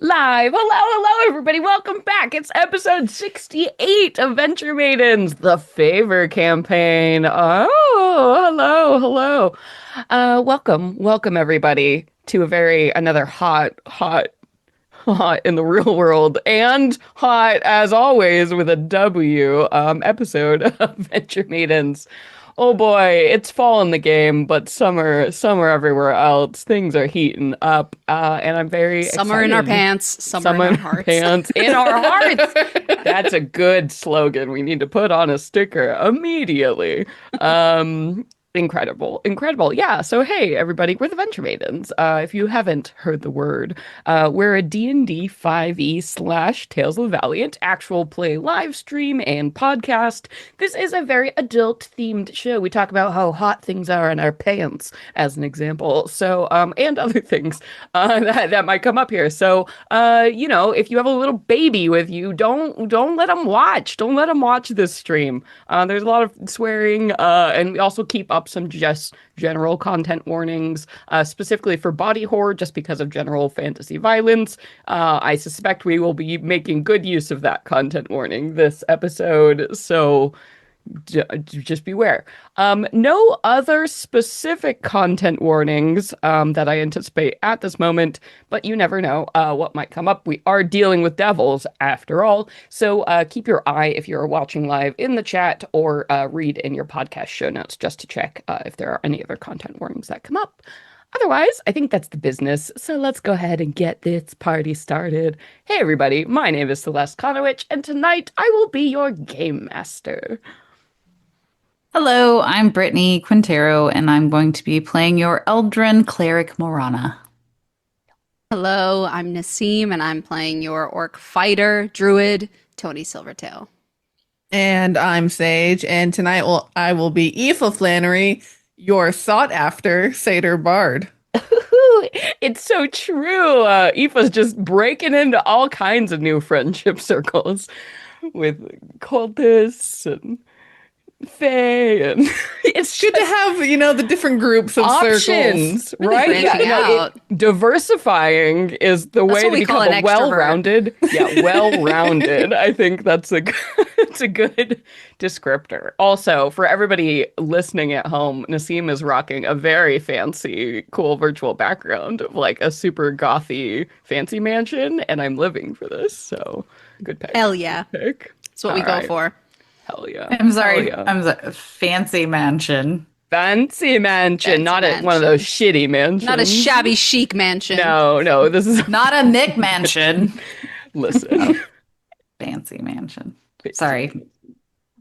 Live. Hello, everybody. Welcome back. It's episode 68 of Venture Maidens, the favor campaign. Oh, hello. Welcome, everybody, to another hot in the real world and hot as always with a W episode of Venture Maidens. Oh boy, it's fall in the game, but summer everywhere else. Things are heating up, and I'm very Summer in our excited. pants, summer in Summer our in our hearts. pants, in our hearts. That's a good slogan. We need to put on a sticker immediately. Um, incredible. Yeah. So hey, everybody, we're the Venture Maidens. If you haven't heard the word, we're a D&D 5e slash Tales of the Valiant actual play live stream and podcast. This is a very adult themed show. We talk about how hot things are in our pants, as an example. So, and other things that might come up here. So, if you have a little baby with you, don't let them watch. Don't let them watch this stream. There's a lot of swearing, and we also keep up some just general content warnings, specifically for body horror, just because of general fantasy violence. I suspect we will be making good use of that content warning this episode. So just beware. No other specific content warnings that I anticipate at this moment, but you never know what might come up. We are dealing with devils after all, so keep your eye if you're watching live in the chat or read in your podcast show notes just to check if there are any other content warnings that come up. Otherwise, I think that's the business, so let's go ahead and get this party started. Hey everybody, my name is Celeste Konowich, and tonight I will be your game master. Hello, I'm Brittany Quintero, and I'm going to be playing your Eldrin cleric Morana. Hello, I'm Nassim, and I'm playing your orc fighter, druid, Tony Silvertail. And I'm Sage, and tonight I will be Aoife Flannery, your sought-after satyr bard. It's so true. Aoife's just breaking into all kinds of new friendship circles with cultists and Faye, and It's good to have, the different groups of circles. options, Really right? branching out. Diversifying is the That's way what to we call become an a extrovert. well-rounded. Yeah, well-rounded. I think that's it's a good descriptor. Also, for everybody listening at home, Nassim is rocking a very fancy, cool virtual background of like a super gothy fancy mansion, and I'm living for this. So, good pick. Hell yeah. Good pick. That's what we All go right. for. Hell yeah. I'm sorry, Hell yeah. I'm sorry, fancy mansion. Fancy mansion, Fancy not one of those shitty mansions. Not a shabby chic mansion. No, this is Not a Nick mansion. listen. Fancy mansion. Sorry.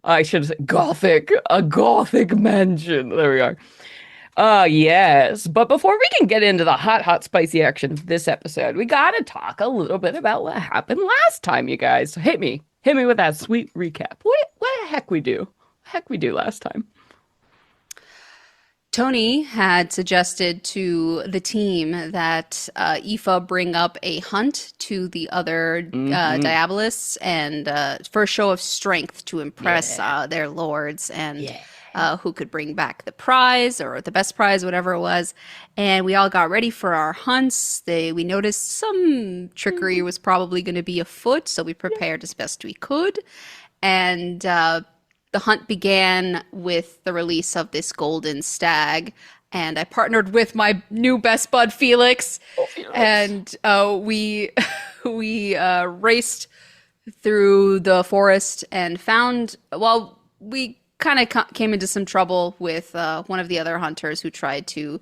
I should have said gothic, a gothic mansion. There we are. Yes. But before we can get into the hot, spicy action of this episode, we gotta talk a little bit about what happened last time, you guys. So hit me with that sweet recap. What the heck we do? What the heck we do last time? Tony had suggested to the team that Aoife bring up a hunt to the other Diabolists and for a show of strength to impress their lords and who could bring back the prize or the best prize, whatever it was. And we all got ready for our hunts. We noticed some trickery was probably going to be afoot, so we prepared as best we could. And the hunt began with the release of this golden stag, and I partnered with my new best bud Felix, and we raced through the forest and found. Well, we kind of came into some trouble with one of the other hunters who tried to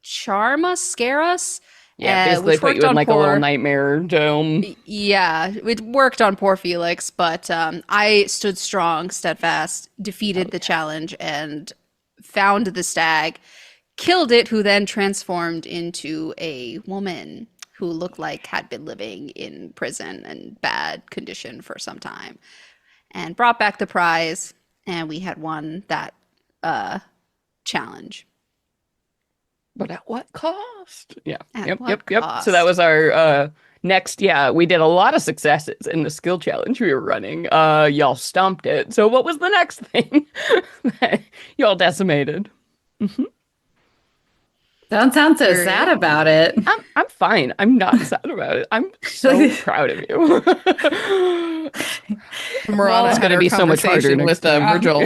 charm us, scare us. Yeah, basically which put worked you in on like a little poor. nightmare dome. Yeah, it worked on poor Felix, but I stood strong, steadfast, defeated the challenge, and found the stag, killed it, who then transformed into a woman who looked like had been living in prison and bad condition for some time, and brought back the prize, and we had won that challenge. But at what cost? Yeah. At Yep. what So cost? that was our next. Yeah, we did a lot of successes in the skill challenge we were running. Y'all stumped it. So what was the next thing that y'all decimated? Don't sound so sad Period. about it. I'm fine. I'm not sad about it. I'm so proud of you. Marana It's Well, had gonna her be so much harder conversation next with time. Virgil.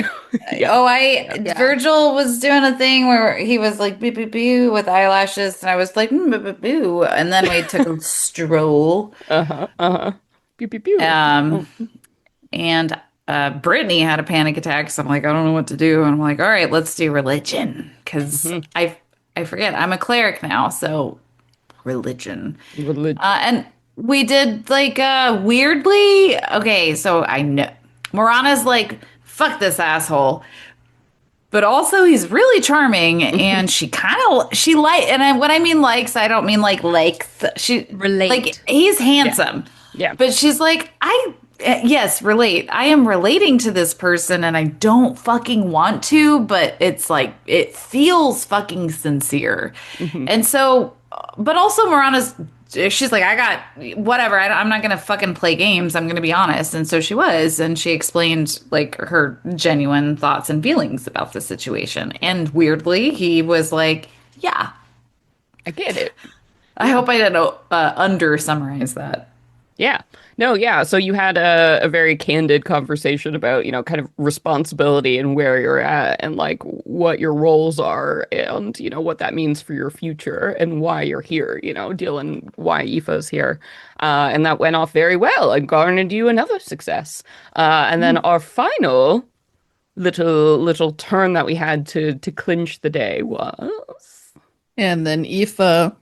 Yeah. oh, Yeah. Yeah. Virgil was doing a thing where he was like boo boo boo with eyelashes, and I was like boo boo boo, and then we took a stroll. Uh-huh. Uh-huh. Pew pew pew. Um, Oh. and Brittany had a panic attack, so I'm like, I don't know what to do, and I'm like, all right, let's do religion because Hmm. I forget I'm a cleric now, so religion. Religion. And we did like weirdly. Okay, so I know Morana's like, fuck this asshole. But also he's really charming and she kind of she like and what I mean likes, I don't mean like likes. She like Relate. he's Yeah. handsome. Yeah. But she's like, yes, relate. I am relating to this person and I don't fucking want to, but it's like it feels fucking sincere. Hmm. And so, but also Morana's, she's like, I got whatever. I'm not gonna fucking play games. I'm gonna be honest. And so she was, and she explained like her genuine thoughts and feelings about the situation. And weirdly, he was like, yeah. I get it. I hope I didn't under summarize that. Yeah. No, yeah. So you had a very candid conversation about, kind of responsibility and where you're at and like what your roles are and, what that means for your future and why you're here, dealing why Aoife's here. And that went off very well and garnered you another success. And then our final little turn that we had to clinch the day was. And then Aoife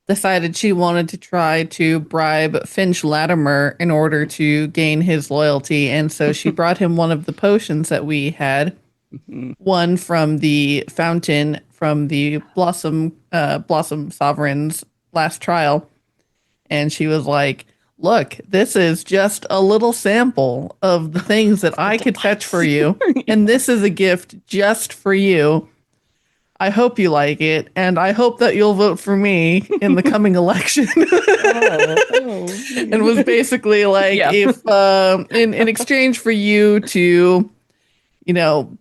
decided she wanted to try to bribe Finch Latimer in order to gain his loyalty. And so she brought him one of the potions that we had, one from the fountain from the Blossom Sovereign's last trial. And she was like, look, this is just a little sample of the things that I could fetch for you. And this is a gift just for you. I hope you like it, and I hope that you'll vote for me in the coming election. And was basically like, Yeah. if in exchange for you to, you know,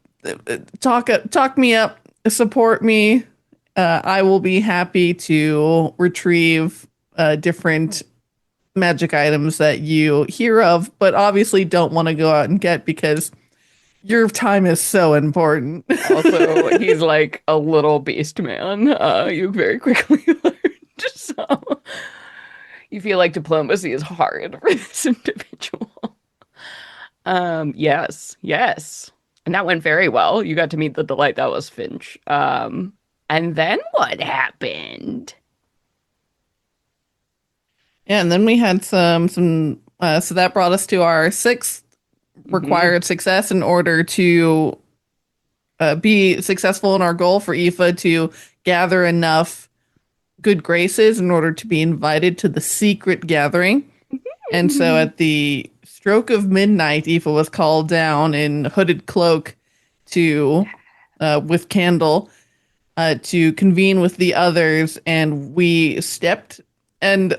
talk me up, support me, I will be happy to retrieve different magic items that you hear of, but obviously don't want to go out and get because your time is so important. Also, he's like a little beast man. You very quickly learned. So you feel like diplomacy is hard for this individual. Yes, yes. And that went very well. You got to meet the delight that was Finch. And then what happened? Yeah, and then we had some so that brought us to our sixth required success in order to be successful in our goal for Aoife to gather enough good graces in order to be invited to the secret gathering. And so at the stroke of midnight, Aoife was called down in hooded cloak to with candle to convene with the others, and we stepped. And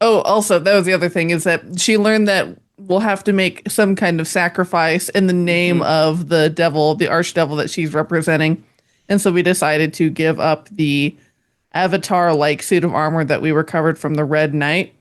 oh, also that was the other thing, is that she learned that we'll have to make some kind of sacrifice in the name of the devil, the archdevil that she's representing. And so we decided to give up the avatar-like suit of armor that we recovered from the Red Knight.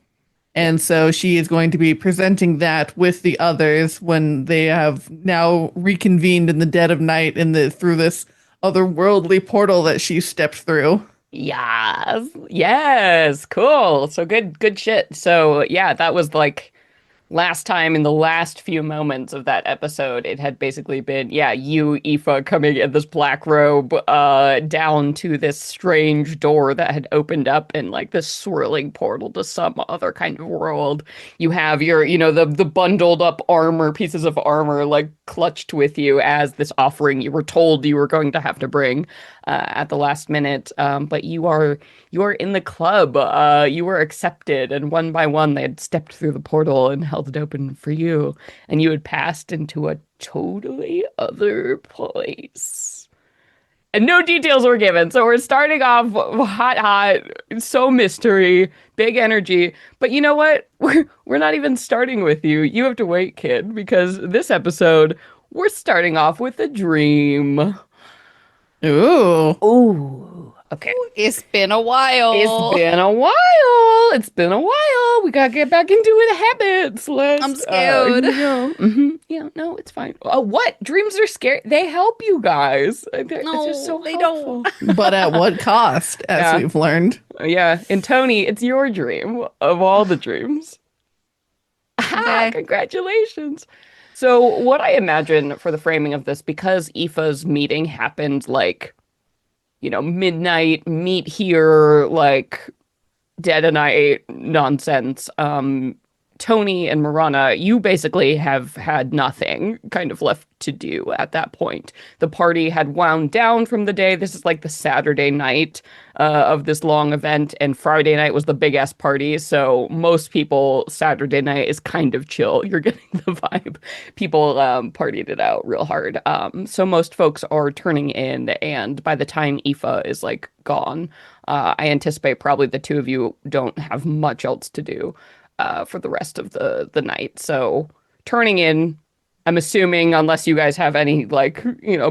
And so she is going to be presenting that with the others when they have now reconvened in the dead of night through this otherworldly portal that she stepped through. Yes. Yes. Cool. So good shit. So yeah, that was like last time in the last few moments of that episode, it had basically been, yeah, you, Aoife, coming in this black robe down to this strange door that had opened up in like this swirling portal to some other kind of world. You have your, the bundled up armor, pieces of armor, like clutched with you as this offering you were told you were going to have to bring at the last minute. But you are in the club. You were accepted, and one by one they had stepped through the portal and held it open for you, and you had passed into a totally other place. And no details were given, so we're starting off hot, so mystery, big energy. But you know what? We're not even starting with you. You have to wait, kid, because this episode we're starting off with a dream. Ooh. Ooh, Okay. It's been a while. It's been a while. It's been a while. We gotta get back into the habits, I'm Celeste. scared. Yeah, no, it's fine. Oh, what? Dreams are scary. They help you guys. It's just No, so they don't. helpful. But at what cost, as Yeah, we've learned? yeah. And Tony, it's your dream of all the dreams. Ah, Okay. congratulations. So, what I imagine for the framing of this, because Aoife's meeting happened like, midnight, meet here, like dead of night nonsense. Tony and Marana, you basically have had nothing kind of left to do at that point. The party had wound down from the day. This is like the Saturday night of this long event, and Friday night was the big ass party. So most people, Saturday night is kind of chill. You're getting the vibe. People partied it out real hard. So most folks are turning in, and by the time Aoife is like gone, I anticipate probably the two of you don't have much else to do for the rest of the night. So turning in, I'm assuming, unless you guys have any like,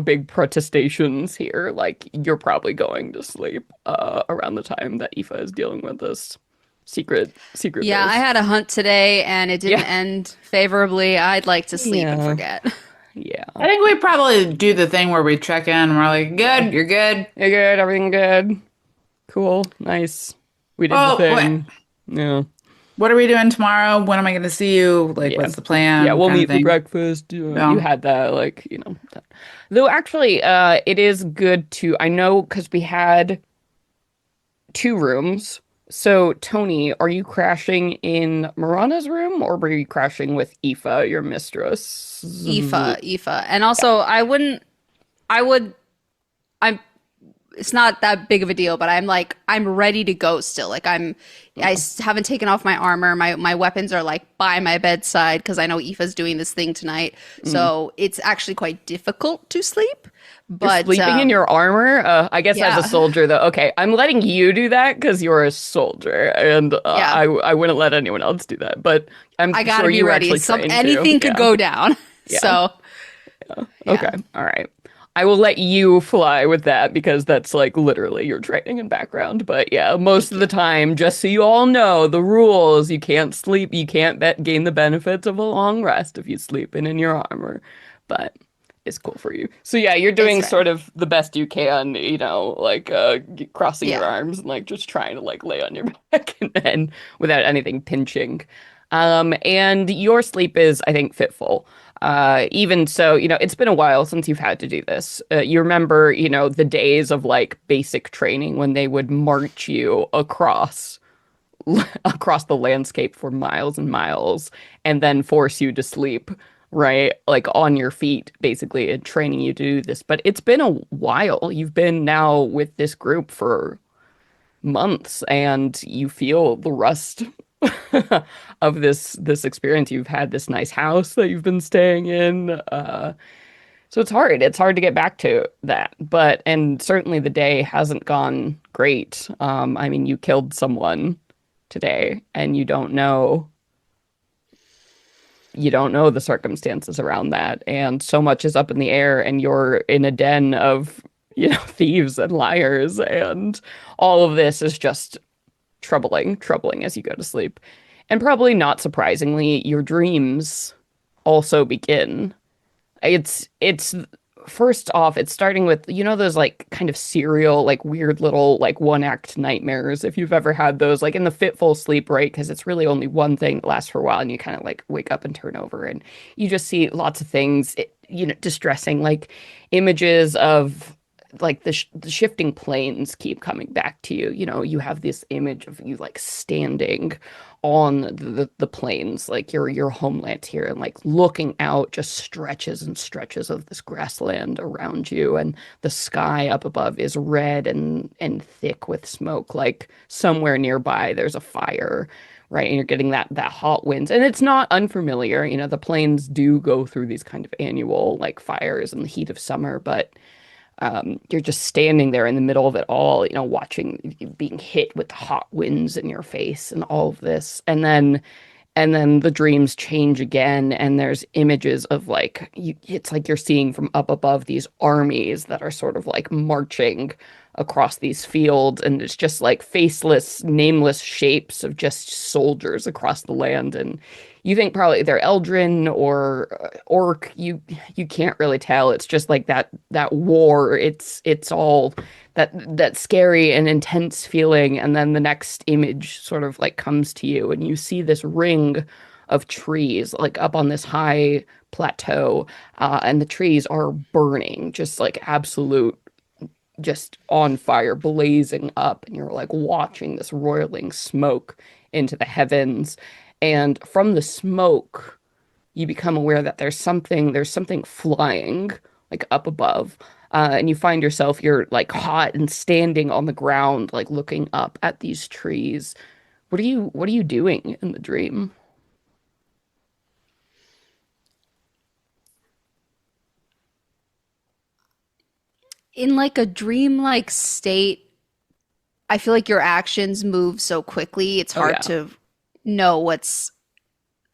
big protestations here, like you're probably going to sleep around the time that Aoife is dealing with this secret Yeah, I biz. had a hunt today and it didn't Yeah. end favorably. I'd like to sleep and Yeah. forget. Yeah. I think we probably do the thing where we check in and we're like, Yeah. good, you're good. You good? Everything good? Cool. Nice. We did the Oh, thing. Yeah. what are we doing tomorrow? When am I going to see you? Like, Yeah. what's the Yeah, plan? we'll Kind of meet for thing. breakfast. You Yeah. had that, like, that. Though actually, it is good to, I know, because we had two rooms. So, Tony, are you crashing in Marana's room or were you crashing with Aoife, your mistress? Aoife. And also, I would, I'm, it's not that big of a deal, but I'm ready to go still. Haven't taken off my armor. My weapons are like by my bedside because I know Aoife's doing this thing tonight. Mm. So it's actually quite difficult to sleep. You're But sleeping in your armor? I guess as a yeah, soldier, though. Okay, I'm letting you do that because you're a soldier, and yeah, I wouldn't let anyone else do that. But I'm I sure gotta be you ready. actually trained too. Anything could Yeah, go down. yeah. So Okay, yeah, all right. I will let you fly with that because that's like literally your training and background. But yeah, most thank of you. the time, just so you all know, the rules, you can't sleep, you can't gain the benefits of a long rest if you sleep in your armor. But it's cool for you. So yeah, you're It's doing fine. sort of the best you can, like crossing your Yeah. arms and like just trying to like lay on your back and without anything pinching. And your sleep is, I think, fitful. Even so, it's been a while since you've had to do this. You remember, the days of like basic training when they would march you across the landscape for miles and miles and then force you to sleep, right? Like on your feet, basically, and training you to do this. But it's been a while. You've been now with this group for months and you feel the rust of this experience. You've had this nice house that you've been staying in. So it's hard. It's hard to get back to that. And certainly the day hasn't gone great. I mean, you killed someone today and you don't know the circumstances around that. And so much is up in the air and you're in a den of, thieves and liars. And all of this is just troubling as you go to sleep. And probably not surprisingly, your dreams also begin. It's first off, it's starting with, those like kind of serial, like weird little like one act nightmares. If you've ever had those, like in the fitful sleep, right? Because it's really only one thing that lasts for a while and you kind of like wake up and turn over and you just see lots of things, distressing, like images of like the shifting planes keep coming back to you. You have this image of you like standing on the plains, like your homeland here, and like looking out, just stretches and stretches of this grassland around you, and the sky up above is red and thick with smoke. Like somewhere nearby, there's a fire. Right, and you're getting that hot winds, and it's not unfamiliar. The plains do go through these kind of annual like fires in the heat of summer, but you're just standing there in the middle of it all, watching, being hit with the hot winds in your face and all of this. And then the dreams change again, and there's images of like it's like you're seeing from up above these armies that are sort of like marching across these fields, and it's just like faceless, nameless shapes of just soldiers across the land. And you think probably they're Eldrin or Orc. You can't really tell. It's just like that war. It's all that scary and intense feeling. And then the next image sort of like comes to you, and you see this ring of trees like up on this high plateau, and the trees are burning, just like absolute, just on fire, blazing up, and you're like watching this roiling smoke into the heavens. And from the smoke, you become aware that there's something flying like up above. And you find yourself, you're like hot and standing on the ground, like looking up at these trees. What are you doing in the dream? In like a dreamlike state, I feel like your actions move so quickly, it's Oh hard yeah. to know what's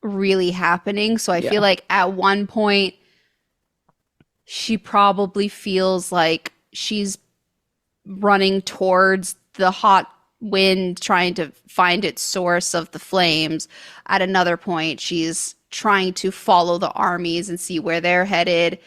really happening. So I Yeah. feel like at one point, she probably feels like she's running towards the hot wind, trying to find its source of the flames. At another point, she's trying to follow the armies and see where they're headed.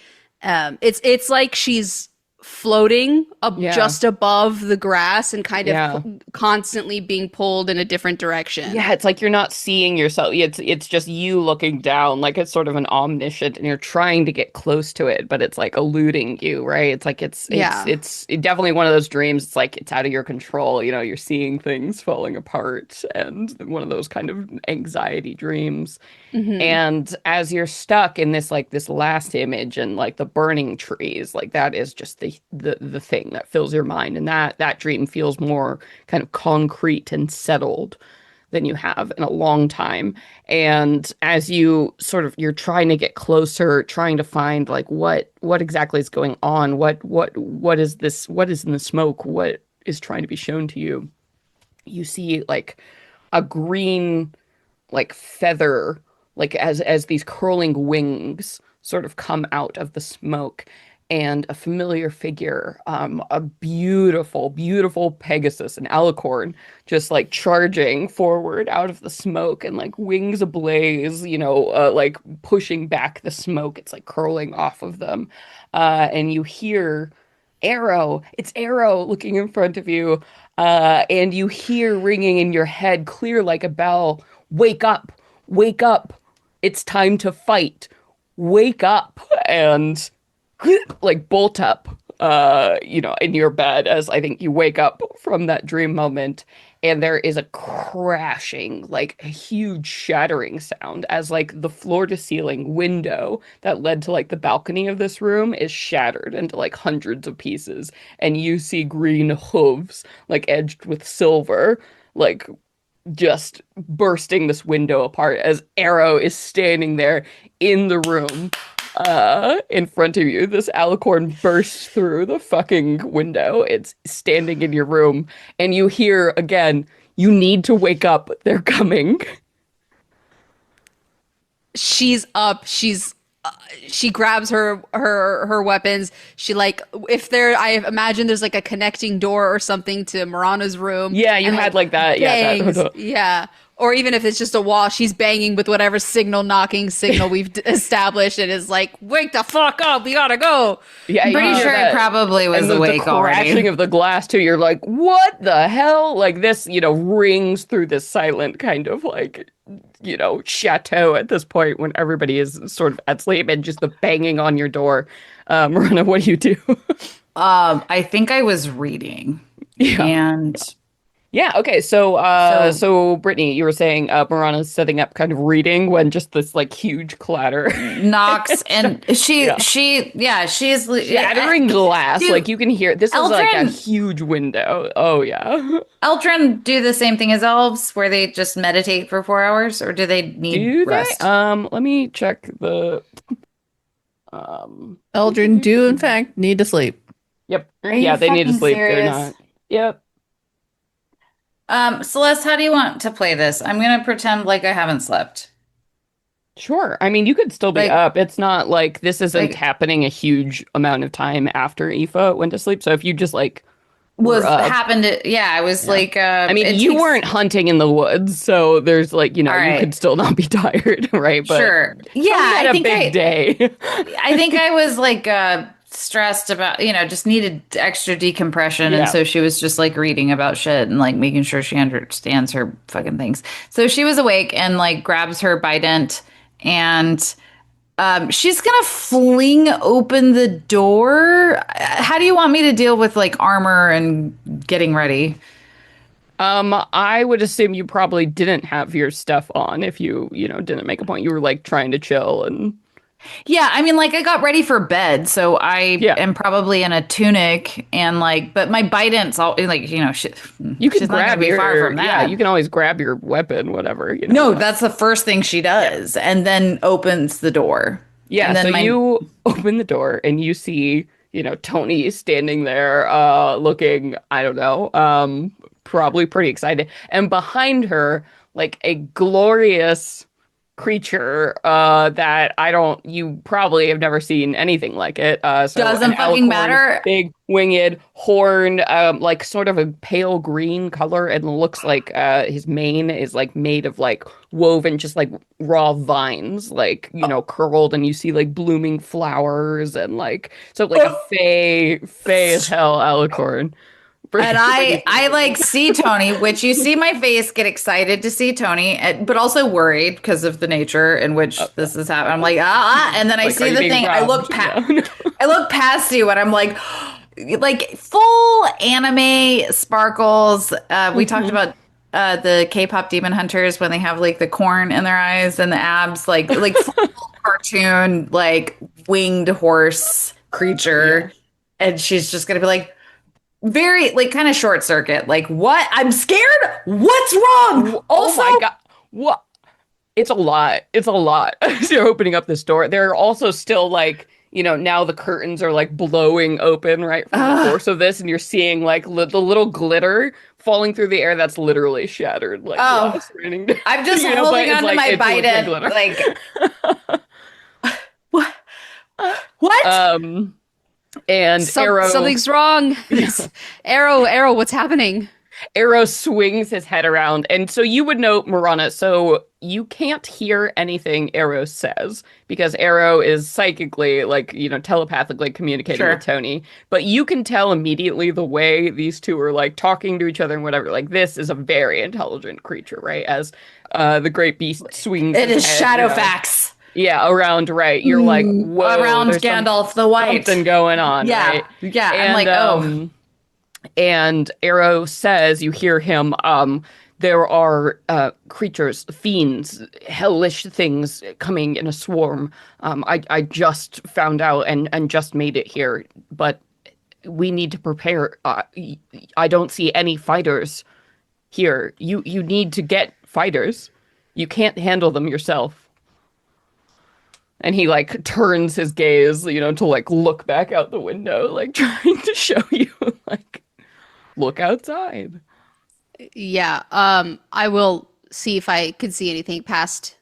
It's like she's floating up Yeah. just above the grass and kind of Yeah. constantly being pulled in a different direction. Yeah, it's like you're not seeing yourself. It's just you looking down, like it's sort of an omniscient, and you're trying to get close to it, but it's like eluding you, right? It's like Yeah. it's definitely one of those dreams. It's like it's out of your control. You're seeing things falling apart, and one of those kind of anxiety dreams. Hmm. And as you're stuck in this last image and like the burning trees, like that is just the thing that fills your mind, and that dream feels more kind of concrete and settled than you have in a long time. And as you're trying to get closer, trying to find like what exactly is going on, what is this, what is in the smoke, what is trying to be shown to you, you see like a green like feather, like as these curling wings sort of come out of the smoke, and a familiar figure, a beautiful, beautiful Pegasus, an alicorn, just like charging forward out of the smoke and like wings ablaze, like pushing back the smoke. It's like curling off of them. And you hear Arrow, it's Arrow looking in front of you. And you hear ringing in your head, clear like a bell, wake up, wake up. It's time to fight. Wake up. And like bolt up, in your bed as I think you wake up from that dream moment. And there is a crashing, like a huge shattering sound as like the floor to ceiling window that led to like the balcony of this room is shattered into like hundreds of pieces. And you see green hooves, like edged with silver, like just bursting this window apart as Arrow is standing there in the room, in front of you. This alicorn bursts through the fucking window. It's standing in your room, and you hear again, you need to wake up. They're coming. She's up. She grabs her weapons. She like if there I imagine there's like a connecting door or something to Marana's room Yeah, you and had like that. Yeah, bangs. that. Yeah. Or even if it's just a wall, she's banging with whatever knocking signal we've established and is like, wake the fuck up, we gotta go. Yeah, I'm you pretty hear sure it that. probably was And the awake crashing already. of the glass too. You're like, what the hell? Like this, rings through this silent kind of like, chateau at this point when everybody is sort of at sleep, and just the banging on your door. Marina, what do you do? I think I was reading, Yeah. and Yeah, okay. So so so Brittany, you were saying Marana's setting up kind of reading when just this like huge clatter. Knox and Yeah. she's Shattering glass. do Like you can hear this is like a Eldrin huge window. Oh yeah. Eldrin do the same thing as elves, where they just meditate for 4 hours, or do they need Do they? rest? Let me check the um Eldrin do in fact need to sleep. Yep. Are Yeah, you they need to fucking sleep. They're serious? not. Yep. Celeste, how do you want to play this? I'm gonna pretend like I haven't slept. Sure. I mean, you could still be Like, up. It's not like this isn't like, happening a huge amount of time after Aoife went to sleep. So if you just like was happened to, yeah, I was Yeah. like I mean, it you takes weren't hunting in the woods, so there's like, all you could right. still not be tired, right? But Sure. Yeah, Tony had a big day. I think I was like stressed about, just needed extra decompression, and Yeah. so she was just like reading about shit and like making sure she understands her fucking things. So she was awake and like grabs her bident, and she's gonna fling open the door. How do you want me to deal with like armor and getting ready? I would assume you probably didn't have your stuff on if didn't make a point. You were like trying to chill and Yeah, I mean, like I got ready for bed, so I yeah. am probably in a tunic and like, but my bident's all like, You could she's not gonna grab be far your from yeah, that. you can always grab your weapon, whatever. No, that's the first thing she Yeah. does, and then opens the door, Yeah, and so then my you open the door and you see, Tony standing there looking, I don't know, probably pretty excited. And behind her, like a glorious creature that you probably have never seen anything like it. So an doesn't fucking alicorn, matter. big winged horn, like sort of a pale green color, and looks like his mane is like made of like woven just like raw vines, like curled, and you see like blooming flowers and like so like a fey as hell alicorn. And Pretty I like significant. see Tony, which you see my face get excited to see Tony, but also worried because of the nature in which this is happening. I'm like, and then I Like, are see you the being thing. robbed? Yeah. I look past you, and I'm like full anime sparkles. We talked Mhm. about the K-pop demon hunters when they have like the corn in their eyes and the abs, like full cartoon, like winged horse Yeah. creature, and she's just gonna be like very like kind of short circuit. Like, what? I'm scared. What's wrong? Oh Also, my God. What? It's a lot. It's a lot. As you're opening up this door. There are also still like, now the curtains are like blowing open right from the uh, force of this, and you're seeing like the little glitter falling through the air that's literally shattered like oh, glass raining down. I'm just But holding it's on to like my it's liquid Biden. glitter. Like, what? What? Um, and Arrow, Something's wrong. yeah. Arrow, what's happening? Arrow swings his head around, and so you would know, Marana, so you can't hear anything Arrow says because Arrow is psychically, like, telepathically communicating with Sure. Tony, but you can tell immediately the way these two are like talking to each other and whatever. Like, this is a very intelligent creature, right? As the great beast swings It his is head, Shadowfax. yeah, around, right. You're like, whoa, Around there's Gandalf the White. something going on, Yeah. right? Yeah. I'm And like, oh, Arrow says, you hear him, there are creatures, fiends, hellish things coming in a swarm. I just found out and just made it here, but we need to prepare. I don't see any fighters here. You need to get fighters. You can't handle them yourself. And he like turns his gaze, to like look back out the window, like trying to show you like look outside. Yeah, I will see if I can see anything past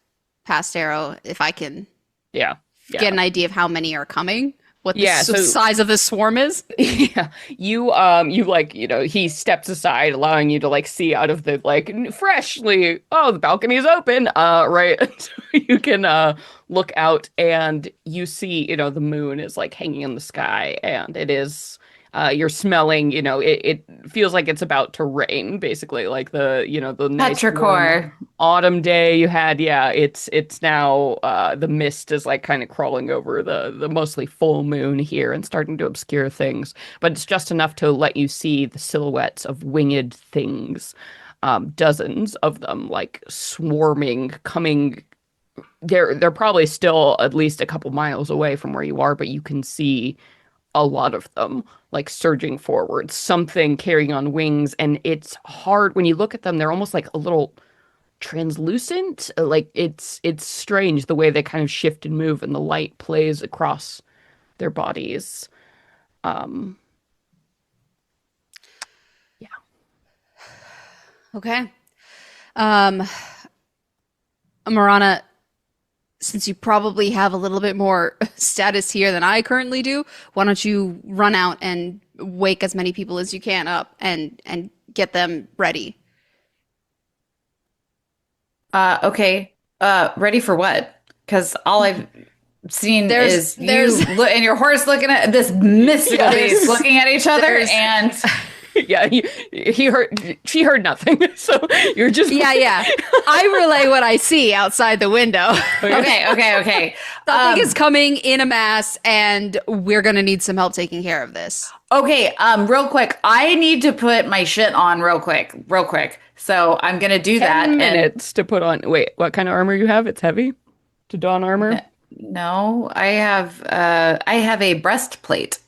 Arrow, if I can Yeah. get Yeah. an idea of how many are coming, what the Yeah, so size of the swarm is. yeah, you like, he steps aside, allowing you to like see out of the like freshly, oh, the balcony's open, right. So you can look out and you see, the moon is like hanging in the sky, and it is you're smelling, it feels like it's about to rain, basically, like the nice warm petrichor. autumn day you had. Yeah, it's now the mist is like kind of crawling over the mostly full moon here and starting to obscure things, but it's just enough to let you see the silhouettes of winged things, dozens of them like swarming, coming. They're probably still at least a couple miles away from where you are, but you can see a lot of them like surging forward, something carrying on wings, and it's hard when you look at them. They're almost like a little translucent. Like it's strange the way they kind of shift and move, and the light plays across their bodies. Um, yeah. Okay. Um, Marana, since you probably have a little bit more status here than I currently do, why don't you run out and wake as many people as you can up and get them ready? Okay. Ready for what? Because all I've seen There's- is you there's- and your horse looking at this mystical beast looking at each other, there's- and Yeah, he heard. She heard nothing. So you're just Yeah. I relay what I see outside the window. okay. Something is coming in a mass, and we're gonna need some help taking care of this. Okay, real quick. I need to put my shit on real quick. So I'm gonna do that. 10 minutes to put on. Wait, what kind of armor you have? It's heavy. To don armor. No, I have a breastplate.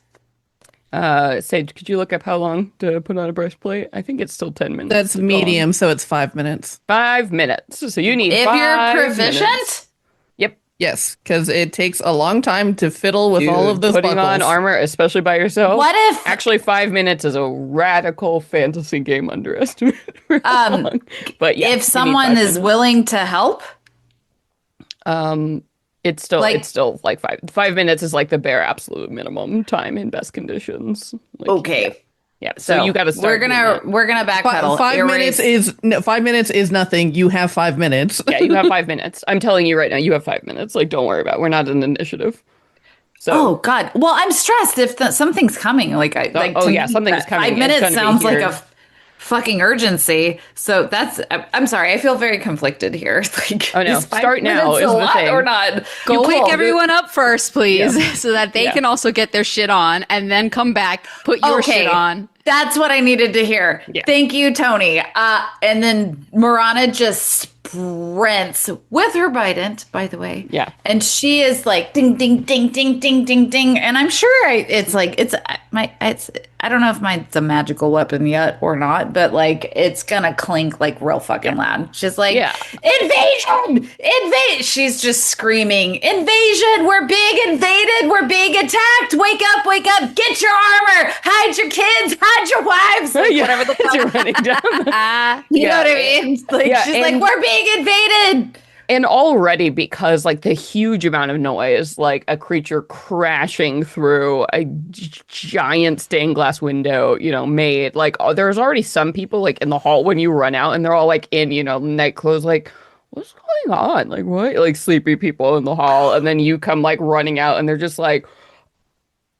Sage, could you look up how long to put on a breastplate? I think it's still 10 minutes. That's to don. medium, so it's 5 minutes. 5 minutes. So you need If 5 you're proficient, minutes. Yep. Yes, because it takes a long time to fiddle with all of Dude, those putting buckles. on armor, especially by yourself. what if Actually, 5 minutes is a radical fantasy game underestimate. for how long. But yeah, you need if someone 5 is minutes. willing to help? It's still like- it's still like 5 minutes is like the bare absolute minimum time in best conditions. Like, Okay. yeah. So you got to start. We're gonna backpedal. 5 minutes is 5 minutes is nothing. You have 5 minutes. Yeah, you have 5 minutes. I'm telling you right now, you have 5 minutes. Like, don't worry about it. We're not an initiative. So, Oh God! Well, I'm stressed if something's coming. Like, to yeah, me, something's that coming. 5 It's minutes gonna be sounds like here. a fucking urgency. So I'm sorry. I feel very conflicted here. Like, Oh, no. is 5 Start now minutes is a the lot thing. or not? Go You wake cool. everyone up first, please, so that they Yeah. can also get their shit on, and then come back, put your shit on. That's what I needed to hear. Yeah. Thank you, Tony. And then Marana just sprints with her bident, by the way. Yeah. And she is like ding, ding, ding, ding, ding, ding, ding. And I'm sure it's I don't know if mine's a magical weapon yet or not, but like it's gonna clink like real fucking loud. She's like, Yeah. invasion! She's just screaming, invasion! We're being invaded! We're being attacked! Wake up! Wake up! Get your armor! Hide your kids! Hide your wives! Like, yeah, whatever the fuck. you're running down. You know Yeah. what I mean? Like, Yeah, she's like, and- we're being invaded! And already, because like the huge amount of noise, like a creature crashing through a giant stained glass window, made like there's already some people like in the hall when you run out, and they're all like in night clothes, like what's going on, like what, like sleepy people in the hall, and then you come like running out, and they're just like,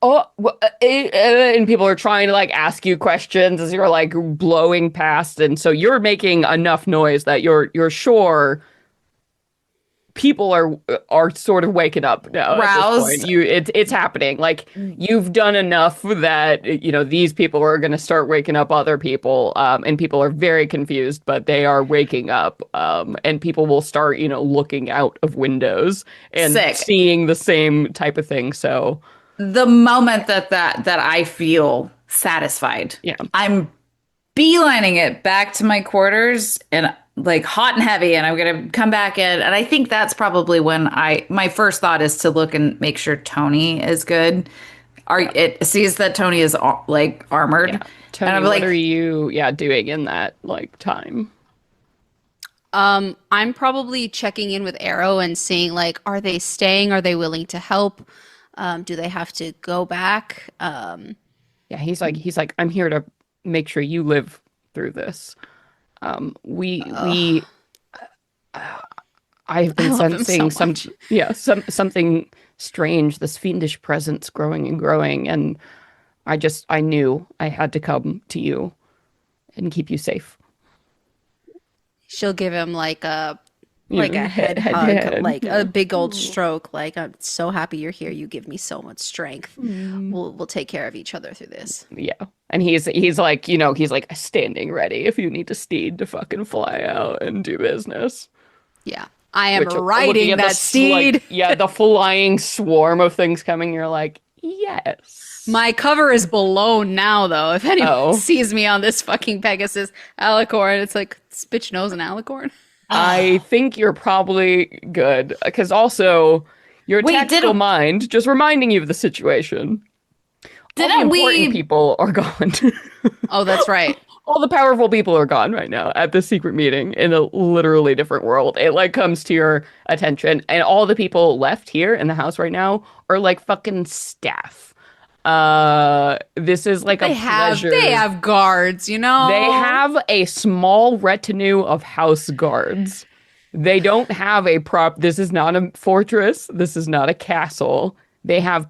and people are trying to like ask you questions as you're like blowing past, and so you're making enough noise that you're sure people are sort of waking up now. Roused. At this point. It's happening. Like you've done enough that these people are going to start waking up other people, and people are very confused, but they are waking up, and people will start looking out of windows and Sick. seeing the same type of thing. So The moment that I feel satisfied, yeah. I'm beelining it back to my quarters and like hot and heavy, and I'm gonna come back in. And I think that's probably when my first thought is to look and make sure Tony is good. It sees that Tony is like armored. Yeah. Tony, and I'm what like, are you doing in that like time? I'm probably checking in with Arrow and seeing like, are they staying? Are they willing to help? Do they have to go back? Yeah, he's like, I'm here to make sure you live through this. I've been love him sensing so much. something strange, this fiendish presence growing and growing, and I knew I had to come to you and keep you safe. She'll give him like a Yeah, head hug, head. like a big old stroke. Like, I'm so happy you're here. You give me so much strength. We'll take care of each other through this. Yeah. And he's like, he's like standing ready if you need a steed to fucking fly out and do business. Yeah, I am Looking riding at that the steed. the flying swarm of things coming. You're like, yes. My cover is blown now, though. If anyone Oh. sees me on this fucking Pegasus alicorn, it's like, this bitch knows an alicorn. I think you're probably good because also your Wait, tactical didn't- mind just reminding you of the situation. All the Didn't important we- people are gone. Oh, that's right. all the powerful people are gone right now at this secret meeting in a literally different world. It like comes to your attention, and all the people left here in the house right now are like fucking staff. This is like a They pleasure. have guards, you They know? have a small retinue of house guards. They don't have a prop. This is not a fortress. This is not a castle. They have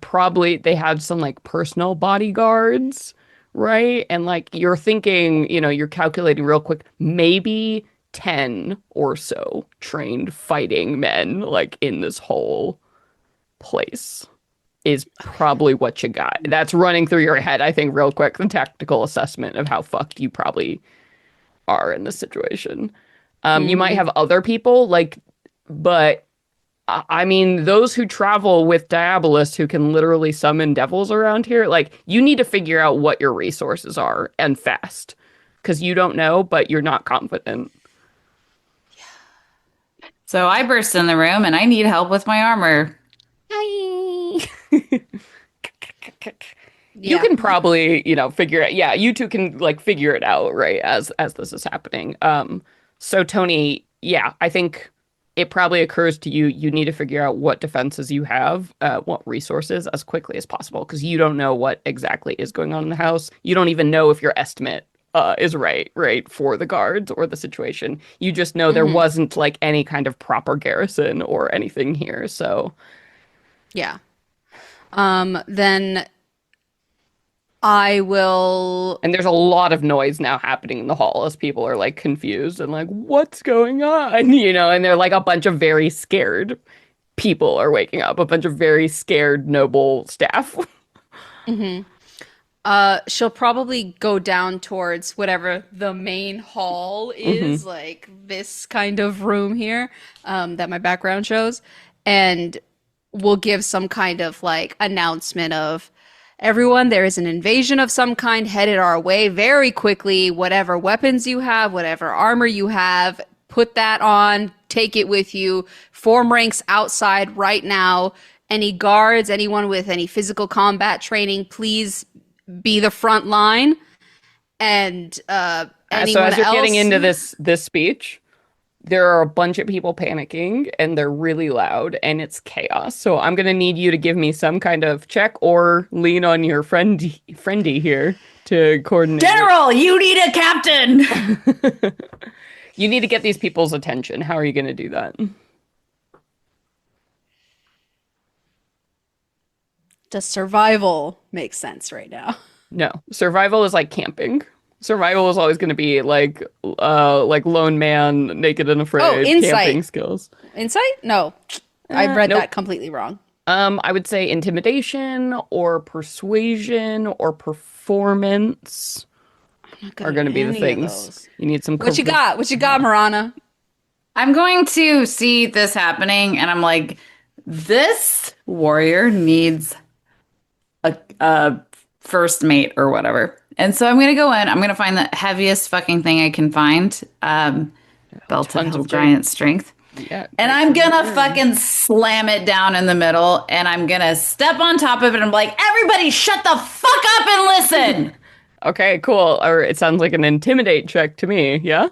some like personal bodyguards, right? And like you're thinking, you're calculating real quick, maybe 10 or so trained fighting men like in this whole place is probably what you got. That's running through your head, I think, real quick, the tactical assessment of how fucked you probably are in this situation. You might Hmm. have other people, like, but I mean, those who travel with Diabolus who can literally summon devils around here, like, you need to figure out what your resources are and fast. Because you don't know, but you're not confident. So I burst in the room and I need help with my armor. Hi. You Yeah. can probably, figure it. Yeah, you two can like figure it out, right, as this is happening. So Tony, yeah, I think it probably occurs to you you need to figure out what defenses you have, what resources as quickly as possible, because you don't know what exactly is going on in the house. You don't even know if your estimate is right, for the guards or the situation. You just know there Hmm. wasn't like any kind of proper garrison or anything here. So, Yeah. Then I will. and there's a lot of noise now happening in the hall as people are like confused and like, what's going on? And they're like a bunch of very scared people are waking up, a bunch of very scared noble staff. Mhm. She'll probably go down towards whatever the main hall Hmm. is, like this kind of room here, that my background shows, and we'll give some kind of like announcement of everyone, there is an invasion of some kind headed our way very quickly. Whatever weapons you have, whatever armor you have, put that on, take it with you. Form ranks outside right now. Any guards, anyone with any physical combat training, please be the front line, and So anyone as you're getting else. into this speech, there are a bunch of people panicking and they're really loud and it's chaos. So I'm gonna need you to give me some kind of check or lean on your friendy here to coordinate. General, you need a captain. You need to get these people's attention. How are you gonna do that? Does survival make sense right now? No. Survival is like camping. Survival is always going to be like lone man, naked and Oh, afraid, camping insight. skills. Insight? No, I read Nope. that completely wrong. I would say intimidation or persuasion or performance I'm not good are at going to be the any of things. those. You need some What you got? What you got, Marana? I'm going to see this happening and I'm like, this warrior needs a first mate or whatever. And so I'm going to go in. I'm going to find the heaviest fucking thing I can find. Belt of tons Hell of great. Giant Strength. Yeah, And great I'm for gonna wearing. fucking slam it down in the middle and I'm gonna step on top of it and I'm like, everybody shut the fuck up and listen. Okay, cool. Or it sounds like an intimidate check to me. Yeah,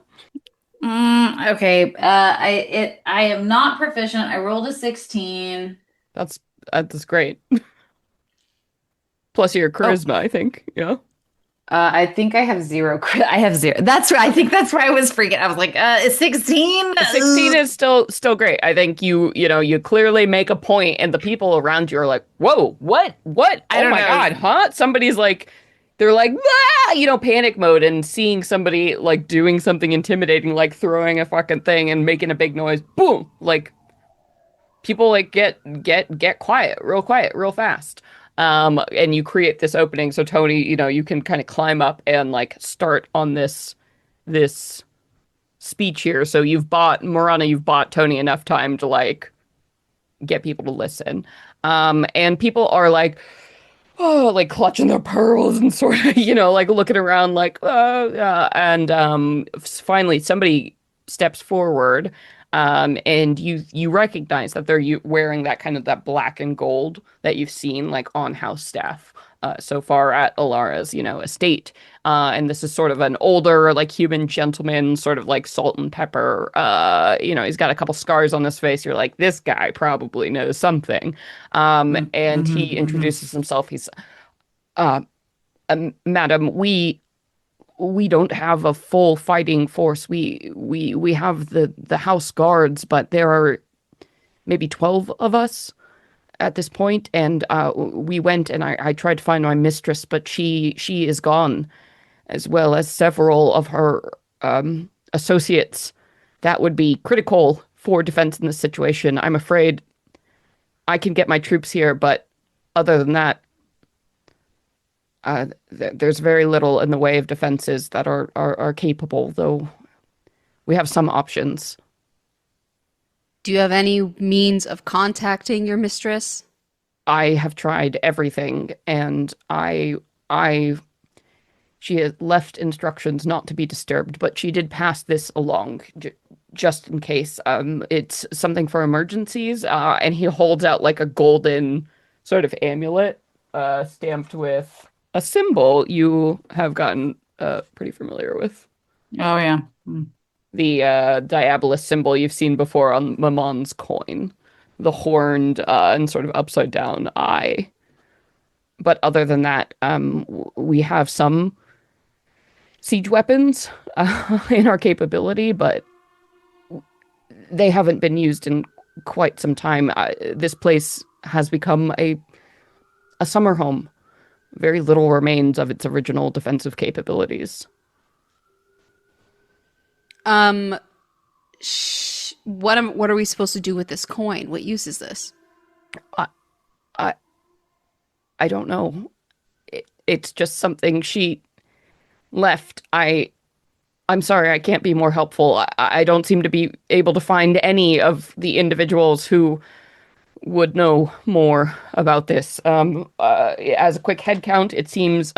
Okay. I am not proficient. I rolled a 16. that's that's great. Plus your Oh, charisma, I think. Yeah. I think I have zero. I have zero. That's right. I think that's why I was freaking. I was like, is 16? 16 is still great. I think you clearly make a point and the people around you are like, "Whoa, what? I Oh don't my know. God, huh?" Somebody's like they're like, "Ah!" Panic mode and seeing somebody like doing something intimidating like throwing a fucking thing and making a big noise. Boom. Like people like get quiet, real fast. And you create this opening so Tony, you can kind of climb up and like start on this speech here. So you've bought Tony enough time to like get people to listen. And people are like, oh, like clutching their pearls and sort of, like looking around like, oh, yeah. And finally somebody steps forward. And you recognize that they're wearing that kind of that black and gold that you've seen like on house staff. so far at Alara's, estate. And this is sort of an older, like human gentleman, sort of like salt and pepper. He's got a couple scars on his face. You're like, this guy probably knows something. And he Mm-hmm. introduces himself. He's, uh, Madam, we don't have a full fighting force. We have the house guards, but there are maybe 12 of us at this point, and we went and I tried to find my mistress, but she is gone, as well as several of her associates. That would be critical for defense in this situation. I'm afraid I can get my troops here, but other than that, there's very little in the way of defenses that are capable, though we have some options. Do you have any means of contacting your mistress? I have tried everything, and I she had left instructions not to be disturbed, but she did pass this along just in case. It's something for emergencies, and he holds out like a golden sort of amulet, stamped with a symbol you have gotten pretty familiar with. Oh yeah. Mm. The diabolus symbol you've seen before on Mamon's coin, the horned and sort of upside down eye. But other than that, we have some siege weapons in our capability, but they haven't been used in quite some time. This place has become a summer home. Very little remains of its original defensive capabilities. Um, what are we supposed to do with this coin? What use is this? I I, I don't know. It's just something she left. I'm sorry, I can't be more helpful. I don't seem to be able to find any of the individuals who would know more about this. As a quick head count, it seems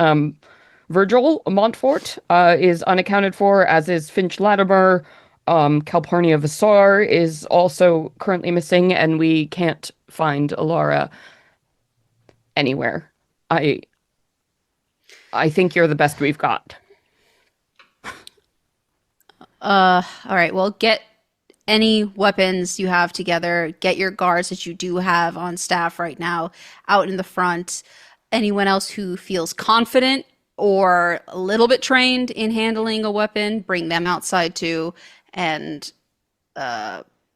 Virgil Montfort is unaccounted for, as is Finch Latimer. Calpurnia Vassar is also currently missing, and we can't find Alara anywhere. I I think you're the best we've got. All right. Well, get any weapons you have together. Get your guards that you do have on staff right now out in the front. Anyone else who feels confident or a little bit trained in handling a weapon, bring them outside too, and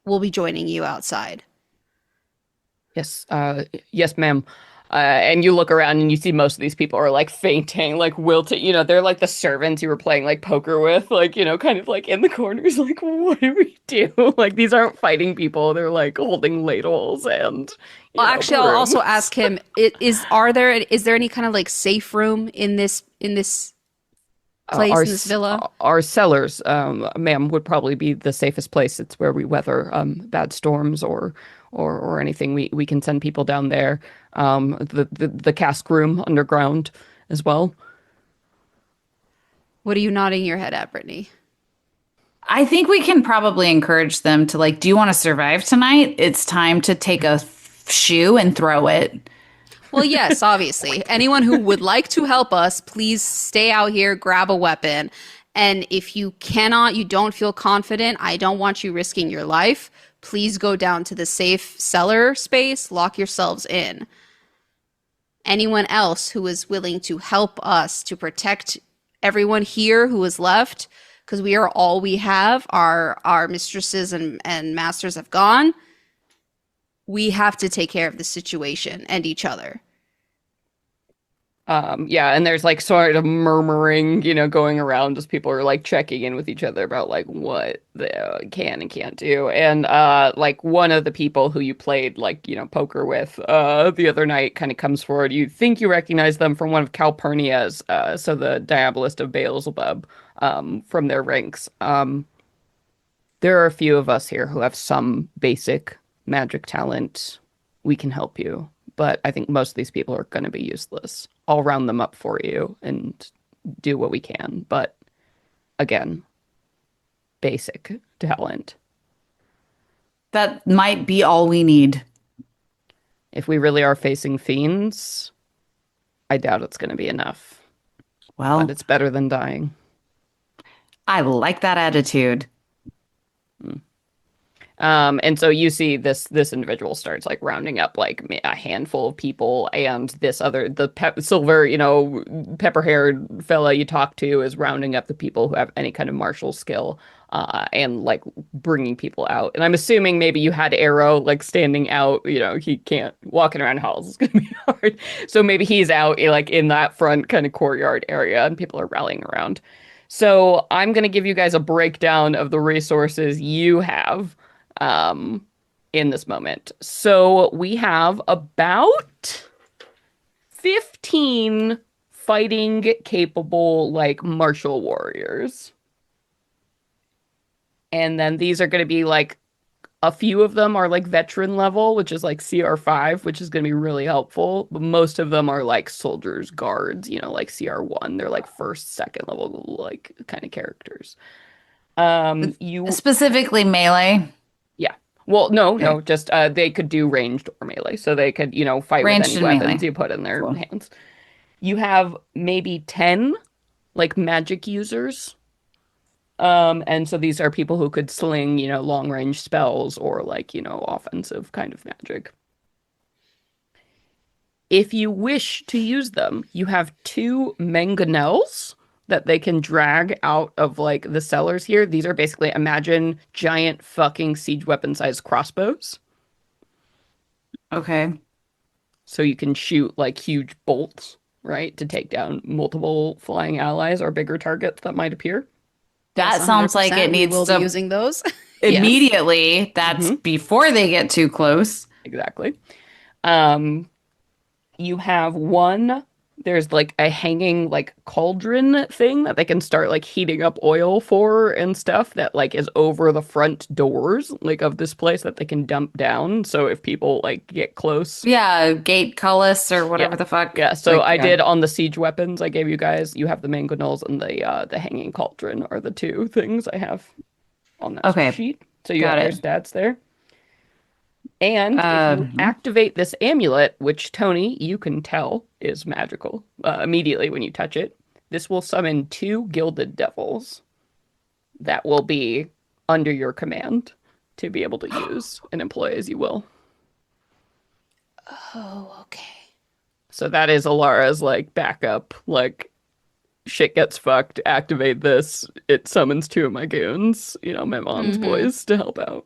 we'll be joining you outside. Yes, yes, ma'am. And you look around and you see most of these people are like fainting, like wilting. They're like the servants you were playing like poker with, like, kind of like in the corners, like, what do we do? Like, these aren't fighting people. They're like holding ladles and, Well, actually, I'll also brooms. ask him: is there any kind of like safe room in this place Our in this villa? our cellars, ma'am, would probably be the safest place. It's where we weather bad storms or anything. We can send people down there. The cask room underground as well. What are you nodding your head at, Brittany? I think we can probably encourage them to like, do you want to survive tonight? It's time to take a shoe and throw it. Well, yes, obviously. Anyone who would like to help us, please stay out here, grab a weapon. And if you cannot, you don't feel confident, I don't want you risking your life. Please go down to the safe cellar space, lock yourselves in. Anyone else who is willing to help us to protect everyone here who is left, because we are all we have, our mistresses and masters have gone. We have to take care of the situation and each other. Yeah, and there's like sort of murmuring, going around as people are like checking in with each other about like what they can and can't do. And like one of the people who you played like, poker with the other night kind of comes forward. You think you recognize them from one of Calpurnia's, so the Diabolist of Beelzebub, from their ranks. There are a few of us here who have some basic magic talent. We can help you, but I think most of these people are going to be useless. I'll round them up for you and do what we can. But again, basic talent. That might be all we need. If we really are facing fiends, I doubt it's going to be enough, but Well, it's better than dying. I like that attitude. And so you see this individual starts like rounding up like a handful of people, and this other silver, pepper haired fella you talk to is rounding up the people who have any kind of martial skill, and like bringing people out. And I'm assuming maybe you had Arrow like standing out. He can't walking around halls is gonna be hard, so maybe he's out like in that front kind of courtyard area, and people are rallying around. So I'm gonna give you guys a breakdown of the resources you have um, in this moment. So we have about 15 fighting capable, like martial warriors. And then these are going to be like a few of them are like veteran level, which is like CR5, which is going to be really helpful. But most of them are like soldiers, guards, like CR1. They're like first, second level, like kind of characters. You Specifically melee. Yeah. Well, no, Okay. no, just they could do ranged or melee. So they could, fight with Ranged any and weapons melee. you put in their Cool. hands. You have maybe 10 like magic users. And so these are people who could sling, long range spells or like, offensive kind of magic. If you wish to use them, you have two mangonels that they can drag out of like the cellars here. These are basically imagine giant fucking siege weapon sized crossbows. Okay. So you can shoot like huge bolts, right, to take down multiple flying allies or bigger targets that might appear. Yes, That sounds like it 100%. We needs will be to using those. Yes. immediately. That's before they get too close. Exactly. Um, you have one, there's like a hanging like cauldron thing that they can start like heating up oil for and stuff that like is over the front doors like of this place that they can dump down. So if people like get close. Yeah, gate cullis or whatever Yeah. the fuck. Yeah, so Like, I yeah. did on the siege weapons I gave you guys. You have the mangonels and the hanging cauldron are the two things I have on that Okay, sheet. So you got have your it. stats there. And if you activate this amulet, which Tony, you can tell is magical immediately when you touch it, this will summon two gilded devils that will be under your command to be able to use and employ as you will. Oh, okay. So that is Alara's like backup, like shit gets fucked, activate this, it summons two of my goons, my mom's boys to help out.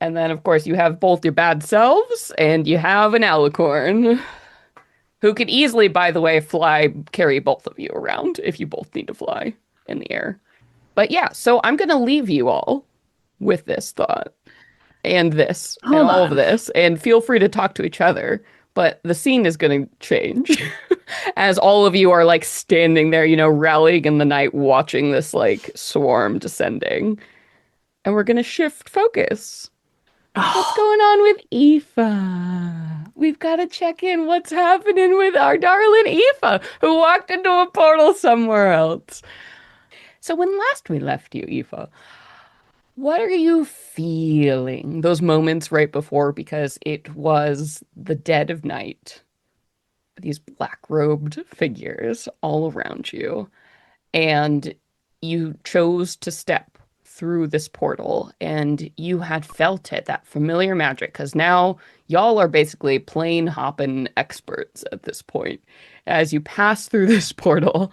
And then, of course, you have both your bad selves and you have an alicorn who could easily, by the way, carry both of you around if you both need to fly in the air. But yeah, so I'm going to leave you all with this thought and this and Hold all of on. this, and feel free to talk to each other. But the scene is going to change as all of you are like standing there, rallying in the night, watching this like swarm descending. And we're going to shift focus. What's going on with Aoife? We've got to check in what's happening with our darling Aoife, who walked into a portal somewhere else. So when last we left you, Aoife, what are you feeling? Those moments right before, because it was the dead of night. These black-robed figures all around you. And you chose to step through this portal and you had felt it, that familiar magic, because now y'all are basically plane hopping experts at this point. As you pass through this portal,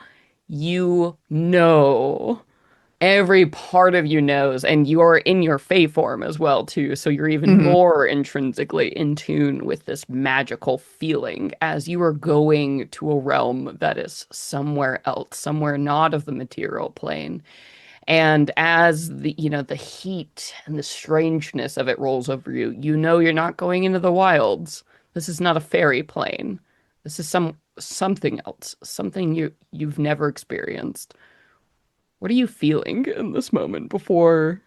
you know every part of you knows, and you're in your Fey form as well too, so you're even Mhm. more intrinsically in tune with this magical feeling as you are going to a realm that is somewhere else, somewhere not of the material plane. And as the heat and the strangeness of it rolls over you, you know you're not going into the wilds. This is not a fairy plane. This is something else, something you've never experienced. What are you feeling in this moment before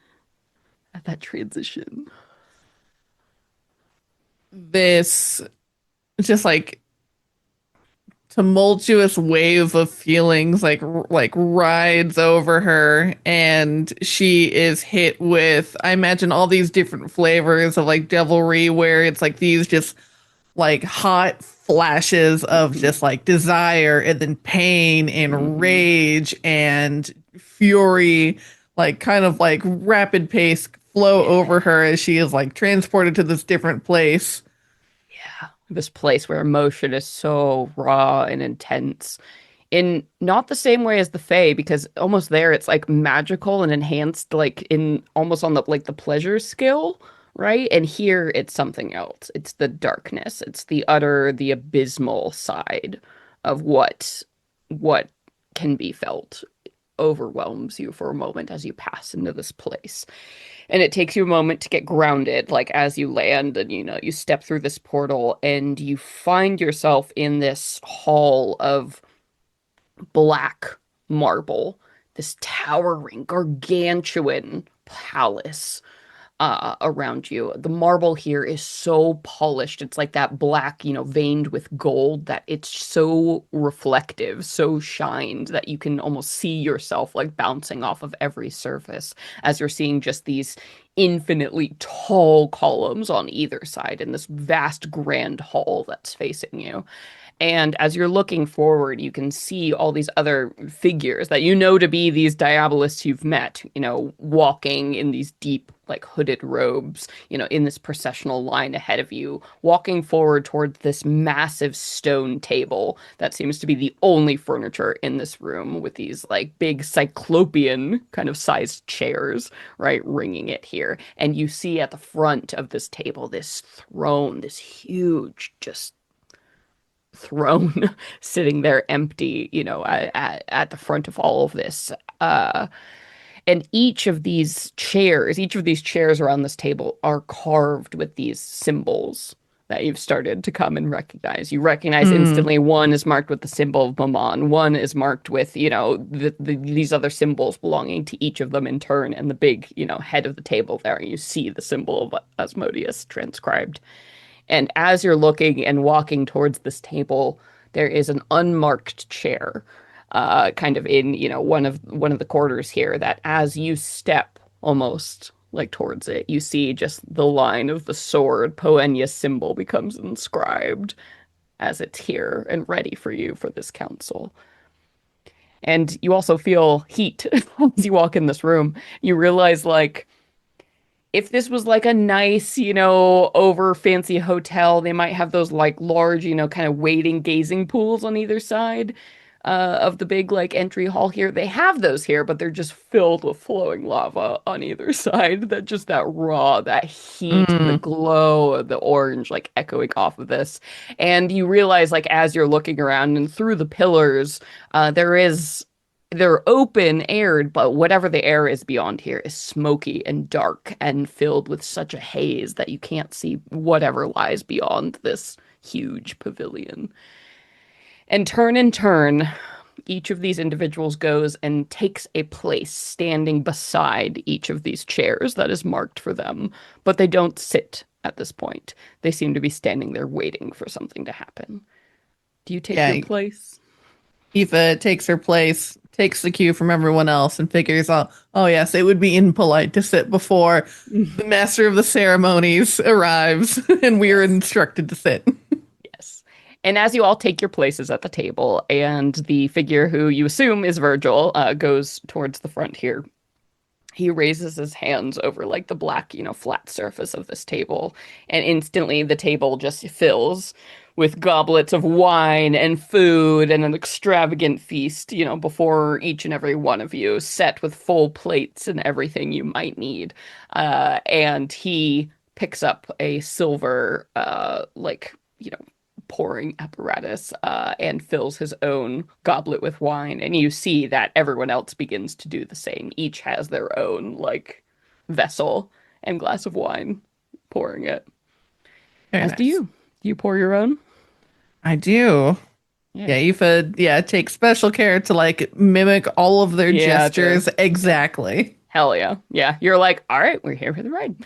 at that transition? This just like tumultuous wave of feelings like rides over her, and she is hit with, I imagine, all these different flavors of like devilry, where it's like these just like hot flashes of Mhm. just like desire and then pain and Mhm. rage and fury, like kind of like rapid pace flow over Yeah. her as she is like transported to this different place. Yeah. This place where emotion is so raw and intense. In not the same way as the Fae, because almost there it's like magical and enhanced, like in almost on the like the pleasure skill, right? And here it's something else. It's the darkness. It's the abysmal side of what can be felt overwhelms you for a moment as you pass into this place. And it takes you a moment to get grounded, like as you land and you step through this portal and you find yourself in this hall of black marble, this towering, gargantuan palace around you. The marble here is so polished. It's like that black, veined with gold that it's so reflective, so shined that you can almost see yourself like bouncing off of every surface as you're seeing just these infinitely tall columns on either side in this vast grand hall that's facing you. And as you're looking forward, you can see all these other figures that you know to be these Diabolists you've met, walking in these deep, like hooded robes, in this processional line ahead of you, walking forward towards this massive stone table that seems to be the only furniture in this room with these like big cyclopean kind of sized chairs, right, ringing it here. And you see at the front of this table this throne, this huge, just throne sitting there empty, at the front of all of this. Uh, and each of these chairs around this table are carved with these symbols that you've started to come and recognize. You recognize Mm, instantly one is marked with the symbol of Mammon, one is marked with, these other symbols belonging to each of them in turn, and the big, head of the table there, you see the symbol of Asmodeus transcribed. And as you're looking and walking towards this table, there is an unmarked chair, kind of in, one of the quarters here that as you step almost like towards it, you see just the line of the sword Poenya symbol becomes inscribed as it's here and ready for you for this council. And you also feel heat as you walk in this room. You realize like if this was like a nice, over fancy hotel, they might have those like large, kind of waiting gazing pools on either side of the big like entry hall here. They have those here, but they're just filled with flowing lava on either side. That just that raw, that heat, the mm. glow of the orange like echoing off of this. And you realize like as you're looking around and through the pillars, they're open aired, but whatever the air is beyond here is smoky and dark and filled with such a haze that you can't see whatever lies beyond this huge pavilion. And turn in turn, each of these individuals goes and takes a place standing beside each of these chairs that is marked for them, but they don't sit at this point. They seem to be standing there waiting for something to happen. Do you take your Yeah, place? Aoife takes her place, takes the cue from everyone else, and figures out, oh, yes, it would be impolite to sit before the master of the ceremonies arrives, and we are Yes. instructed to sit. Yes. And as you all take your places at the table, and the figure who you assume is Virgil goes towards the front here, he raises his hands over like the black, flat surface of this table, and instantly the table just fills with goblets of wine and food and an extravagant feast, before each and every one of you, set with full plates and everything you might need. And he picks up a silver, pouring apparatus and fills his own goblet with wine. And you see that everyone else begins to do the same. Each has their own, like, vessel and glass of wine, pouring it. Very As do nice. you. Do you pour your own? I do. Yeah. Yeah, Aoife, yeah, takes special care to like mimic all of their Yeah, true. gestures exactly. Hell yeah. Yeah. You're like, all right, we're here for the ride.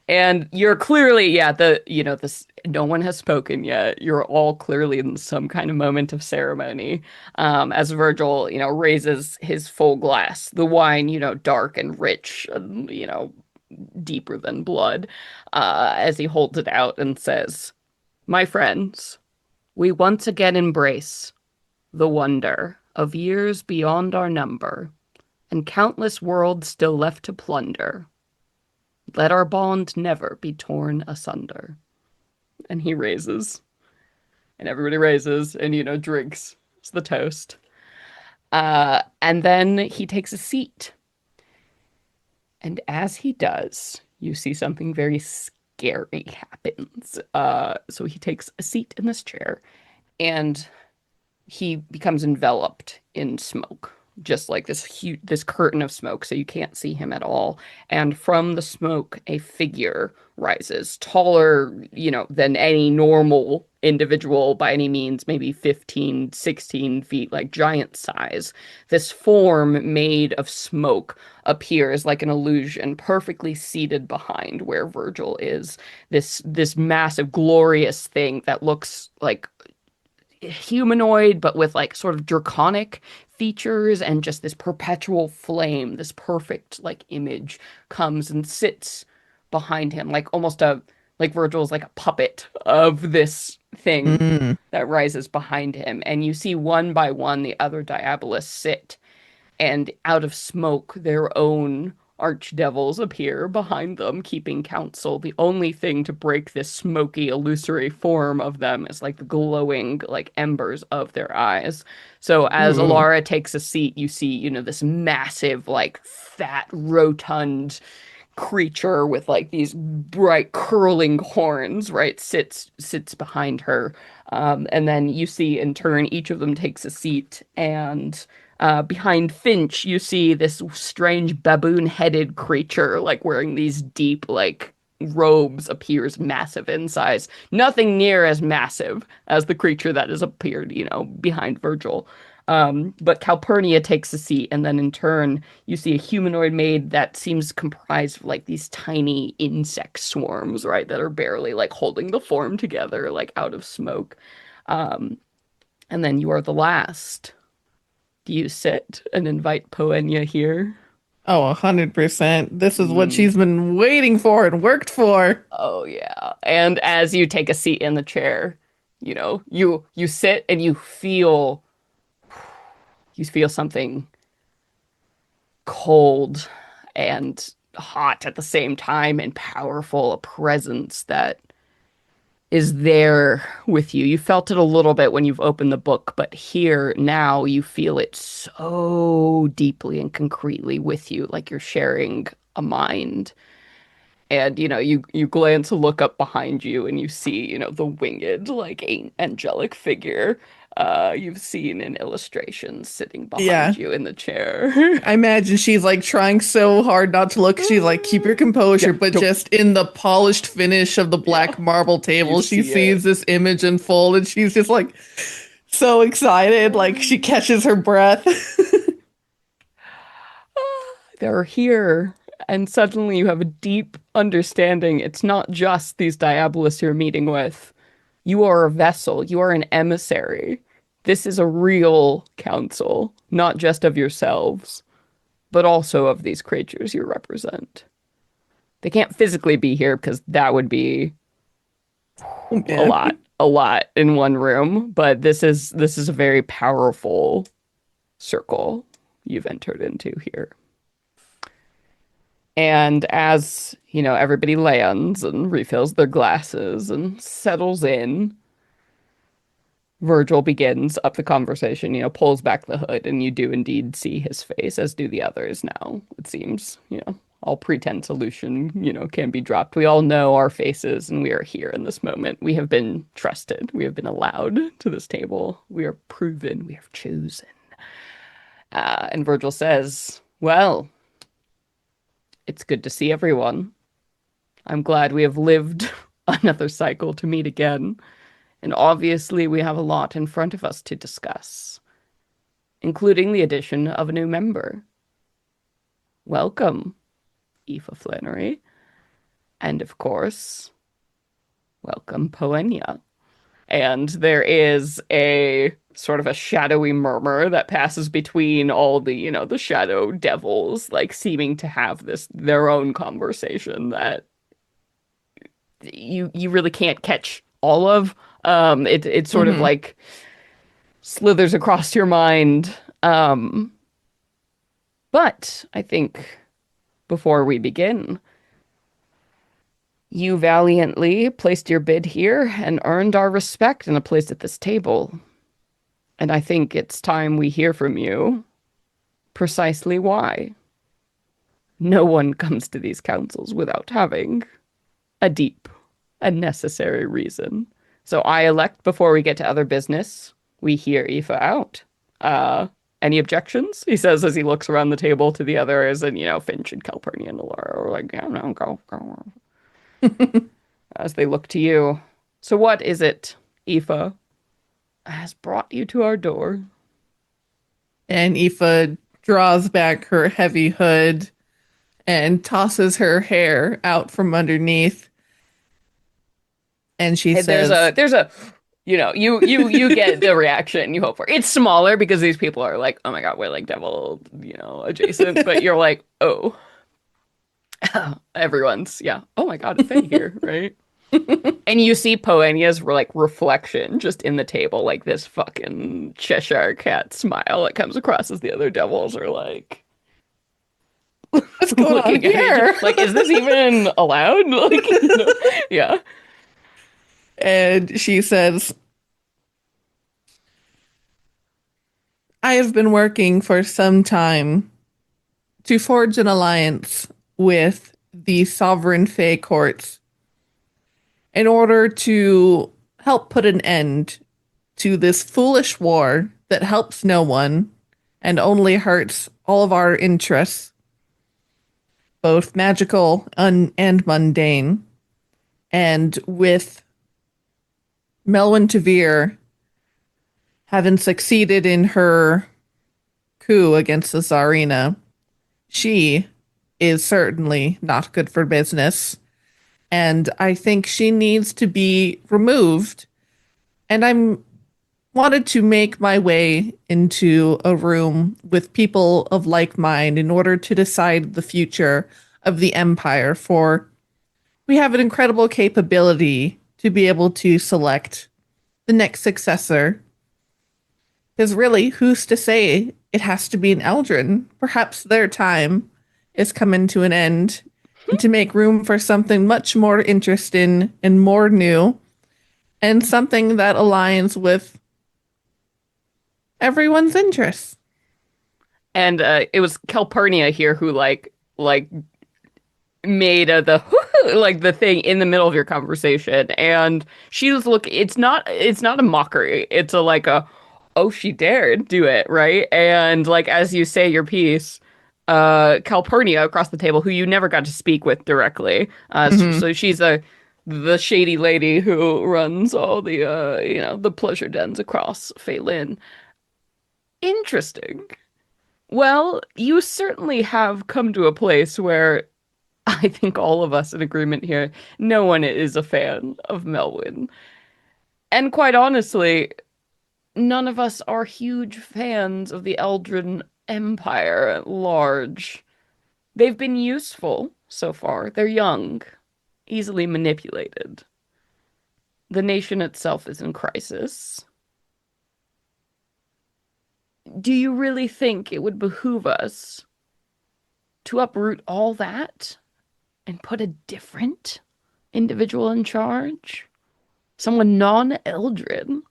And you're clearly, yeah, this, no one has spoken yet. You're all clearly in some kind of moment of ceremony. As Virgil, raises his full glass, the wine, dark and rich, and, deeper than blood, as he holds it out and says, my friends, We once again embrace the wonder of years beyond our number and countless worlds still left to plunder. Let our bond never be torn asunder. And he raises, and everybody raises, and drinks. It's the toast. And then he takes a seat. And as he does, you see something very scary happens. So he takes a seat in this chair, and he becomes enveloped in smoke, just like this curtain of smoke, so you can't see him at all. And from the smoke, a figure rises, taller, than any normal individual by any means, maybe 15, 16 feet, like giant size. This form made of smoke appears like an illusion, perfectly seated behind where Virgil is. This massive, glorious thing that looks like humanoid, but with like sort of draconic features and just this perpetual flame, this perfect like image comes and sits behind him, like almost like Virgil's like a puppet of this thing Mm. that rises behind him. And you see one by one the other Diabolists sit, and out of smoke, their own archdevils appear behind them, keeping counsel. The only thing to break this smoky, illusory form of them is like the glowing, like embers of their eyes. So as Ooh. Alara takes a seat, you see, this massive, like fat, rotund creature with like these bright curling horns, right, sits behind her. And then you see in turn each of them takes a seat, and behind Finch you see this strange baboon-headed creature like wearing these deep like robes, appears massive in size, nothing near as massive as the creature that has appeared behind Virgil. But Calpurnia takes a seat, and then in turn, you see a humanoid maid that seems comprised of like these tiny insect swarms, right, that are barely like holding the form together, like out of smoke. Um, and then you are the last. Do you sit and invite Poenya here? Oh, 100%. This is what Mm. she's been waiting for and worked for. Oh yeah. And as you take a seat in the chair, you sit and you feel something cold and hot at the same time and powerful, a presence that is there with you. You felt it a little bit when you've opened the book, but here now you feel it so deeply and concretely with you, like you're sharing a mind. And you glance, look up behind you, and you see, the winged, like angelic figure you've seen in illustrations sitting behind Yeah. you in the chair. I imagine she's like trying so hard not to look. She's like, keep your Yeah, composure, but don't. just in the polished finish of the Yeah, black marble you table, she see it. sees this image unfold and she's just like so excited. Like she catches her breath. They're here. And suddenly you have a deep understanding. It's not just these Diabolists you're meeting with. You are a vessel, you are an emissary. This is a real council, not just of yourselves, but also of these creatures you represent. They can't physically be here because that would be Oh, a man. lot in one room, but this is a very powerful circle you've entered into here. And as, everybody lands and refills their glasses and settles in, Virgil begins up the conversation, pulls back the hood, and you do indeed see his face, as do the others now, it seems. All pretense illusion, can be dropped. We all know our faces, and we are here in this moment. We have been trusted. We have been allowed to this table. We are proven. We are chosen. And Virgil says, well, it's good to see everyone. I'm glad we have lived another cycle to meet again. And obviously, we have a lot in front of us to discuss, including the addition of a new member. Welcome, Aoife Flannery. And of course, welcome, Poenya. And there is a sort of a shadowy murmur that passes between all the shadow devils, like seeming to have their own conversation that you really can't catch all of. It sort of like slithers across your mind. Um, but I think before we begin, you valiantly placed your bid here and earned our respect and a place at this table. And I think it's time we hear from you precisely why. No one comes to these councils without having a deep and necessary reason. So I elect before we get to other business, we hear Aoife out. Any objections? He says as he looks around the table to the others, and Finch and Calpurnia and Laura are like, yeah, no, go. As they look to you. So what is it, Aoife, has brought you to our door? And Aoife draws back her heavy hood and tosses her hair out from underneath. And she Hey, says, there's a you get the reaction you hope for. It's smaller because these people are like, oh my God, we're like devil, adjacent, but you're like, oh, everyone's, yeah, oh my God, Faye here, right? And you see Poenia's like reflection just in the table, like this fucking Cheshire cat smile that comes across as the other devils are like what's going on looking at each here? like, is this even allowed? Like, yeah. And she says, I have been working for some time to forge an alliance with the sovereign Fae courts in order to help put an end to this foolish war that helps no one and only hurts all of our interests, both magical and mundane. And with Melwyn Tavir having succeeded in her coup against the Tsarina, she is certainly not good for business. And I think she needs to be removed. And I'm wanted to make my way into a room with people of like mind in order to decide the future of the Empire, for we have an incredible capability to be able to select the next successor. Because really, who's to say it has to be an Eldrin? Perhaps their time is coming to an end, and to make room for something much more interesting and more new, and something that aligns with everyone's interests. And it was Calpurnia here who like made the like the thing in the middle of your conversation, and she was looking. It's not a mockery. It's a like a oh, she dared do it, right? And like as you say your piece, Calpurnia across the table, who you never got to speak with directly, so she's the shady lady who runs all the the pleasure dens across Phelan. Interesting. Well, you certainly have come to a place where I think all of us in agreement here, no one is a fan of Melwyn. And quite honestly, none of us are huge fans of the Eldrin Empire at large. They've been useful so far. They're young, easily manipulated. The nation itself is in crisis. Do you really think it would behoove us to uproot all that and put a different individual in charge? Someone non-Eldrin?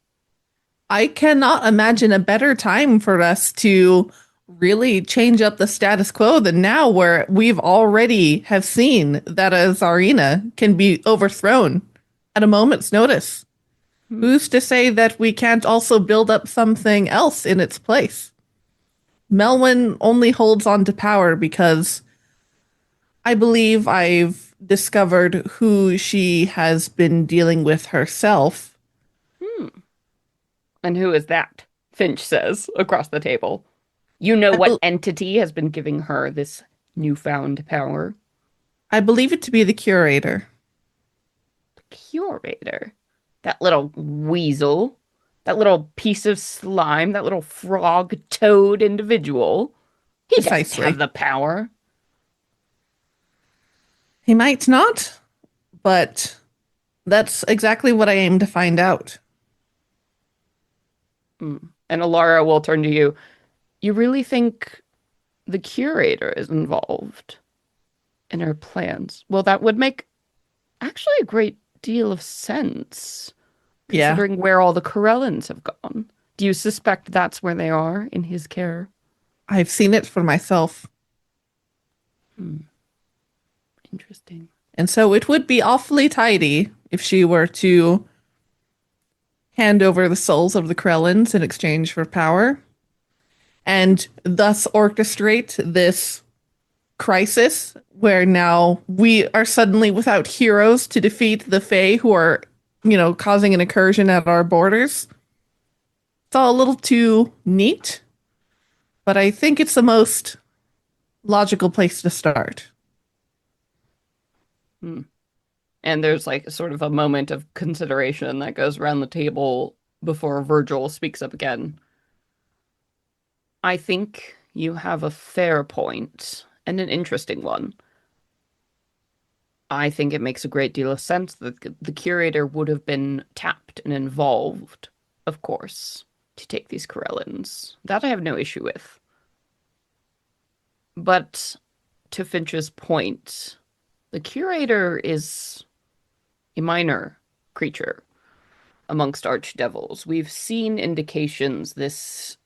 I cannot imagine a better time for us to really change up the status quo than now, where we've already have seen that a Tsarina can be overthrown at a moment's notice. Who's to say that we can't also build up something else in its place? Melwyn only holds on to power because I believe I've discovered who she has been dealing with herself. And who is that? Finch says across the table. You know what bel entity has been giving her this newfound power? I believe it to be the curator. Curator. That little weasel. That little piece of slime. That little frog toad individual. He doesn't Precisely. have the power. He might not, but That's exactly what I aim to find out. Mm. And Alara will turn to you. You really think the curator is involved in her plans? Well, that would make actually a great deal of sense, Yeah, considering where all the Corellans have gone. Do you suspect that's where they are in his care? I've seen it for myself. Hmm, interesting. And so it would be awfully tidy if she were to hand over the souls of the Krellins in exchange for power and thus orchestrate this crisis where now we are suddenly without heroes to defeat the Fae who are, causing an incursion at our borders. It's all a little too neat, but I think it's the most logical place to start. Hmm. And there's like sort of a moment of consideration that goes around the table before Virgil speaks up again. I think you have a fair point and an interesting one. I think it makes a great deal of sense that the curator would have been tapped and involved, of course, to take these Corellans. That I have no issue with. But to Finch's point, the curator is a minor creature amongst archdevils. We've seen indications this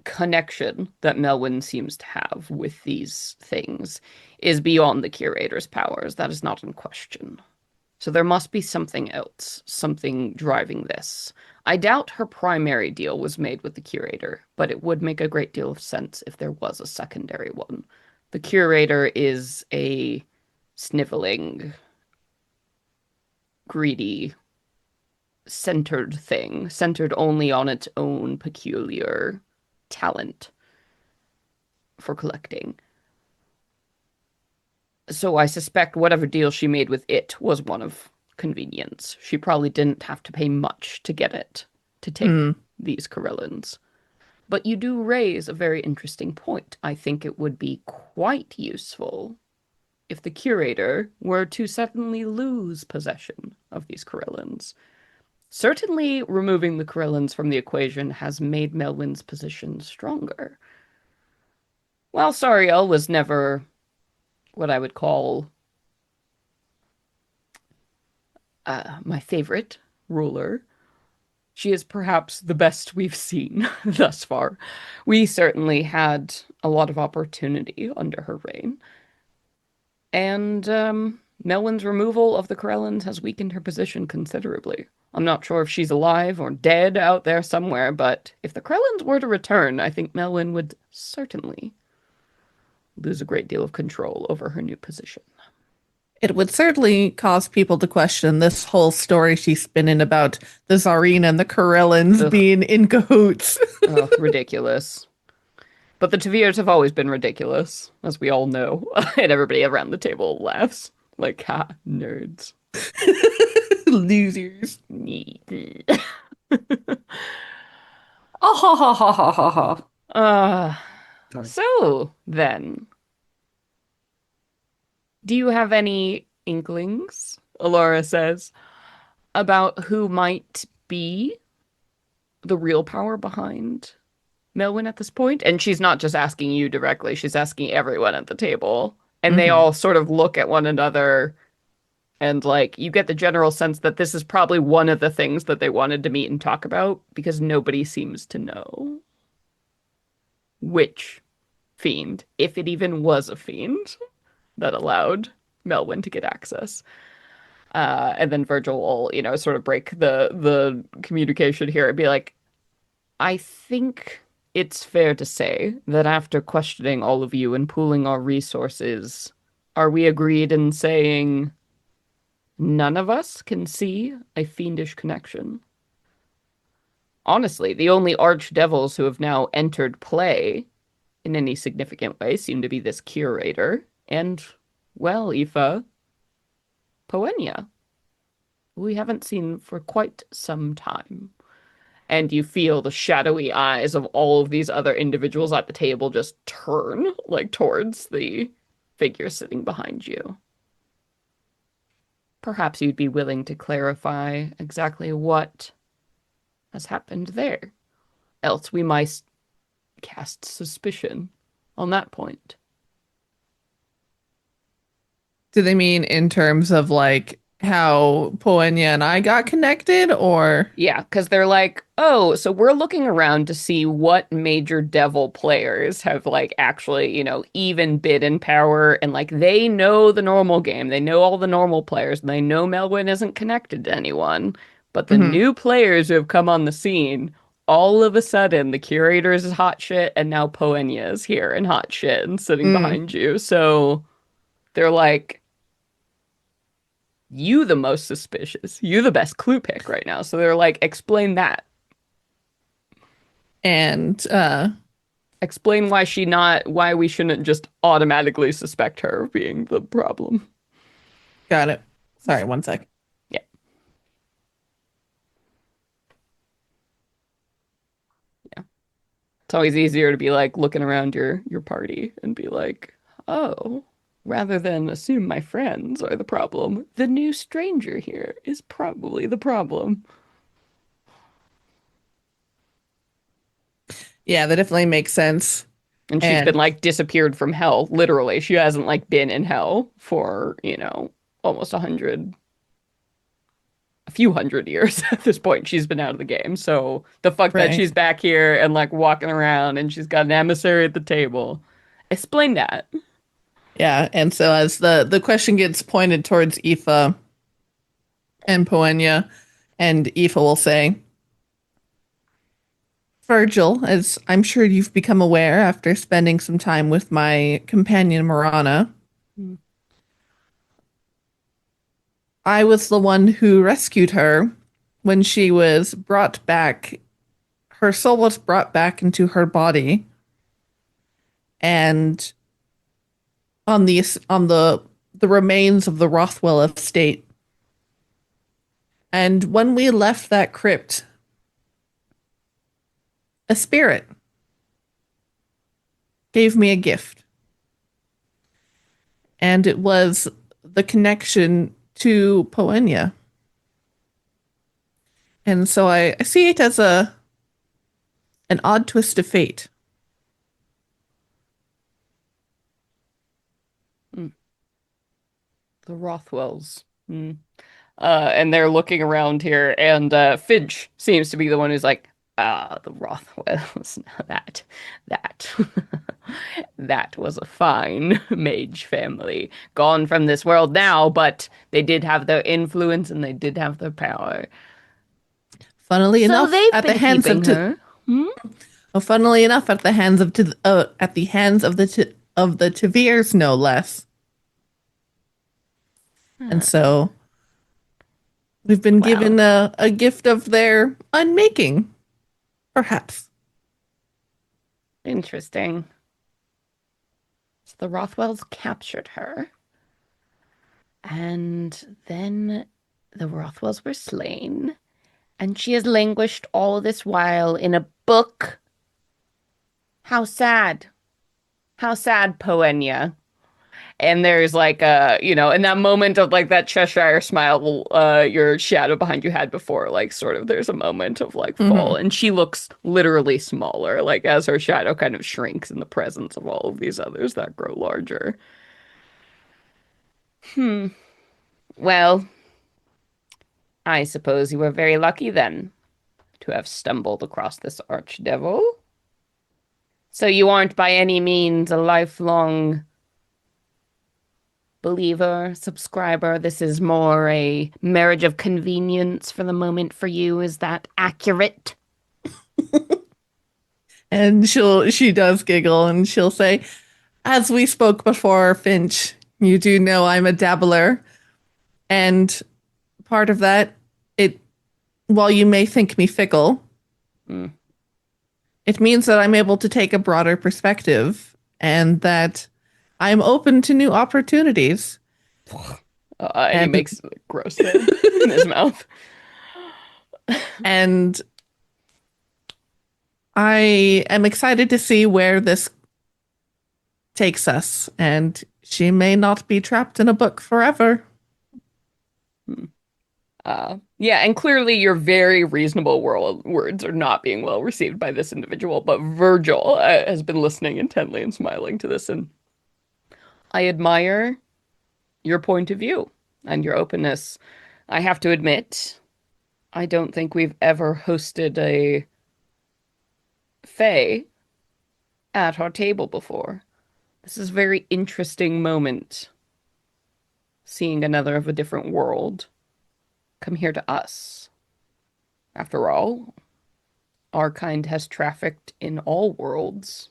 connection that Melwyn seems to have with these things is beyond the curator's powers. That is not in question. So there must be something else, something driving this. I doubt her primary deal was made with the curator, but it would make a great deal of sense if there was a secondary one. The curator is a sniveling, greedy, centered thing, centered only on its own peculiar talent for collecting. So I suspect whatever deal she made with it was one of convenience. She probably didn't have to pay much to get it to take Hmm. these Corellans. But you do raise a very interesting point. I think it would be quite useful if the curator were to suddenly lose possession of these Corellans. Certainly, removing the Corellans from the equation has made Melwyn's position stronger. While Sariel was never what I would call my favorite ruler, she is perhaps the best we've seen thus far. We certainly had a lot of opportunity under her reign. And Melwyn's removal of the Corellans has weakened her position considerably. I'm not sure if she's alive or dead out there somewhere, but if the Corellans were to return, I think Melwyn would certainly lose a great deal of control over her new position. It would certainly cause people to question this whole story she's spinning about the Tsarina and the Karelins Ugh, being in cahoots. ugh, ridiculous. But the Tavirs have always been ridiculous, as we all know. And everybody around the table laughs. Like, ha, nerds. Losers. Oh, ha, ha, ha, ha, ha, ha. uh, Sorry. so then, do you have any inklings, Alora says, about who might be the real power behind Melwyn at this point? And she's not just asking you directly, she's asking everyone at the table. And they Mhm. all sort of look at one another and like you get the general sense that this is probably one of the things that they wanted to meet and talk about because nobody seems to know which fiend, if it even was a fiend, that allowed Melwyn to get access. And then Virgil will, sort of break the communication here and be like, I think it's fair to say that after questioning all of you and pooling our resources, are we agreed in saying none of us can see a fiendish connection? Honestly, the only archdevils who have now entered play in any significant way seem to be this curator and, well, Aoife, Poenia, who we haven't seen for quite some time. And you feel the shadowy eyes of all of these other individuals at the table just turn, like, towards the figure sitting behind you. Perhaps you'd be willing to clarify exactly what has happened there. Else we might cast suspicion on that point. Do they mean in terms of like how Poenya and I got connected or Yeah, because they're like, oh, so we're looking around to see what major devil players have like actually, even bid in power and like they know the normal game. They know all the normal players and they know Melwyn isn't connected to anyone. But the Mhm. new players who have come on the scene, all of a sudden the curators is hot shit and now Poenya is here and hot shit and sitting Mm. behind you. So they're like, you the most suspicious. You the best clue pick right now. So they're like, explain that. And Explain why we shouldn't just automatically suspect her of being the problem. got it. Sorry, one sec. Yeah. Yeah. It's always easier to be like looking around your party and be like, oh, rather than assume my friends are the problem, the new stranger here is probably the problem. Yeah, that definitely makes sense. And she's been And like disappeared from hell, literally. She hasn't like been in hell for, almost a few hundred years at this point. She's been out of the game. So the fact that right. she's back here and like walking around and she's got an emissary at the table, explain that. Yeah, and so as the question gets pointed towards Aoife and Poenya, and Aoife will say, Virgil, as I'm sure you've become aware after spending some time with my companion Marana, I was the one who rescued her when she was brought back. Her soul was brought back into her body, and on the remains of the Rothwell estate. And when we left that crypt, a spirit gave me a gift, and it was the connection to Poenya. And so I see it as an odd twist of fate. Mm, the Rothwells. Mm. And they're looking around here, and Finch seems to be the one who's like, the Rothwells. Now that, that was a fine mage family. Gone from this world now, but they did have their influence and they did have their power. Funnily So enough, they've at the been hands of keeping her. Hmm? funnily enough, at the hands of at the hands of of the Tavirs, no less. And so we've been Well, given a gift of their unmaking, perhaps. interesting. So the Rothwells captured her, and then the Rothwells were slain, and she has languished all this while in a book. How sad. How sad, Poenya. And there's like in that moment of like that Cheshire smile, your shadow behind you had before, like sort of there's a moment of like fall, Hmm. and she looks literally smaller, like as her shadow kind of shrinks in the presence of all of these others that grow larger. Hmm. Well, I suppose you were very lucky then to have stumbled across this archdevil. So you aren't by any means a lifelong believer, subscriber. This is more a marriage of convenience for the moment for you. Is that accurate? And she does giggle and she'll say, as we spoke before, Finch, you do know I'm a dabbler. And part of that, it while you may think me fickle, Mm. it means that I'm able to take a broader perspective and that I'm open to new opportunities. And he And makes a gross sound in his mouth. and I am excited to see where this takes us. And she may not be trapped in a book forever. Yeah, and clearly your very reasonable words are not being well received by this individual, but Virgil has been listening intently and smiling to this, and I admire your point of view and your openness. I have to admit, I don't think we've ever hosted a Fae at our table before. This is a very interesting moment, seeing another of a different world come here to us. After all, our kind has trafficked in all worlds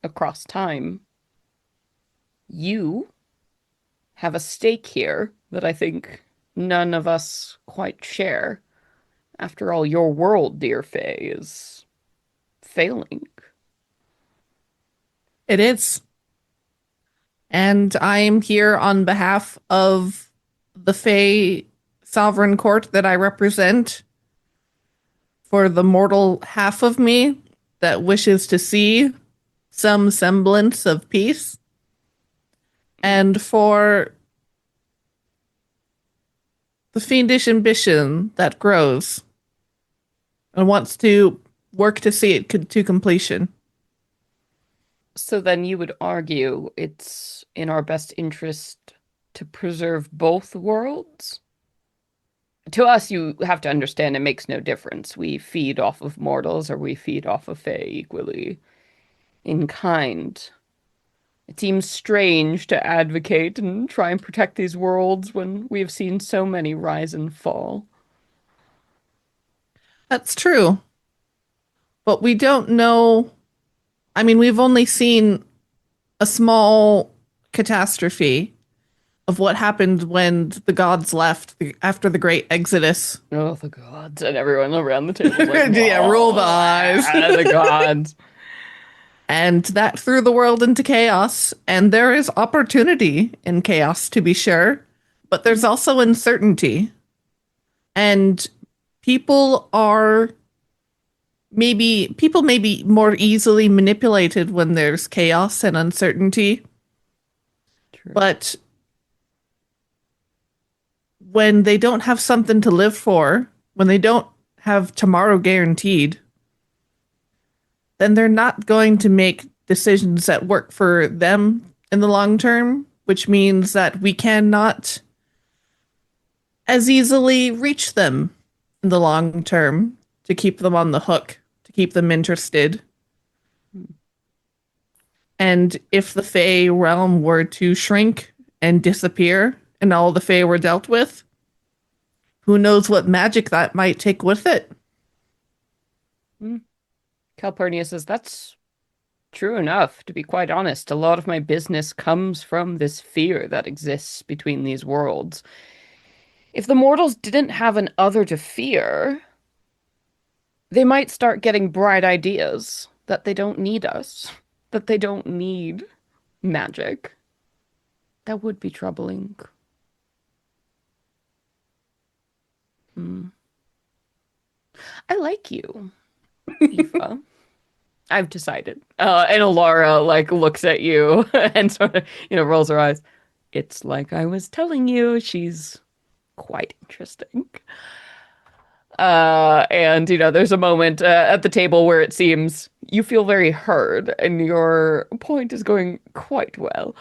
across time. You have a stake here that I think none of us quite share. After all, your world, dear Faye, is failing. It is. And I am here on behalf of the Fey Sovereign Court that I represent for the mortal half of me that wishes to see some semblance of peace, and for the fiendish ambition that grows and wants to work to see it to completion. So then you would argue it's in our best interest to preserve both worlds? To us, you have to understand it makes no difference. We feed off of mortals or we feed off of Fae equally in kind. It seems strange to advocate and try and protect these worlds when we have seen so many rise and fall. That's true. But we don't know. I mean, we've only seen a small catastrophe of what happened when the gods left after the great exodus. Oh, the gods. And everyone around the table is like, Yeah, roll the eyes. The gods. And that threw the world into chaos. And there is opportunity in chaos, to be sure, but there's also uncertainty. And people are people may be more easily manipulated when there's chaos and uncertainty. True. But when they don't have something to live for, when they don't have tomorrow guaranteed, then they're not going to make decisions that work for them in the long term, which means that we cannot as easily reach them in the long term to keep them on the hook, to keep them interested. And if the Fae realm were to shrink and disappear and all the Fae were dealt with, who knows what magic that might take with it? Calpurnia says, that's true enough, to be quite honest. A lot of my business comes from this fear that exists between these worlds. If the mortals didn't have an other to fear, they might start getting bright ideas that they don't need us, that they don't need magic. That would be troubling. I like you, Aoife. I've decided. And Alara like looks at you and sort of, rolls her eyes. It's like I was telling you, she's quite interesting. And there's a moment at the table where it seems you feel very heard and your point is going quite well.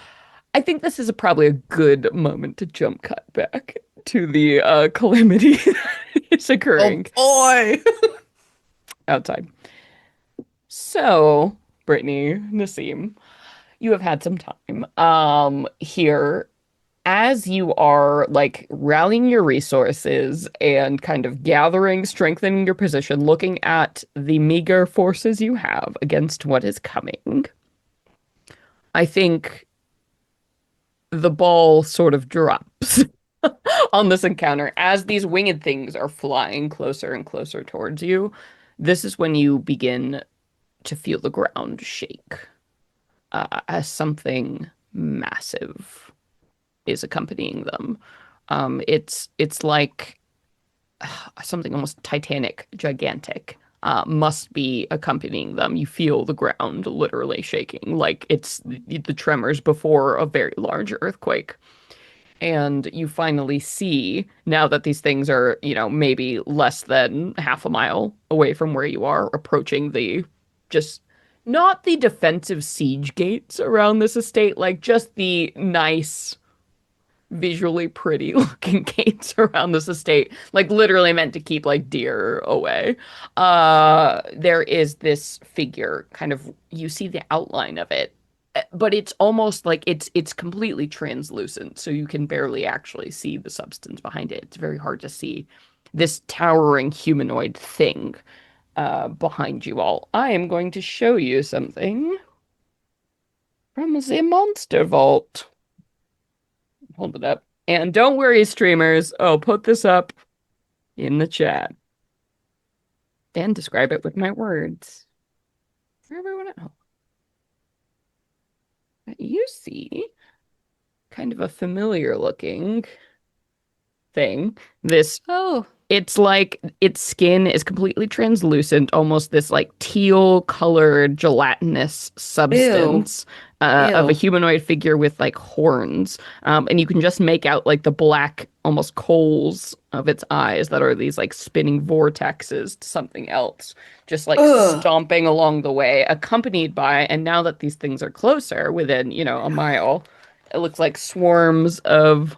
I think this is probably a good moment to jump cut back to the calamity that is occurring. Oh boy! Outside. So, Brittany, Nassim, you have had some time here as you are like rallying your resources and kind of gathering, strengthening your position, looking at the meager forces you have against what is coming. I think the ball sort of drops on this encounter as these winged things are flying closer and closer towards you. This is when you begin to feel the ground shake as something massive is accompanying them. It's like something almost titanic, gigantic, must be accompanying them. You feel the ground literally shaking, like it's the tremors before a very large earthquake. And you finally see, now that these things are, maybe less than half a mile away from where you are, approaching the just not the defensive siege gates around this estate, like just the nice, visually pretty looking gates around this estate, like literally meant to keep like deer away. There is this figure, kind of, you see the outline of it, but it's almost like it's completely translucent, so you can barely actually see the substance behind it. It's very hard to see this towering humanoid thing behind you all. I am going to show you something from the monster vault. Hold it up. And don't worry, streamers, I'll put this up in the chat and describe it with my words for everyone else. You see kind of a familiar looking thing. This Oh, It's like its skin is completely translucent, almost this like teal colored gelatinous Ew. substance of a Ew. humanoid figure with like horns. And you can just make out like the black, almost coals of its eyes that are these like spinning vortexes to something else, just like Ugh. stomping along the way, accompanied by, and now that these things are closer, within, a mile, it looks like swarms of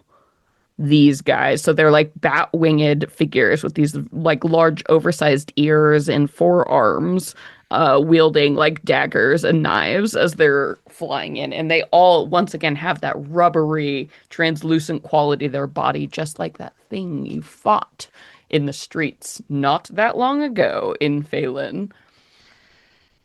these guys. So they're like bat-winged figures with these like large oversized ears and forearms, wielding like daggers and knives as they're flying in. And they all once again have that rubbery, translucent quality to their body, just like that thing you fought in the streets not that long ago in Phelan.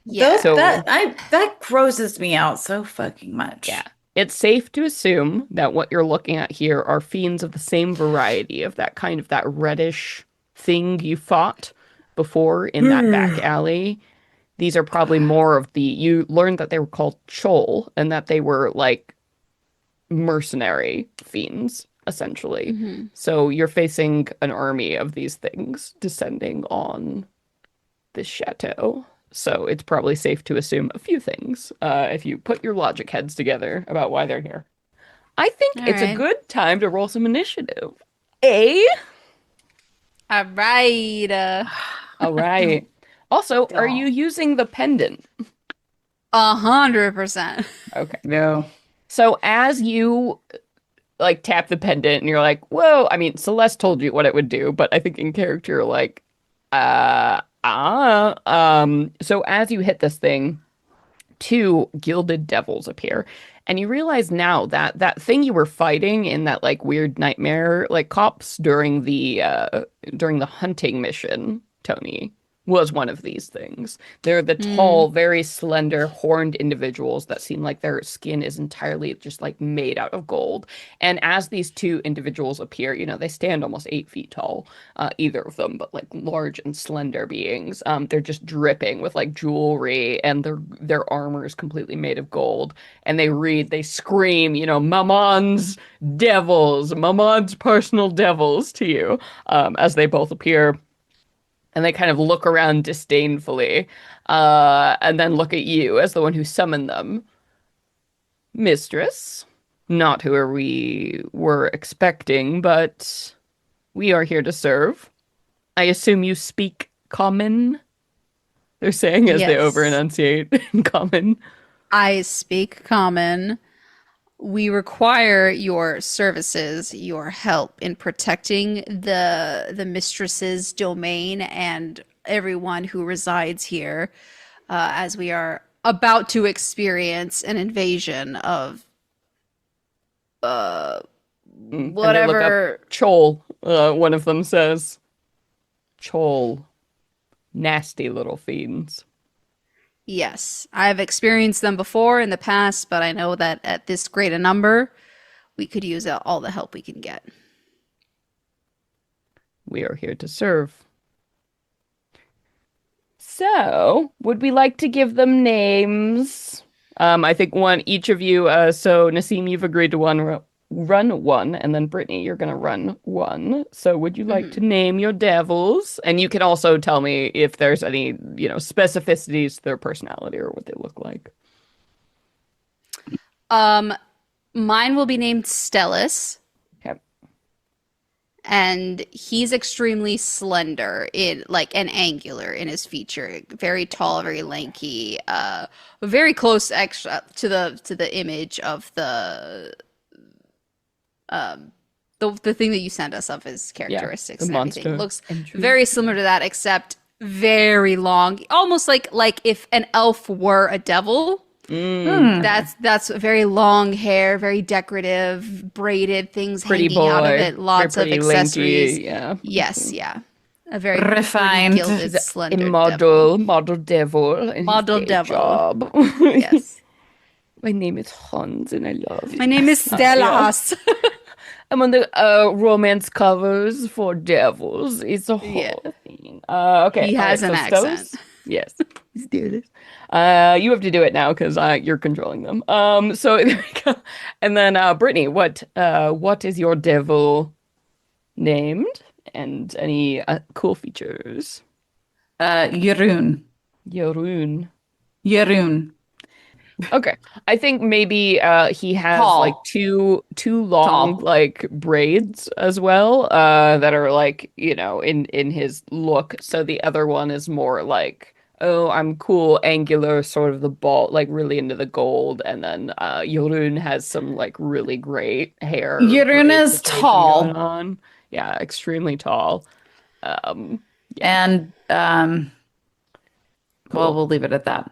Those yeah. So that grosses me out so fucking yeah. much. It's safe to assume that what you're looking at here are fiends of the same variety of that kind of that reddish thing you fought before in that back alley. These are probably more of you learned that they were called Chol and that they were like mercenary fiends, essentially. Hmm. So you're facing an army of these things descending on this chateau. So it's probably safe to assume a few things if you put your logic heads together about why they're here. I think All it's a right. good time to roll some initiative. Eh? All right. All right. Also, are you Don't. using the pendant? 100%. Okay. No. So as you like tap the pendant and you're like, whoa, I mean, Celeste told you what it would do, but I think in character, you're like, so as you hit this thing, two gilded devils appear. And you realize now that that thing you were fighting in that like weird nightmare like cops during the hunting mission, Tony, was one of these things. They're the tall, Mm. very slender, horned individuals that seem like their skin is entirely just like made out of gold. And as these two individuals appear, they stand almost 8 feet tall, either of them, but like large and slender beings. They're just dripping with like jewelry, and their armor is completely made of gold. And they scream, Mamon's devils, Mamon's personal devils to you, as they both appear. And they kind of look around disdainfully, and then look at you as the one who summoned them. Mistress, not who we were expecting, but we are here to serve. I assume you speak common, they're saying as they over Yes. enunciate in common. I speak common. We require your services, your help in protecting the mistress's domain and everyone who resides here, as we are about to experience an invasion of uh And they look up. whatever. Chol, one of them says. Chol, nasty little fiends. Yes, I've experienced them before in the past, but I know that at this great a number, we could use all the help we can get. We are here to serve. So, would we like to give them names? I think each of you, so Nassim, you've agreed to run one, and then Brittany, you're gonna run one. So would you like to Mhm. name your devils? And you can also tell me if there's any, specificities to their personality or what they look like. Um, Mine will be named Stellis. and he's extremely slender in like and angular in his feature. Very tall, very lanky, very close extra to the image of the thing that you sent us of his Yeah, characteristics the and everything. monster Looks entry. very similar to that, except very long, almost like if an elf were a devil. That's very long hair, very decorative, braided things Pretty hanging out of boy. it, Very lots of pretty, accessories. lanky. Yeah. Yes, yeah. A very pretty, Refined. gilded, A slender devil. model devil in his Model day devil. job. Yes. My name is Hans and I love My it. name is Yeah. Stellas. I'm on the romance covers for devils. It's a Yeah. whole thing. Okay, He all right. has an So accent. Stella's, yes, let's do this. You have to do it now because you're controlling them. So there we go. And then Brittany, what is your devil named and any cool features? Jeroen. Jeroen. Jeroen. Okay. I think maybe he has like Tall. two long Tall. like braids as well that are like, in his look. So the other one is more like, oh, I'm cool, angular, sort of the ball, like really into the gold. And then Yorun has some like really great hair Jeroen braid is situation going tall. on. Yeah, extremely tall. Yeah, And well, cool. we'll leave it at that.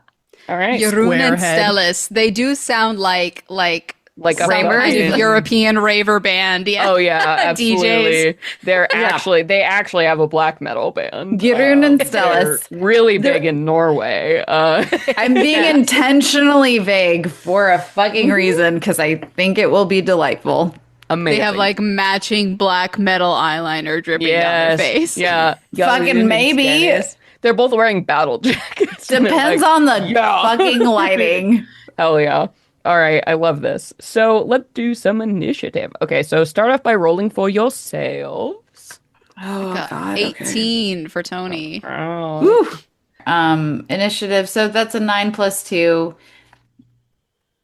All right. Jeroen Square and head. Stellas. They do sound like Like a some kind of fucking- European raver band. Yeah. Oh yeah, DJs. absolutely. They actually have a black metal band. Jeroen and They're Stellas. really big in Norway. I'm being intentionally vague for a fucking reason because I think it will be delightful. Amazing. They have like matching black metal eyeliner dripping down their Yes, face. yeah. Fucking Jeroen and maybe. Stennis. They're both wearing battle jackets. and they're Depends like, on the yeah. fucking lighting. Hell yeah. All right, I love this. So let's do some initiative. Okay, so start off by rolling for yourselves. Oh Got God. Okay. 18 for Tony. Oh, Whew. Initiative. So that's a 9 plus 2,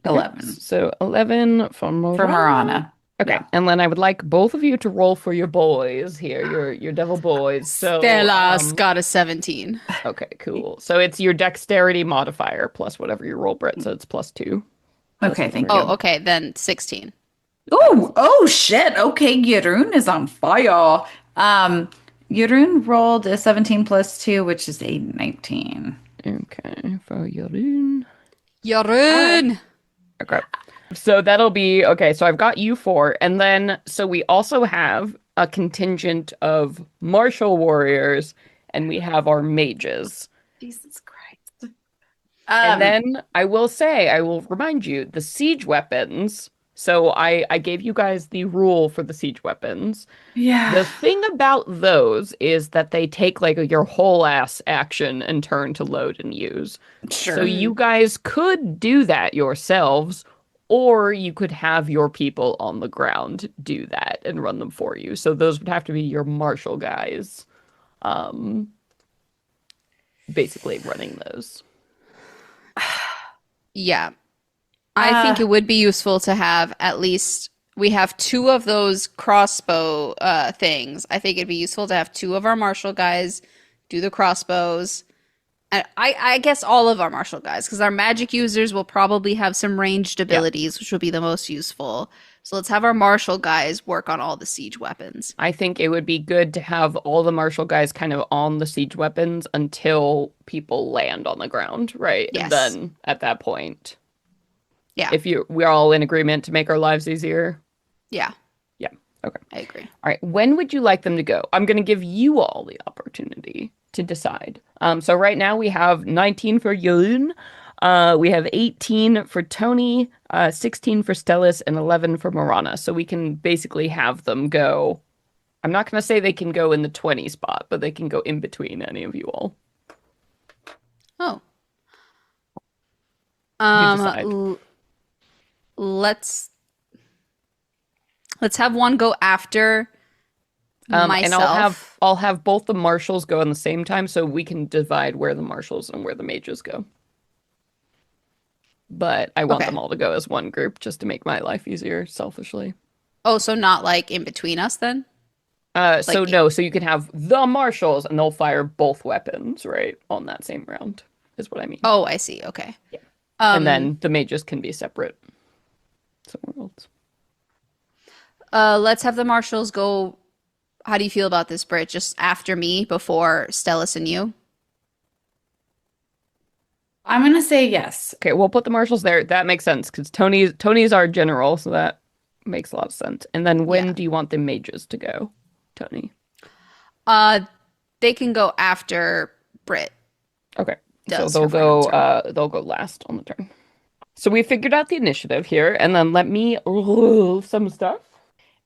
11 so 11 for for Marana. Okay, Yeah. and then I would like both of you to roll for your boys here, your devil boys. So, Stellas got a 17. okay, cool. So it's your dexterity modifier plus whatever you roll, Brett. So it's +2. Okay, thank you. Oh, okay, then 16. Oh shit. Okay, Jeroen is on fire. Jeroen rolled a 17 plus 2, which is a 19. Okay, for Yorun. Jeroen! Okay. So that'll be okay. So I've got you 4, and then so we also have a contingent of martial warriors, and we have our mages. Jesus Christ. And then I will remind you, the siege weapons. So I gave you guys the rule for the siege weapons. Yeah. The thing about those is that they take like your whole ass action and turn to load and use. Sure. So you guys could do that yourselves, or you could have your people on the ground do that and run them for you. So those would have to be your martial guys, basically running those. Yeah. I think it would be useful to have at least we have 2 of those crossbow things. I think it'd be useful to have 2 of our martial guys do the crossbows. And I guess all of our martial guys, because our magic users will probably have some ranged abilities, which will be the most useful. So let's have our martial guys work on all the siege weapons. I think it would be good to have all the martial guys kind of on the siege weapons until people land on the ground, right? Yes. And then at that point, Yeah. we're all in agreement to make our lives easier. Yeah. Yeah. Okay. I agree. All right. When would you like them to go? I'm going to give you all the opportunity to decide. So right now we have 19 for Yoon. We have 18 for Tony, 16 for Stellis, and 11 for Marana. So we can basically have them go. I'm not going to say they can go in the 20 spot, but they can go in between any of you all. Oh. decide. Let's have one go after myself. And I'll have both the marshals go on the same time, so we can divide where the marshals and where the mages go. But I want Okay. them all to go as one group just to make my life easier, selfishly. Oh, so not like in between us then? So Like, no, so you can have the marshals and they'll fire both weapons, right, on that same round, is what I mean. oh, I see. Okay. Yeah. And Um, then the mages can be separate somewhere else. let's have the marshals go. How do you feel about this, Brit? Just after me, before Stellis and you? I'm gonna say yes. Okay, we'll put the marshals there. That makes sense because Tony's our general, so that makes a lot of sense. And then when Yeah. do you want the mages to go, Tony? Uh, they can go after Brit Okay. So does her final turn. they'll go last on the turn. So we figured out the initiative here, and then let me roll some stuff.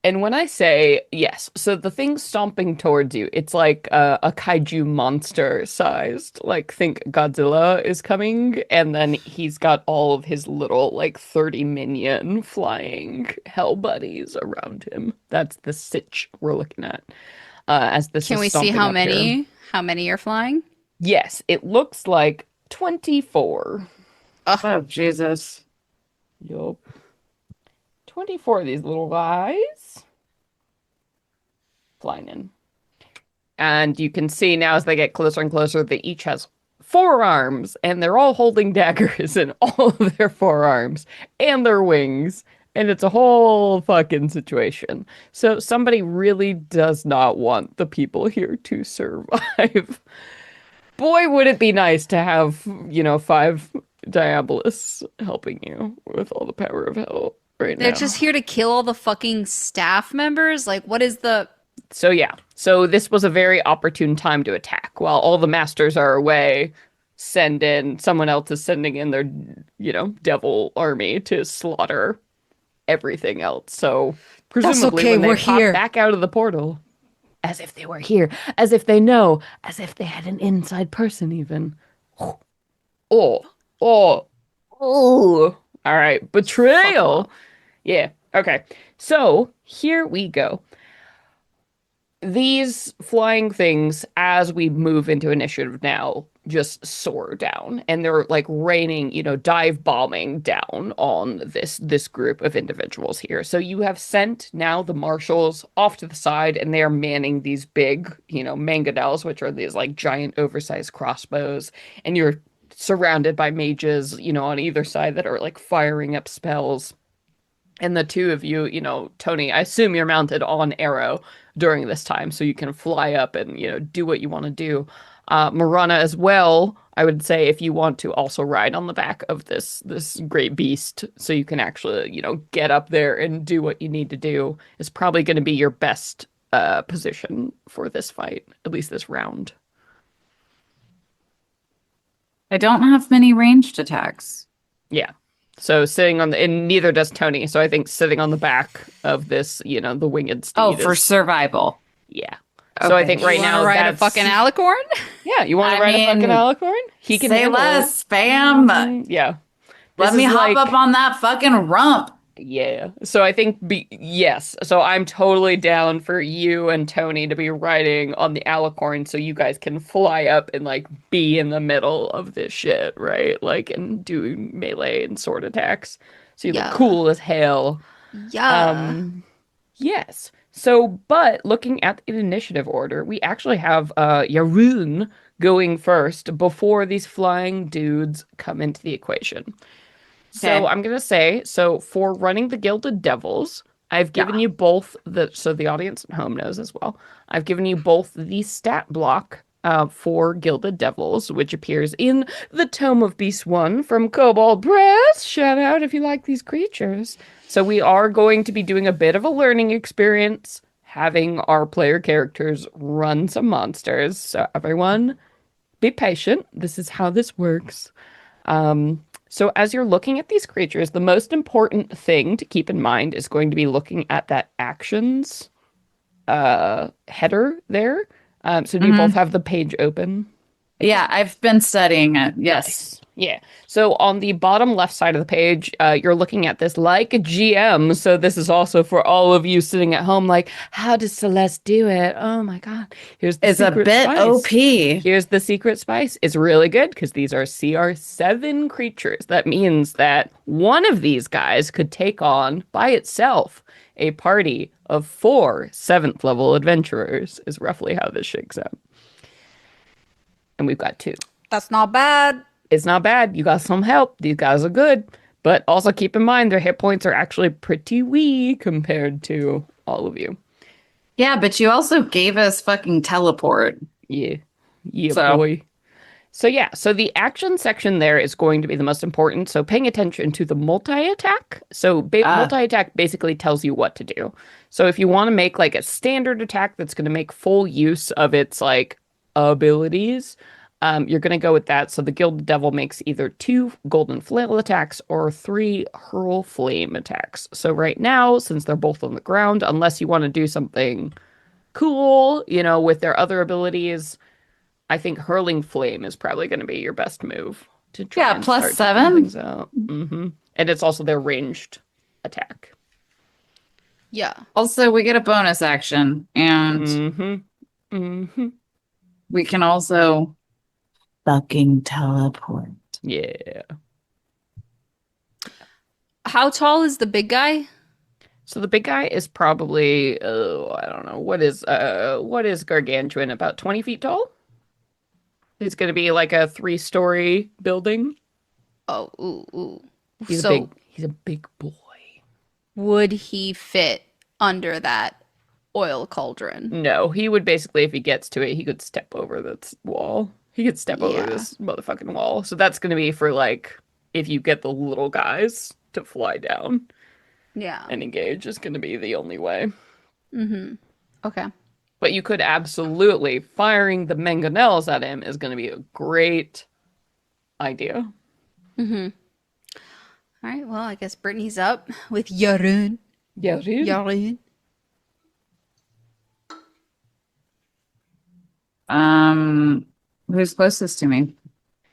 And when I say yes, so the thing stomping towards you, it's like a kaiju monster sized. Like think Godzilla is coming, and then he's got all of his little like 30 minion flying hell buddies around him. That's the sitch we're looking at as this Can is we see stomping up here. how many are flying? Yes, it looks like 24. Oh, Jesus. Yup. 24 of these little guys flying in. And you can see now as they get closer and closer, they each has forearms, and they're all holding daggers in all of their forearms and their wings. And it's a whole fucking situation. So somebody really does not want the people here to survive. Boy, would it be nice to have, 5 Diabolists helping you with all the power of hell right They're now. just here to kill all the fucking staff members? Like, what is the. So yeah, so this was a very opportune time to attack. While all the masters are away, someone else is sending in their, devil army to slaughter everything else. So presumably okay, when they we're pop here. back out of the portal, as if they were here, as if they know, as if they had an inside person even. Oh, oh, oh. All right, Fuck 'em betrayal. up. Yeah. Okay. So here we go. These flying things, as we move into initiative now, just soar down, and they're like raining, dive bombing down on this group of individuals here. So you have sent now the marshals off to the side, and they are manning these big, mangonels, which are these like giant oversized crossbows, and you're surrounded by mages, on either side that are like firing up spells. And the two of you, Tony, I assume you're mounted on Arrow during this time, so you can fly up and, do what you want to do. Marana as well, I would say if you want to also ride on the back of this great beast, so you can actually, get up there and do what you need to do, is probably going to be your best position for this fight, at least this round. I don't have many ranged attacks. Yeah. So sitting on and neither does Tony. So I think sitting on the back of this, the winged Oh, steed for is, survival. yeah. So I Okay. think You right want now to ride a that's fucking alicorn? yeah. You want I to ride a fucking mean, alicorn? He can Say handle less, it. spam. Yeah. Let This me is hop like up on that fucking rump. yeah. So I think yes. So I'm totally down for you and Tony to be riding on the alicorn so you guys can fly up and like be in the middle of this shit, right? Like and do melee and sword attacks. So you look Yeah. cool as hell. Yeah. Yes. So, but looking at the initiative order, we actually have Yaroon going first before these flying dudes come into the equation. So Okay. I'm gonna say, so for running the Gilded Devils, I've given Yeah. you both so the audience at home knows as well. I've given you both the stat block for Gilded Devils, which appears in the Tome of Beast 1 from Kobold Press. Shout out if you like these creatures. So we are going to be doing a bit of a learning experience, having our player characters run some monsters. So everyone, be patient. This is how this works. So as you're looking at these creatures, the most important thing to keep in mind is going to be looking at that actions header there. So do you both Mm-hmm. have the page open? Yeah, I've been studying it. Yes. Nice. Yeah. So on the bottom left side of the page, you're looking at this like a GM. So this is also for all of you sitting at home, like, how does Celeste do it? Oh my God. Here's the It's a secret bit spice. OP. Here's the secret spice. It's really good because these are CR7 creatures. That means that one of these guys could take on by itself a party of 4 7th level adventurers, is roughly how this shakes out. And we've got 2. That's not bad. It's not bad. You got some help. These guys are good. But also keep in mind their hit points are actually pretty wee compared to all of you. Yeah, but you also gave us fucking teleport. Yeah. Yeah, So, boy. So yeah, so the action section there is going to be the most important. So paying attention to the multi-attack. So multi-attack basically tells you what to do. So if you want to make like a standard attack that's going to make full use of its like abilities, you're going to go with that. So the Gilded Devil makes either 2 Golden Flail attacks or 3 Hurl Flame attacks. So right now, since they're both on the ground, unless you want to do something cool, with their other abilities, I think Hurling Flame is probably going to be your best move to try yeah, and plus start taking 7. things out. And it's also their ranged attack. Yeah. Also, we get a bonus action, and we can also fucking teleport. Yeah. How tall is the big guy? So the big guy is probably, I don't know, what is gargantuan? About 20 feet tall? It's going to be like a 3-story building. Oh, ooh, ooh. He's So he's a big boy. would he fit under that oil cauldron? No, he would basically, if he gets to it, he could step over this wall. He could step over Yeah. this motherfucking wall. So that's going to be for like, if you get the little guys to fly down Yeah. and engage is going to be the only way. Okay. But you could absolutely, firing the mangonels at him is going to be a great idea. All right. Well, I guess Brittany's up with Yarun. Yeah, dude. Yarun. Who's closest to me?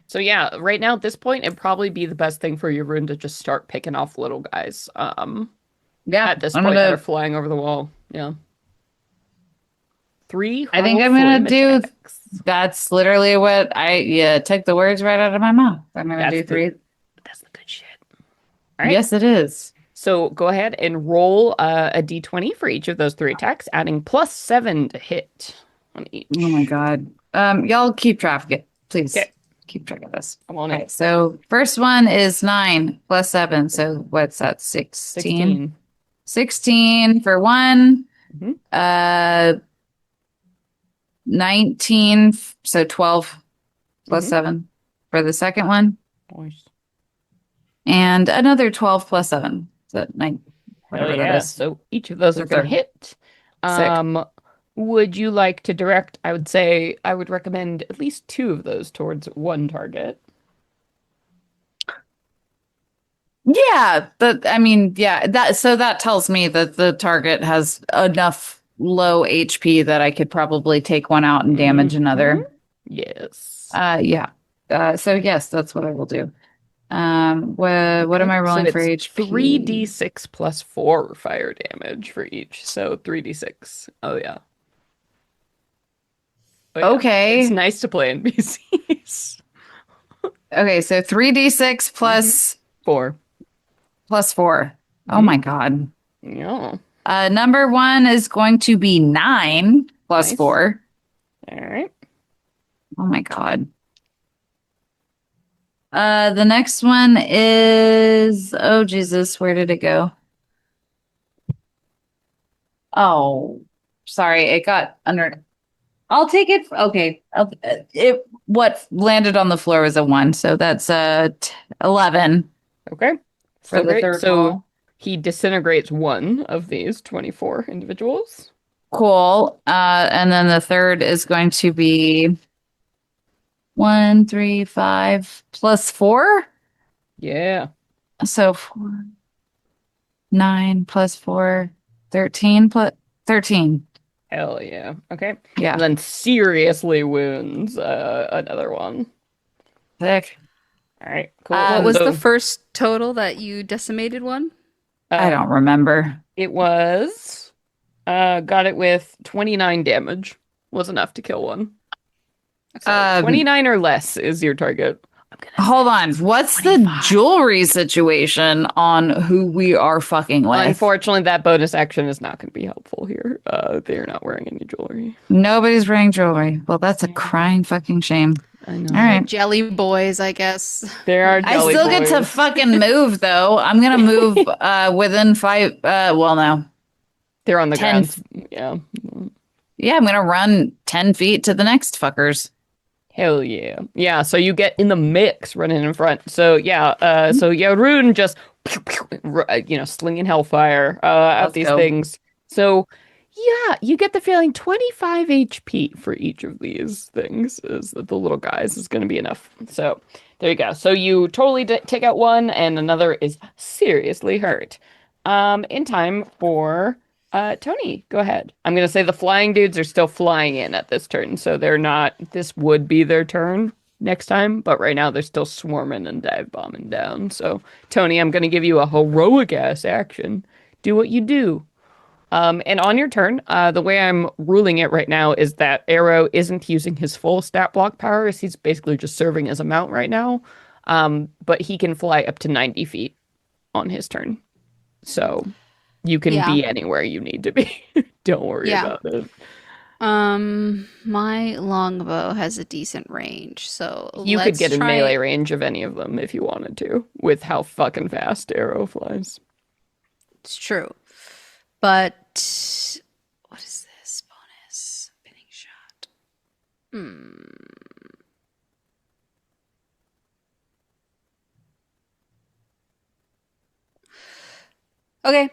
So yeah, right now at this point, it'd probably be the best thing for your rune to just start picking off little guys. Yeah, At this I'm point, that gonna. are flying over the wall. Yeah. 3 I think hurl I'm gonna flame do. attacks. That's literally what took the words right out of my mouth. I'm gonna do 3. That's the good shit. All right. Yes, it is. So go ahead and roll a d20 for each of those 3 attacks, adding +7 to hit on each. Oh my god. Y'all keep track of it, please. Okay. Keep track of this. I'm on Okay, it. so first one is 9 plus 7. So what's that? 16. 16 for one. Mhm. 19. So 12 plus Mhm. 7 for the second one. Nice. And another 12 plus 7. So 9, Hell whatever that yeah. is. So each of those So are going to they're hit. Would you like to direct? I would say I would recommend at least 2 of those towards one target. Yeah, that tells me that the target has enough low HP that I could probably take one out and damage another. Yes. Yeah. So yes, that's what I will do. What am I rolling for it's HP? 3d6 plus 4 fire damage for each. So 3d6. Oh yeah. Oh, yeah. Okay. It's nice to play NPCs. Okay, so 3d6 plus 4. plus 4. Oh my god. Yeah. Number 1 is going to be 9 plus Nice. 4. All right. Oh my god. The next one is, oh Jesus, where did it go? Oh, sorry, it got under. I'll take it. Okay, what landed on the floor was a 1, so that's 11 Okay. for So the great. third So roll. he disintegrates one of these 24 individuals. Cool. And then the third is going to be 1, 3, 5 plus 4. Yeah. So 4, 9 plus 4, 13 plus 13. Hell yeah. Okay. Yeah. And then seriously wounds another one. Sick. All right, cool. What was the Um, So first total that you decimated one? I uh don't remember. it was got it with 29 damage. Was enough to kill one. So Um, 29 or less is your target. I'm gonna say Hold on. What's the 25. jewelry situation on who we are fucking with? Unfortunately, that bonus action is not going to be helpful here. They're not wearing any jewelry. Nobody's wearing jewelry. Well, that's a crying fucking shame. I All know. They're right. jelly boys, I guess. There are I jelly still get to boys. fucking move though. I'm gonna move within five well no. They're on the 10 ground. Yeah. Yeah, I'm gonna run 10 feet to the next fuckers. Hell yeah. Yeah, so you get in the mix running in front. So yeah, so Yarun just slinging hellfire at Let's these go. things. So yeah, you get the feeling 25 HP for each of these things is that the little guys is going to be enough. So there you go. So you totally take out one and another is seriously hurt. In time for Tony, go ahead. I'm going to say the flying dudes are still flying in at this turn, so they're not, this would be their turn next time, but right now they're still swarming and dive bombing down. So, Tony, I'm going to give you a heroic ass action. Do what you do. And on your turn, the way I'm ruling it right now is that Arrow isn't using his full stat block powers. He's basically just serving as a mount right now. But he can fly up to 90 feet on his turn. So you can Yeah. be anywhere you need to be. Don't worry Yeah. about it. My longbow has a decent range, so You could let's get in try. melee range of any of them if you wanted to, with how fucking fast Arrow flies. It's true. But what is this bonus? Pinning shot. Okay.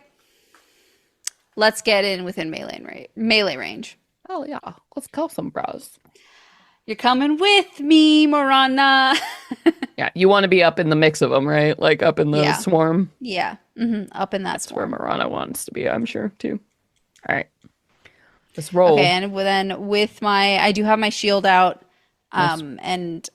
Let's get in within melee range. Oh yeah, let's call some bros. You're coming with me, Morana. Yeah, you want to be up in the mix of them, right? Like up in the Yeah. swarm. Yeah. Up in that That's where swarm. Marana wants to be, I'm sure, too. All right. Let's roll. Okay, and then with I do have my shield out, Nice. and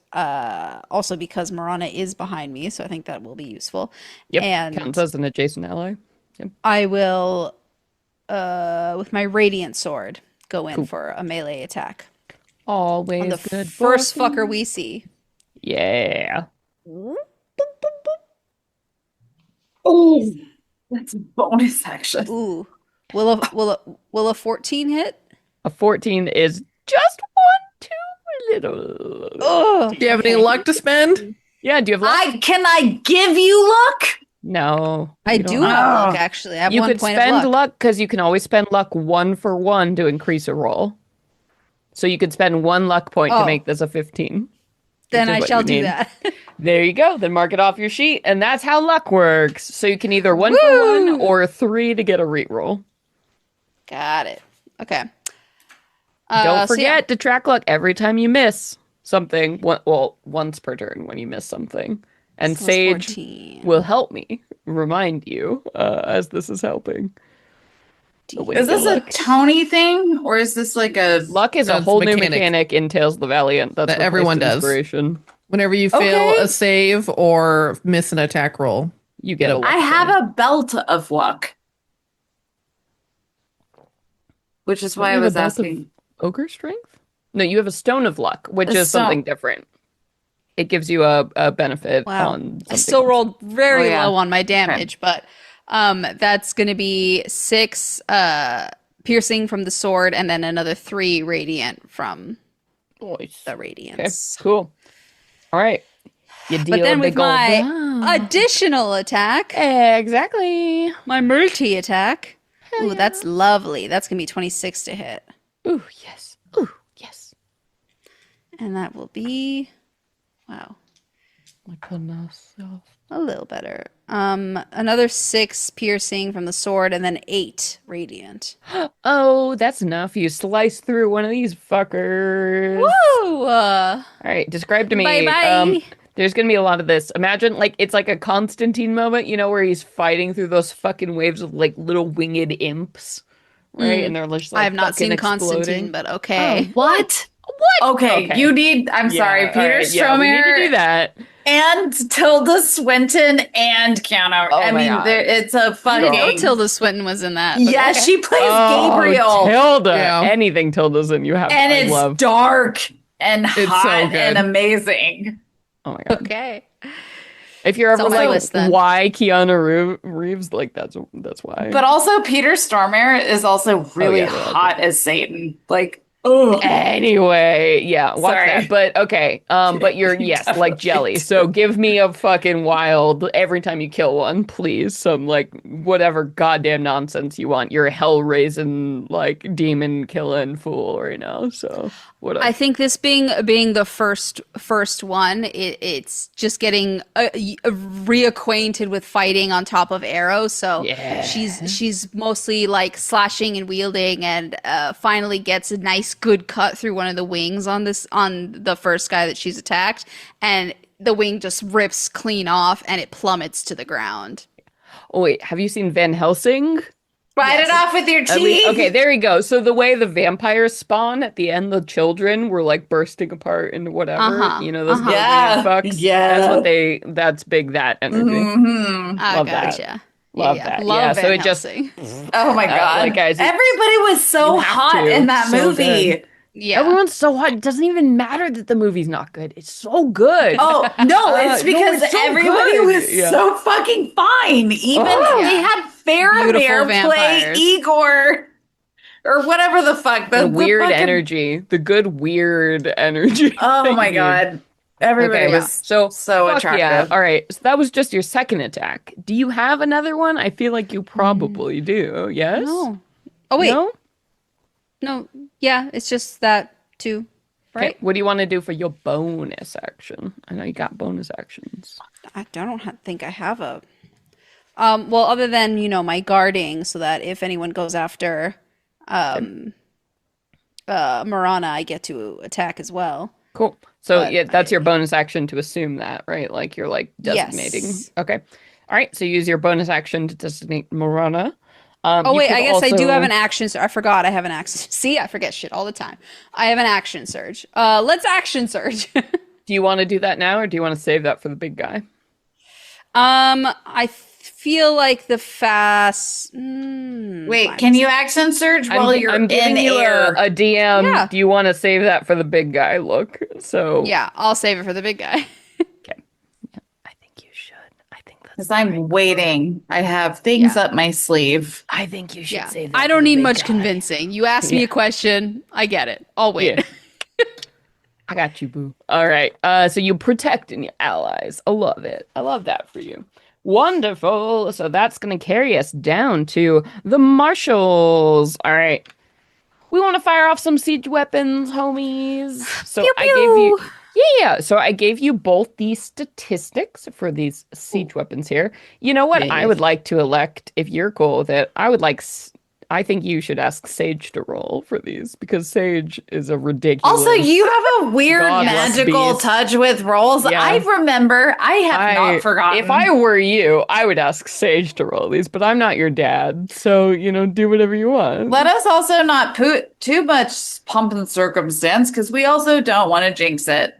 also because Marana is behind me, so I think that will be useful. Yep, And counts as an adjacent ally. Yep. I will, with my radiant sword, go in Cool. for a melee attack Always on the good. first boy. fucker we see. Yeah. Oh, that's a bonus action. Ooh, will a 14 hit? A 14 is just one too little. Oh, Do you have any luck to spend? Yeah, do you have luck? Can I give you luck? No. I you don't do have- have Oh. luck actually. I have You one could point spend of luck. luck because you can always spend luck 1 for 1 to increase a roll. So you could spend 1 luck point to Oh. make this a 15. Then which is I what shall you do need. that. There you go. Then mark it off your sheet, and that's how luck works. So you can either 1 for Woo! 1 or 3 to get a reroll. Got it. Okay. Don't So yeah. forget to track luck every time you miss something. Well, once per turn when you miss something. And So that's Sage 14. will help me remind you as this is helping. The way Is you this a look. Tony thing or is this like a Luck is No, a it's whole new mechanic. mechanic in Tales of the Valiant. That's That replaced everyone does. inspiration. Whenever you fail Okay. a save or miss an attack roll, You get a luck I have point. a belt of luck. Which is Don't why you I have a was belt of asking. ogre strength? No, you have a stone of luck, which A is something different. It gives you a benefit Wow. on something I still else. rolled very Oh, yeah. low on my damage, but that's going to be 6 piercing from the sword and then another 3 radiant from Nice. the Okay, radiance. cool. All right. You deal But then a with big ol' my blow. additional attack, Exactly. my multi attack, ooh, that's lovely. That's going to be 26 to hit. Ooh, yes. Ooh, yes. And that will be, wow, My goodness. a little better. Another 6 piercing from the sword and then 8 radiant. Oh, that's enough. You slice through one of these fuckers. Woo! All right, describe to me. Bye-bye. There's gonna be a lot of this. Imagine like it's like a Constantine moment, where he's fighting through those fucking waves of like little winged imps, right? And they're just I like have not fucking seen exploding. Constantine, but okay. What? What? Okay, Okay. you need. I'm Yeah, sorry, all Peter right, yeah, we need to do Stromer that. and Tilda Swinton and Keanu. Oh I my mean, God. it's a I didn't know fucking. Tilda Swinton was in that. But Yeah, okay. she plays Oh, Gabriel, Tilda. Yeah. Anything Tilda's in, you have. and I it's love. dark and It's so hot and good. amazing. Oh my God. Okay. If you're It's ever on my like, list then. why Keanu Reeves? Like that's why. But also, Peter Stormare is also really yeah, they're hot as Satan. Like, oh, Anyway, yeah, watch Sorry. that. But okay, but you're yes, like Definitely jelly. do. So give me a fucking wild every time you kill one, please. Some like whatever goddamn nonsense you want. You're a hell raising like demon killing fool right now. So whatever. I think this being the first one, it's just getting reacquainted with fighting on top of arrows. So Yeah. she's mostly like slashing and wielding, and finally gets a nice good cut through one of the wings on the first guy that she's attacked, and the wing just rips clean off and it plummets to the ground. Oh wait, have you seen Van Helsing? bite it off with your At least, teeth. okay, there you go. So the way the vampires spawn at the end, the children were like bursting apart into whatever. Uh-huh, You know, those uh-huh. Yeah, fucks. yeah. That's big, that energy. Mhm. I Love that. gotcha. Love that. Love Yeah, Van so it just Helsing. Oh my god! like, guys, everybody was so you have hot to. in that So movie. good. Yeah. Everyone's so hot. It doesn't even matter that the movie's not good. It's so good. Oh no, it's No, because it's so everybody good. was Yeah. so fucking fine. Even Oh. they had Faramir Beautiful play vampires. Igor or whatever the fuck. The weird fucking- energy. The good weird energy. Oh that my you need. god! Everybody Okay, was so so fuck yeah. attractive. All right. So that was just your second attack. Do you have another one? I feel like you probably do. Yes? No. Oh wait. No? No. Yeah, it's just that too. Okay. Right? What do you want to do for your bonus action? I know you got bonus actions. I don't think I have a. Well, other than my guarding, so that if anyone goes after, Marana, I get to attack as well. Cool. So But yeah, that's your bonus action to assume that, right? Like you're like designating. Yes. Okay. All right. So use your bonus action to designate Morana. Oh You wait, could I guess I do also- have an action. I forgot I have an action. See, I forget shit all the time. I have an action surge. Let's action surge. Do you want to do that now, or do you want to save that for the big guy? I feel like the fast. Wait, fine. can you action surge while you're I'm giving in you air? a DM. Yeah. Do you want to save that for the big guy? Look. So Yeah, I'll save it for the big guy. Okay. Yeah, I think you should. I think that's. Because I'm waiting. I have things Yeah. up my sleeve. I think you should Yeah, save that. I for don't the need big much guy. convincing. You ask me a question, I get it. I'll wait. Yeah. I got you, boo. All right. So you protecting your allies. I love it. I love that for you. Wonderful. So that's going to carry us down to the marshals. All right. We want to fire off some siege weapons, homies. So Pew, I gave you. pew. Yeah. So I gave you both these statistics for these siege weapons here. You know what? I would like to elect, if you're cool with it, I think you should ask Sage to roll for these because Sage is a ridiculous. Also, you have a weird Godless magical beast. touch with rolls. Yeah. I remember. I have not forgotten. If I were you, I would ask Sage to roll these, but I'm not your dad, so do whatever you want. Let us also not put too much pomp and circumstance because we also don't want to jinx it.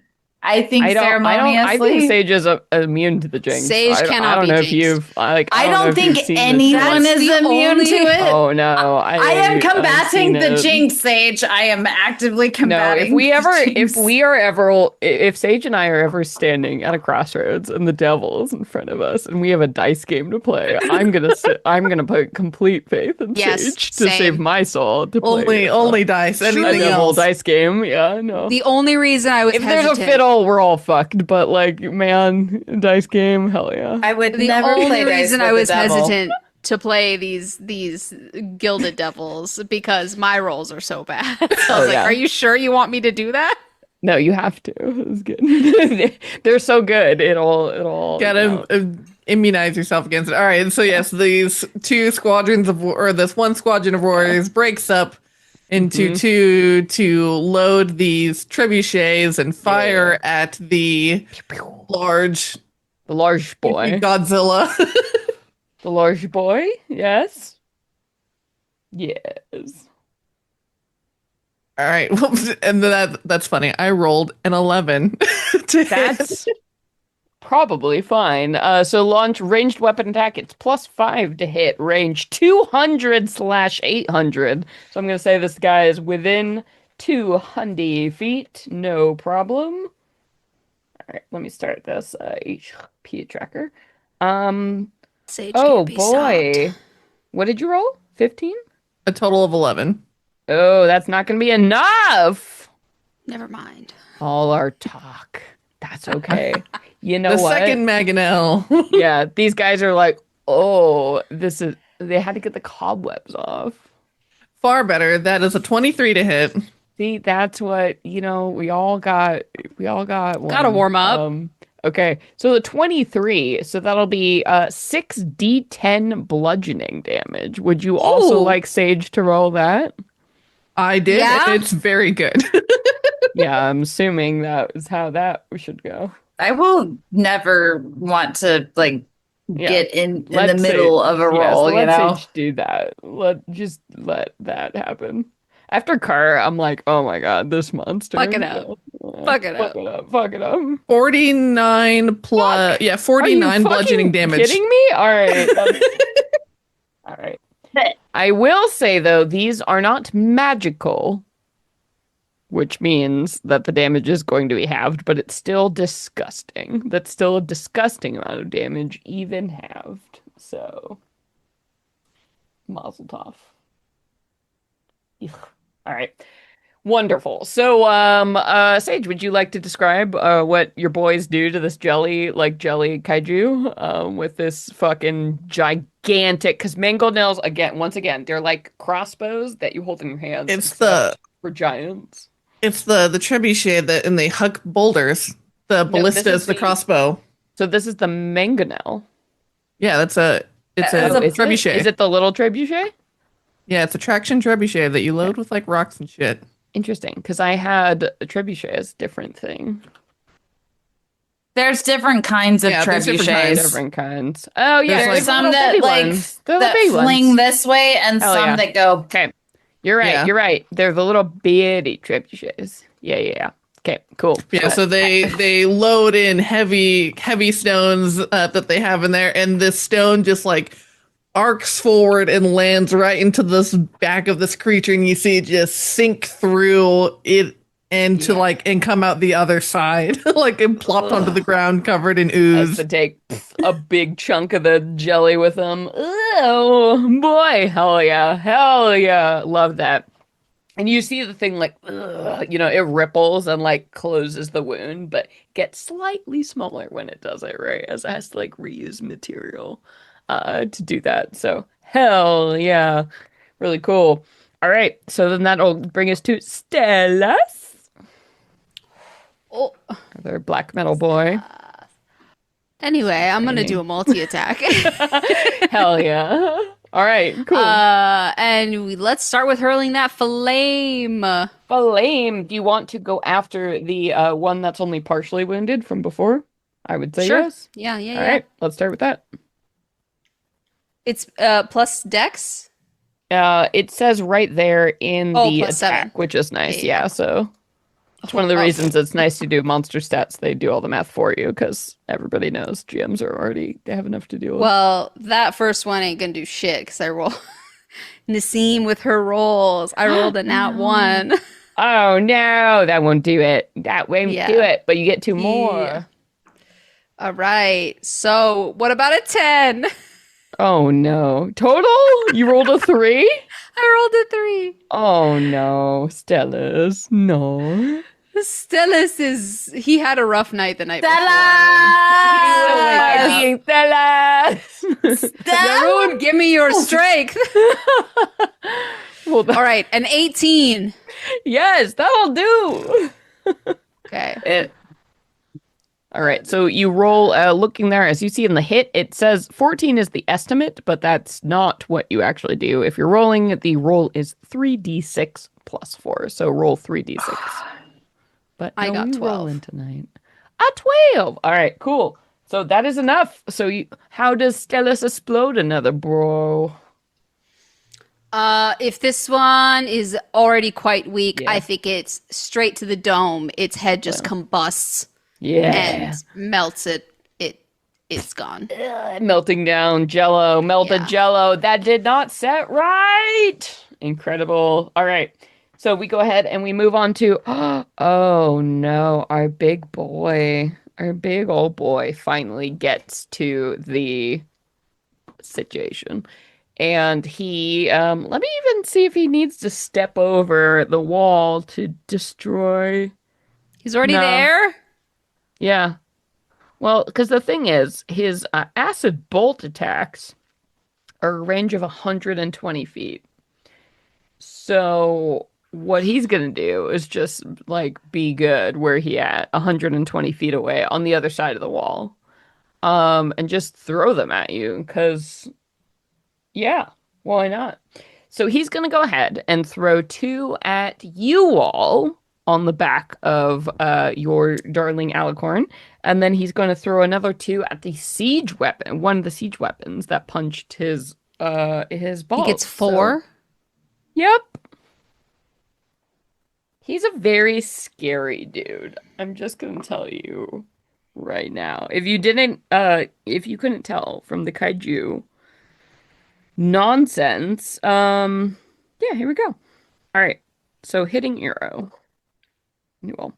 I think ceremoniously. I think Sage is immune to the jinx. Sage I cannot don't be know if jinxed. you've. I I know don't if you've think seen this anyone show. is the immune only- to it. Oh no! I am I've combating seen the it. jinx, Sage. I am actively No, combating. if Sage and I are ever standing at a crossroads and the devil is in front of us and we have a dice game to play, I'm gonna put complete faith in Yes, Sage to same. save my soul to play Only dice. a Anything devil else? dice game. Yeah, no. The only reason I was If there's a hesitant. fiddle, we're all fucked. But like, man, dice game, hell yeah. I would The never only play dice reason with I the was devil. hesitant to play these gilded devils because my rolls are so bad. So I was like, yeah. "Are you sure you want me to do that?" No, you have to. It's good. They're so good. It'll. Gotta immunize yourself against it. All right. So yes, these two squadrons of or this one squadron of warriors breaks up into two to load these trebuchets and fire at the large The large boy. Godzilla. The large boy. Yes. Yes. All right. Well, and that's funny. I rolled an 11 to hit. That's probably fine. So launch ranged weapon attack. It's +5 to hit. Range 200/800. So I'm gonna say this guy is within 200 feet. No problem. All right, let me start this HP tracker. Um. Sage Oh can't be stopped. boy, what did you roll? 15? A total of 11. Oh, that's not gonna be enough. Never mind. All our talk. That's okay. You know The what? second Mangonel. Yeah, these guys are like, oh, this is. They had to get the cobwebs off. Far better. That is a 23 to hit. See, that's what, we all got. We all got one. Gotta warm up. Okay, so the 23, so that'll be 6d10 bludgeoning damage. Would you also Ooh. like Sage to roll that? I did. Yeah? It's very good. Yeah, I'm assuming that is how that should go. I will never want to Yeah. get in Let the middle Sage- of a yeah, so roll, you let know. Sage do that. Let that happen. After Car, I'm like, oh my god, this monster. Fuck it up. Fuck it up. Fuck it up. 49 plus, Fuck. yeah, Are you 49 fucking bludgeoning damage. kidding me? All right. All right. I will say though, these are not magical, which means that the damage is going to be halved, but it's still disgusting. That's still a disgusting amount of damage, even halved. So, mazel tov. Ugh. All right. Wonderful. So, Sage, would you like to describe what your boys do to this jelly kaiju with this fucking gigantic? Because mangonels, once again, they're like crossbows that you hold in your hands. It's except for giants. It's the trebuchet that and they huck boulders. The No, ballista this is is the crossbow. So this is the mangonel. Yeah, it's a Is Oh, it- trebuchet. Is it the little trebuchet? Yeah, it's a traction trebuchet that you load with like rocks and shit. Interesting, because I had a trebuchet as a different thing. There's different kinds of Yeah, there's different kinds. trebuchets. Different kinds. Oh yeah, There's, There's like, some little that bitty like ones. They're the that big fling ones. this way, and Hell some yeah. that go. Okay, you're right. Yeah. You're right. They're the little bitty trebuchets. Yeah. Okay, cool. Yeah, so they load in heavy stones that they have in there, and this stone just like arcs forward and lands right into this back of this creature, and you see it just sink through it and and come out the other side, like it plopped onto the ground covered in Has ooze. to take a big chunk of the jelly with them. Oh boy, hell yeah, love that. And you see the thing like, it ripples and like closes the wound, but gets slightly smaller when it does it, right? As it has to like reuse material to do that. So hell yeah, really cool. All right, so then that'll bring us to Stellas, Oh. another black metal boy. Anyway, I'm gonna do a multi-attack. Hell yeah. All right, cool. Let's start with hurling that flame. Flame, do you want to go after the one that's only partially wounded from before? I would say Sure. yes. Yeah. All right, let's start with that. It's plus dex. It says right there in the plus attack, 7. which is nice. Yeah. Yeah, so it's one of the reasons it's nice to do monster stats. They do all the math for you because everybody knows GMs they have enough to deal with. Well, that first one ain't gonna do shit because I roll Nassim with her rolls. I rolled a nat 1. Oh no, that won't do it. That won't Yeah. do it. But you get 2 more. Yeah. All right. So what about a 10? Oh no, total? You rolled a 3? I rolled a 3. Oh no, Stellas, no. Stellas he had a rough night the night Stellas! before. Everyone, give me your strength. Well, All right, an 18. yes, that'll do. Okay. All right, so you roll, looking there, as you see in the hit, it says 14 is the estimate, but that's not what you actually do. If you're rolling, the roll is 3d6 plus 4, so roll 3d6. But I got you 12. rolling tonight. A 12! All right, cool. So that is enough. So how does Stellus explode another, bro? If this one is already quite weak, Yeah. I think it's straight to the dome. Its head just Well, combusts and yeah. melts it. It's gone. Melting down Jello, melted Yeah. Jello. That did not set right. Incredible. All right. So we go ahead and we move on to, oh no, our big boy, our big old boy finally gets to the situation. And he, let me even see if he needs to step over the wall to destroy. He's already No. there. Yeah. Well, because the thing is, his acid bolt attacks are a range of 120 feet. So what he's gonna do is just like be good where he at 120 feet away on the other side of the wall. And just throw them at you because yeah, why not? So he's gonna go ahead and throw two at you all on the back of your darling alicorn, and then he's going to throw another two at the siege weapon, one of the siege weapons that punched his He balls. gets So, 4. yep. He's a very scary dude. I'm just gonna tell you right now. If you couldn't tell from the kaiju nonsense, yeah, here we go. All right. So hitting arrow. Well,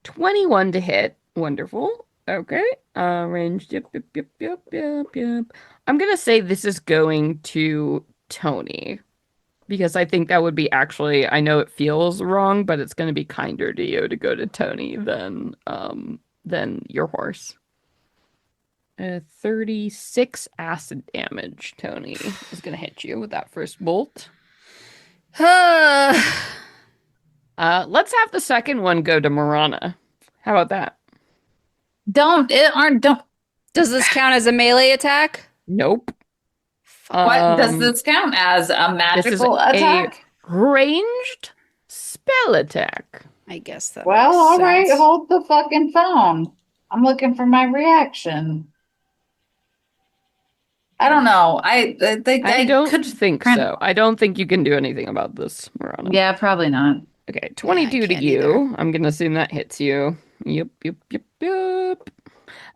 21 to hit. Wonderful. Okay. Range. Yep, yep, yep, yep, yep, yep. I'm gonna say this is going to Tony because I think that would be actually, I know it feels wrong, but it's gonna be kinder to you to go to Tony than your horse. 36 acid damage, Tony, is gonna hit you with that first bolt. Let's have the second one go to Marana. How about that? Don't Does this count as a melee attack? Nope. what does Um, this count as? A this is magical a attack? ranged spell attack. I guess that Well, makes all right, sense. hold the fucking phone. I'm looking for my reaction. I don't know. I think I I don't could think kind of, so. I don't think you can do anything about this, Marana. yeah, probably not. Okay, Yeah, I 22 to can't either. you. I'm gonna assume that hits you. Yep, yep, yep, yep.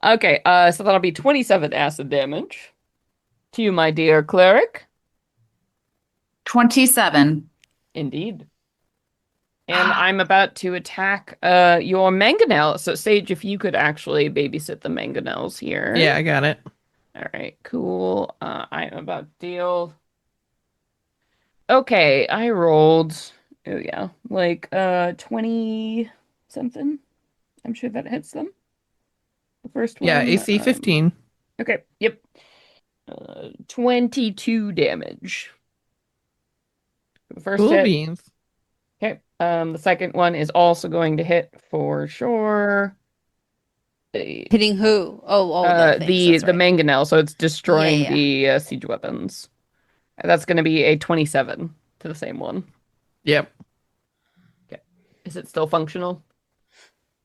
Okay, so that'll be 27 acid damage to you, my dear cleric. 27. Indeed. And I'm about to attack your mangonel. So Sage, if you could actually babysit the mangonels here. Yeah, I got it. All right, cool. I'm about to deal. Okay, I rolled. Oh yeah, like 20 something. I'm sure that hits them. The first Yeah, one. AC 15. Okay, yep. 22 damage. For the first Cool hit. beans. Okay. The second one is also going to hit for sure. Hitting who? The things. That's The right. mangonel, so it's Yeah, destroying yeah. the siege weapons. That's going to be a 27 to the same one. Yep. Okay. Is it still functional?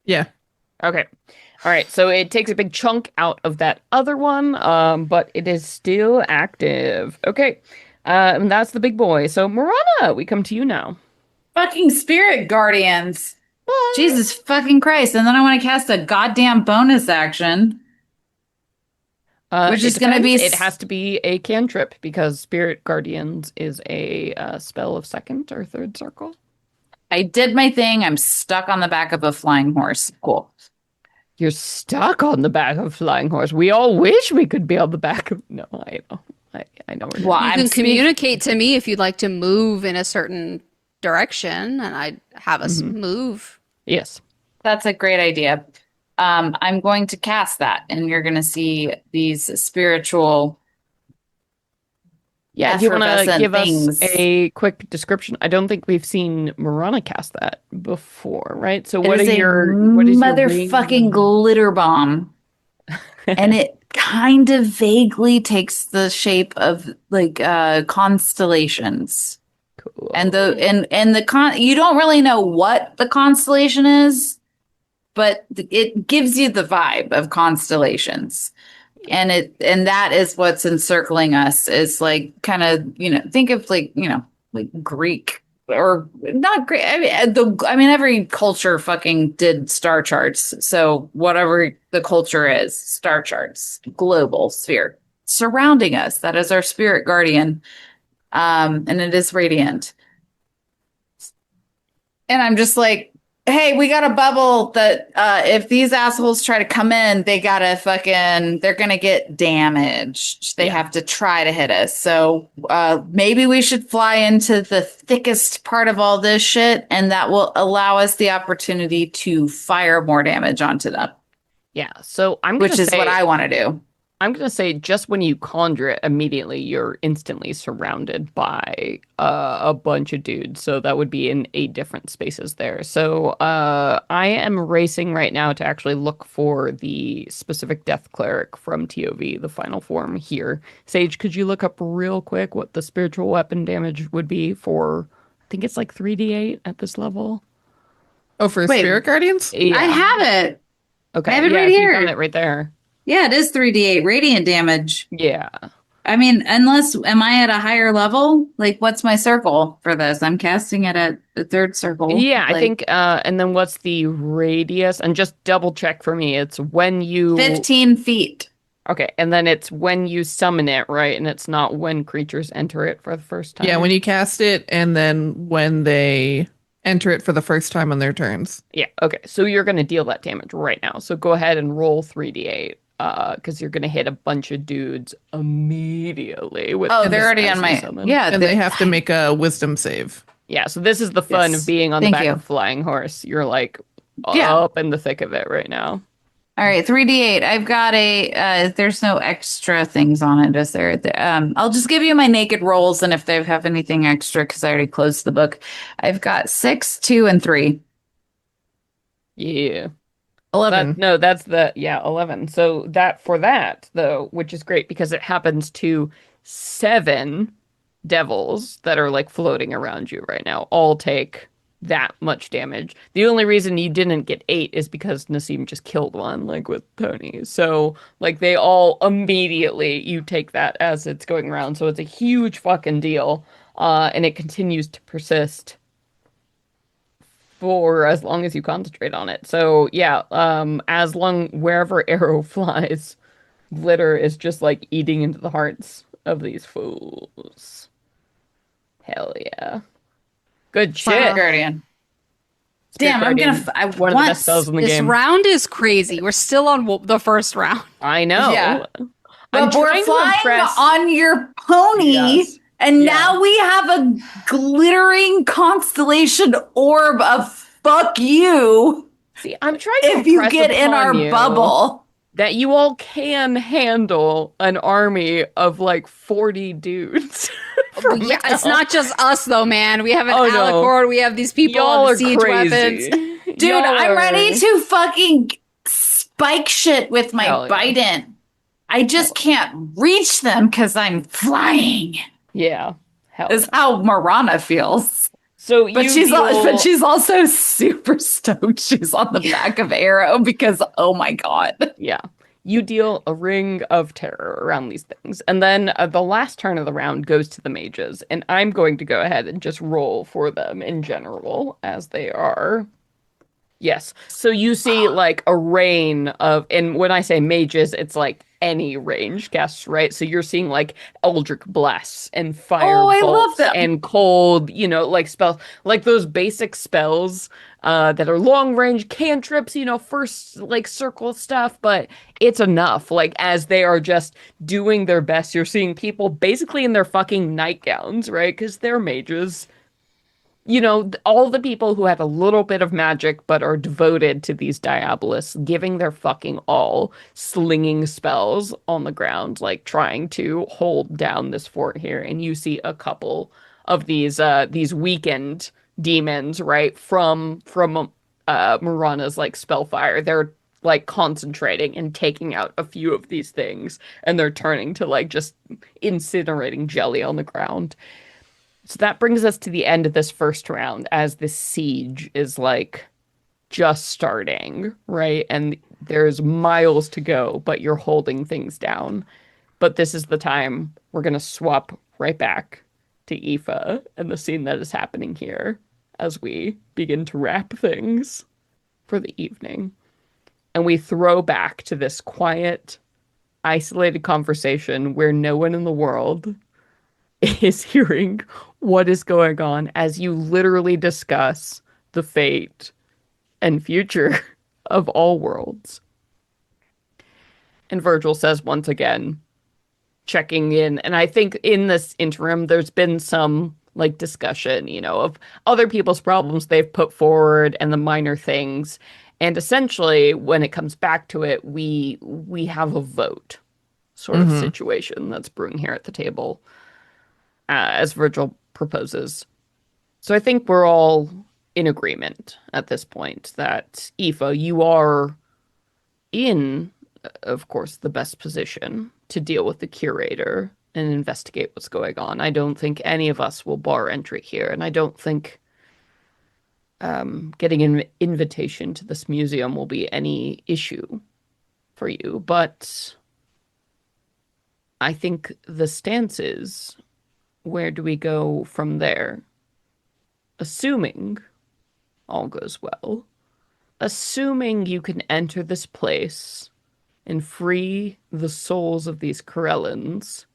Yeah. Okay. All right. So it takes a big chunk out of that other one, but it is still active. Okay. And that's the big boy. So Marana, we come to you now. Fucking spirit guardians. What? Jesus fucking Christ. And then I want to cast a goddamn bonus action, which It is going to be. depends. It has to be a cantrip because Spirit Guardians is a spell of second or third circle. I did my thing. I'm stuck on the back of a flying horse. Cool. You're stuck on the back of a flying horse. We all wish we could be on the back of. No, I know. I know. We're Well, not. You I'm can speak- communicate to me if you'd like to move in a certain direction, and I'd have us Mm-hmm. move. Yes. That's a great idea. I'm going to cast that, and you're going to see these spiritual Yeah. Do you want to effervescent give things. us a quick description? I don't think we've seen Marana cast that before, right? So It what is are a your motherfucking glitter bomb, and it kind of vaguely takes the shape of like constellations. Cool. And you don't really know what the constellation is, but it gives you the vibe of constellations. And that is what's encircling us, is like kind of, think of like, like Greek or not Greek. I mean, every culture fucking did star charts. So whatever the culture is, star charts, global sphere surrounding us. That is our spirit guardian. And it is radiant. And I'm just like, hey, we got a bubble that if these assholes try to come in, they're gonna get damaged. They Yeah. have to try to hit us. So maybe we should fly into the thickest part of all this shit, and that will allow us the opportunity to fire more damage onto them, Yeah. So which is what I want to do. I'm gonna say just when you conjure it, immediately you're instantly surrounded by a bunch of dudes. So that would be in 8 different spaces there. So I am racing right now to actually look for the specific Death Cleric from TOV, the final form here. Sage, could you look up real quick what the spiritual weapon damage would be for? I think it's like 3d8 at this level. Oh, for Wait, spirit guardians? I Yeah. have it. Okay. I have it Yeah, right if you here. found it right there. Yeah, it is 3d8 radiant damage. Yeah. I mean, am I at a higher level? Like, what's my circle for this? I'm casting it at the third circle. Yeah, I Like, think, and then what's the radius? And just double check for me. It's when you, 15 feet. okay, and then it's when you summon it, right? And it's not when creatures enter it for the first time. Yeah, when you cast it and then when they enter it for the first time on their turns. Yeah, okay. So you're going to deal that damage right now. So go ahead and roll 3d8, because you're going to hit a bunch of dudes immediately with Oh, this they're already as on you my. summon. Yeah, And they have to make a wisdom save. Yeah, so this is the fun Yes. of being on the Thank back you. of a flying horse. You're like Yeah. up in the thick of it right now. All right, 3d8. I've got there's no extra things on it, is there? I'll just give you my naked rolls, and if they have anything extra, because I already closed the book. I've got 6, 2, and 3. Yeah. 11. That's the, yeah, 11. So that for that though, which is great because it happens to 7 devils that are like floating around you right now, all take that much damage. The only reason you didn't get 8 is because Nassim just killed one, like with Tony. So like they all immediately, you take that as it's going around. So it's a huge fucking deal. And it continues to persist for as long as you concentrate on it. So yeah, as long wherever arrow flies, glitter is just like eating into the hearts of these fools. Hell yeah. Good Spirit shit. Guardian. Spirit Damn, I'm Guardian, gonna. I one of the want best spells in the This game. round is crazy. We're still on the first round. I know. Yeah. I'm But we're trying to flying impress. on your pony, Yes. and Yeah. now we have a glittering constellation orb of fuck you See, I'm trying to if you impress get in our upon you bubble. that you all can handle an army of like 40 dudes. from Yeah, it's hell. not just us though, man. We have an Oh, no. alicord. We have these people Y'all on are the siege crazy. weapons. Dude, Y'all I'm are- ready to fucking spike shit with my Hell yeah. Biden. I just can't reach them because I'm flying. Yeah. Hell Is how Marana feels. So But you but she's also super stoked she's on the back of Arrow because oh my god. yeah. You deal a ring of terror around these things. And then the last turn of the round goes to the mages. And I'm going to go ahead and just roll for them in general as they are. Yes. So you see like a rain of, and when I say mages, it's like any range casts, right? So you're seeing like Eldritch Blasts and Fire Oh, I love Bolts them. and Cold, you know, like spells, like those basic spells that are long range cantrips, you know, first like circle stuff, but it's enough. Like as they are just doing their best, you're seeing people basically in their fucking nightgowns, right? Because they're mages. You know, all the people who have a little bit of magic but are devoted to these Diabolists, giving their fucking all, slinging spells on the ground, like trying to hold down this fort here. And you see a couple of these weakened demons, right, from Marana's like spellfire. They're like concentrating and taking out a few of these things, and they're turning to like just incinerating jelly on the ground. So that brings us to the end of this first round as this siege is like just starting, right? And there's miles to go, but you're holding things down. But this is the time we're going to swap right back to Aoife and the scene that is happening here as we begin to wrap things for the evening. And we throw back to this quiet, isolated conversation where no one in the world is hearing what is going on as you literally discuss the fate and future of all worlds. And Virgil says once again, checking in. And I think in this interim, there's been some like discussion, of other people's problems they've put forward and the minor things. And essentially, when it comes back to it, we have a vote sort of Mm-hmm. situation that's brewing here at the table, as Virgil proposes. So I think we're all in agreement at this point that Aoife, you are in, of course, the best position to deal with the curator and investigate what's going on. I don't think any of us will bar entry here, and I don't think getting an invitation to this museum will be any issue for you. But I think the stance is, where do we go from there? Assuming all goes well, assuming you can enter this place and free the souls of these Corellans,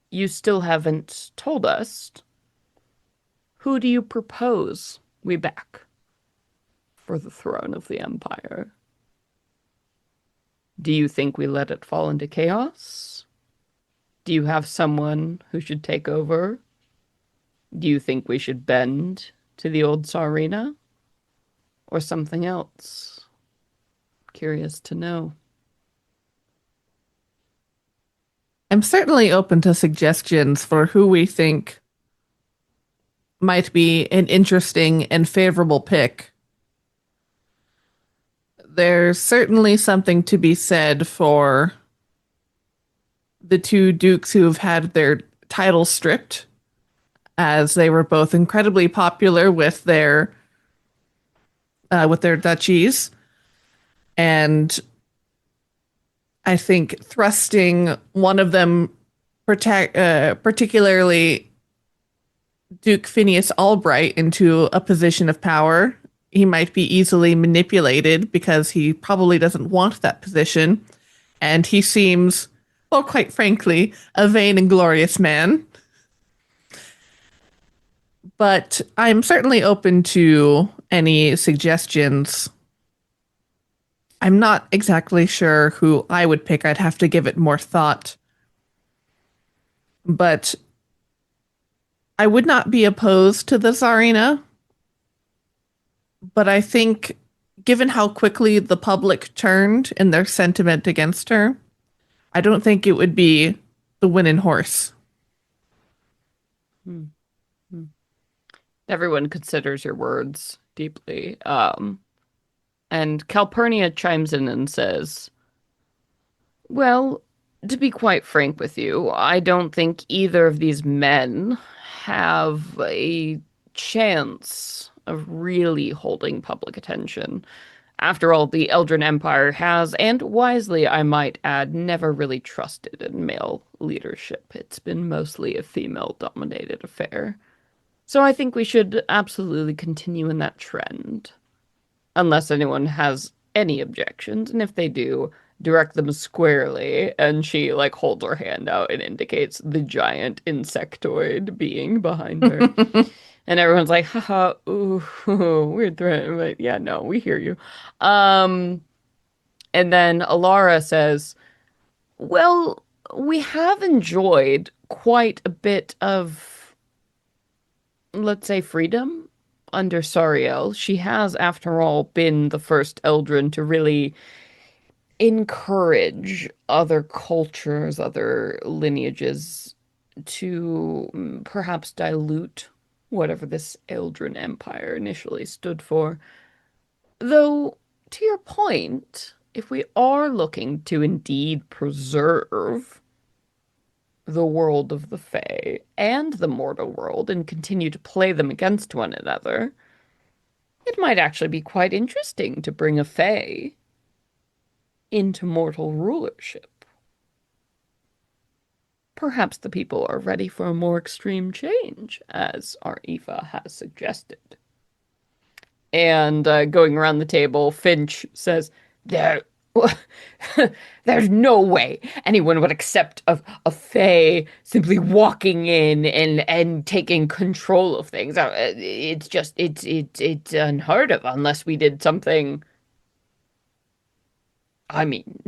you still haven't told us. Who do you propose we back for the throne of the Empire? Do you think we let it fall into chaos? Do you have someone who should take over? Do you think we should bend to the old Tsarina? Or something else? Curious to know. I'm certainly open to suggestions for who we think might be an interesting and favorable pick. There's certainly something to be said for the two dukes who have had their titles stripped, as they were both incredibly popular with their duchies, and I think thrusting one of them, particularly Duke Phineas Albright, into a position of power, he might be easily manipulated because he probably doesn't want that position, and he seems, well, quite frankly, a vain and glorious man. But I'm certainly open to any suggestions. I'm not exactly sure who I would pick. I'd have to give it more thought. But I would not be opposed to the Tsarina. But I think, given how quickly the public turned in their sentiment against her, I don't think it would be the winning horse. Hmm. Everyone considers your words deeply. And Calpurnia chimes in and says, well, to be quite frank with you, I don't think either of these men have a chance of really holding public attention. After all, the Eldrin Empire has, and wisely I might add, never really trusted in male leadership. It's been mostly a female-dominated affair. So I think we should absolutely continue in that trend, unless anyone has any objections, and if they do, direct them squarely. And she like holds her hand out and indicates the giant insectoid being behind her. And everyone's like, haha, ooh, weird threat. But yeah, no, we hear you. Um, and then Alara says, well, we have enjoyed quite a bit of, let's say, freedom under Sariel. She has, after all, been the first Eldrin to really encourage other cultures, other lineages to perhaps dilute whatever this Eldrin Empire initially stood for. Though, to your point, if we are looking to indeed preserve the world of the Fae and the mortal world and continue to play them against one another, it might actually be quite interesting to bring a Fae into mortal rulership. perhaps the people are ready for a more extreme change, as our Aoife has suggested. And going around the table, Finch says, "There, there's no way anyone would accept a fae simply walking in and taking control of things. It's just it's unheard of unless we did something. I mean,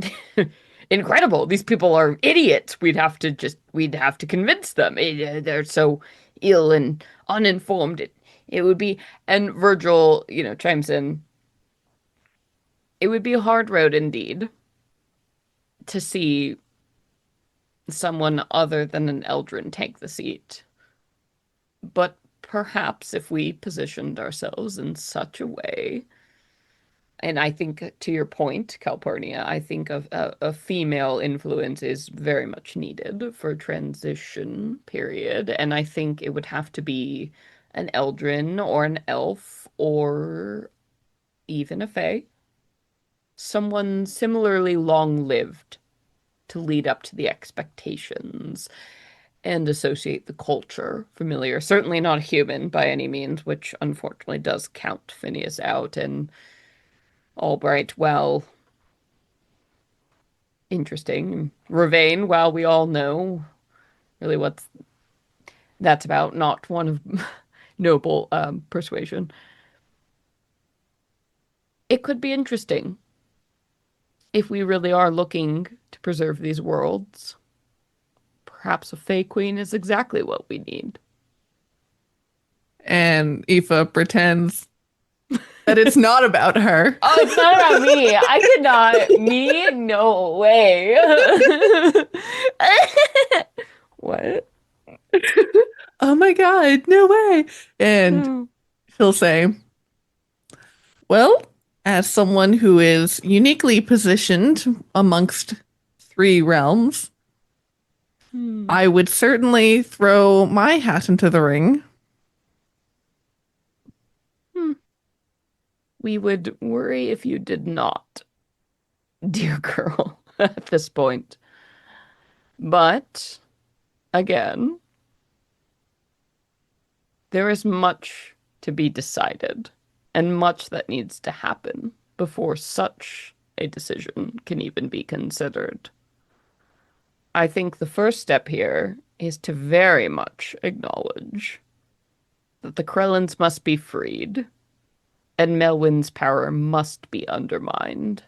incredible. These people are idiots. We'd have to convince them. They're so ill and uninformed. It would be." And Virgil, chimes in. It would be a hard road indeed to see someone other than an Eldrin take the seat. But perhaps if we positioned ourselves in such a way, and I think to your point, Calpurnia, I think a female influence is very much needed for transition period, and I think it would have to be an Eldrin or an elf or even a fae, someone similarly long-lived to lead up to the expectations and associate the culture familiar. Certainly not human by any means, which unfortunately does count Phineas out. And Albright, well, interesting. Ravane, well, we all know really what that's about, not one of noble persuasion. It could be interesting if we really are looking to preserve these worlds. Perhaps a Fae Queen is exactly what we need. And Aoife pretends that it's not about her. Oh, it's not about me. I could not. Me? No way. What? Oh my God, no way. And Hmm. she'll say, well, as someone who is uniquely positioned amongst three realms, Hmm. I would certainly throw my hat into the ring. Hmm. We would worry if you did not, dear girl, at this point. But, again, there is much to be decided and much that needs to happen before such a decision can even be considered. I think the first step here is to very much acknowledge that the Krellins must be freed and Melwyn's power must be undermined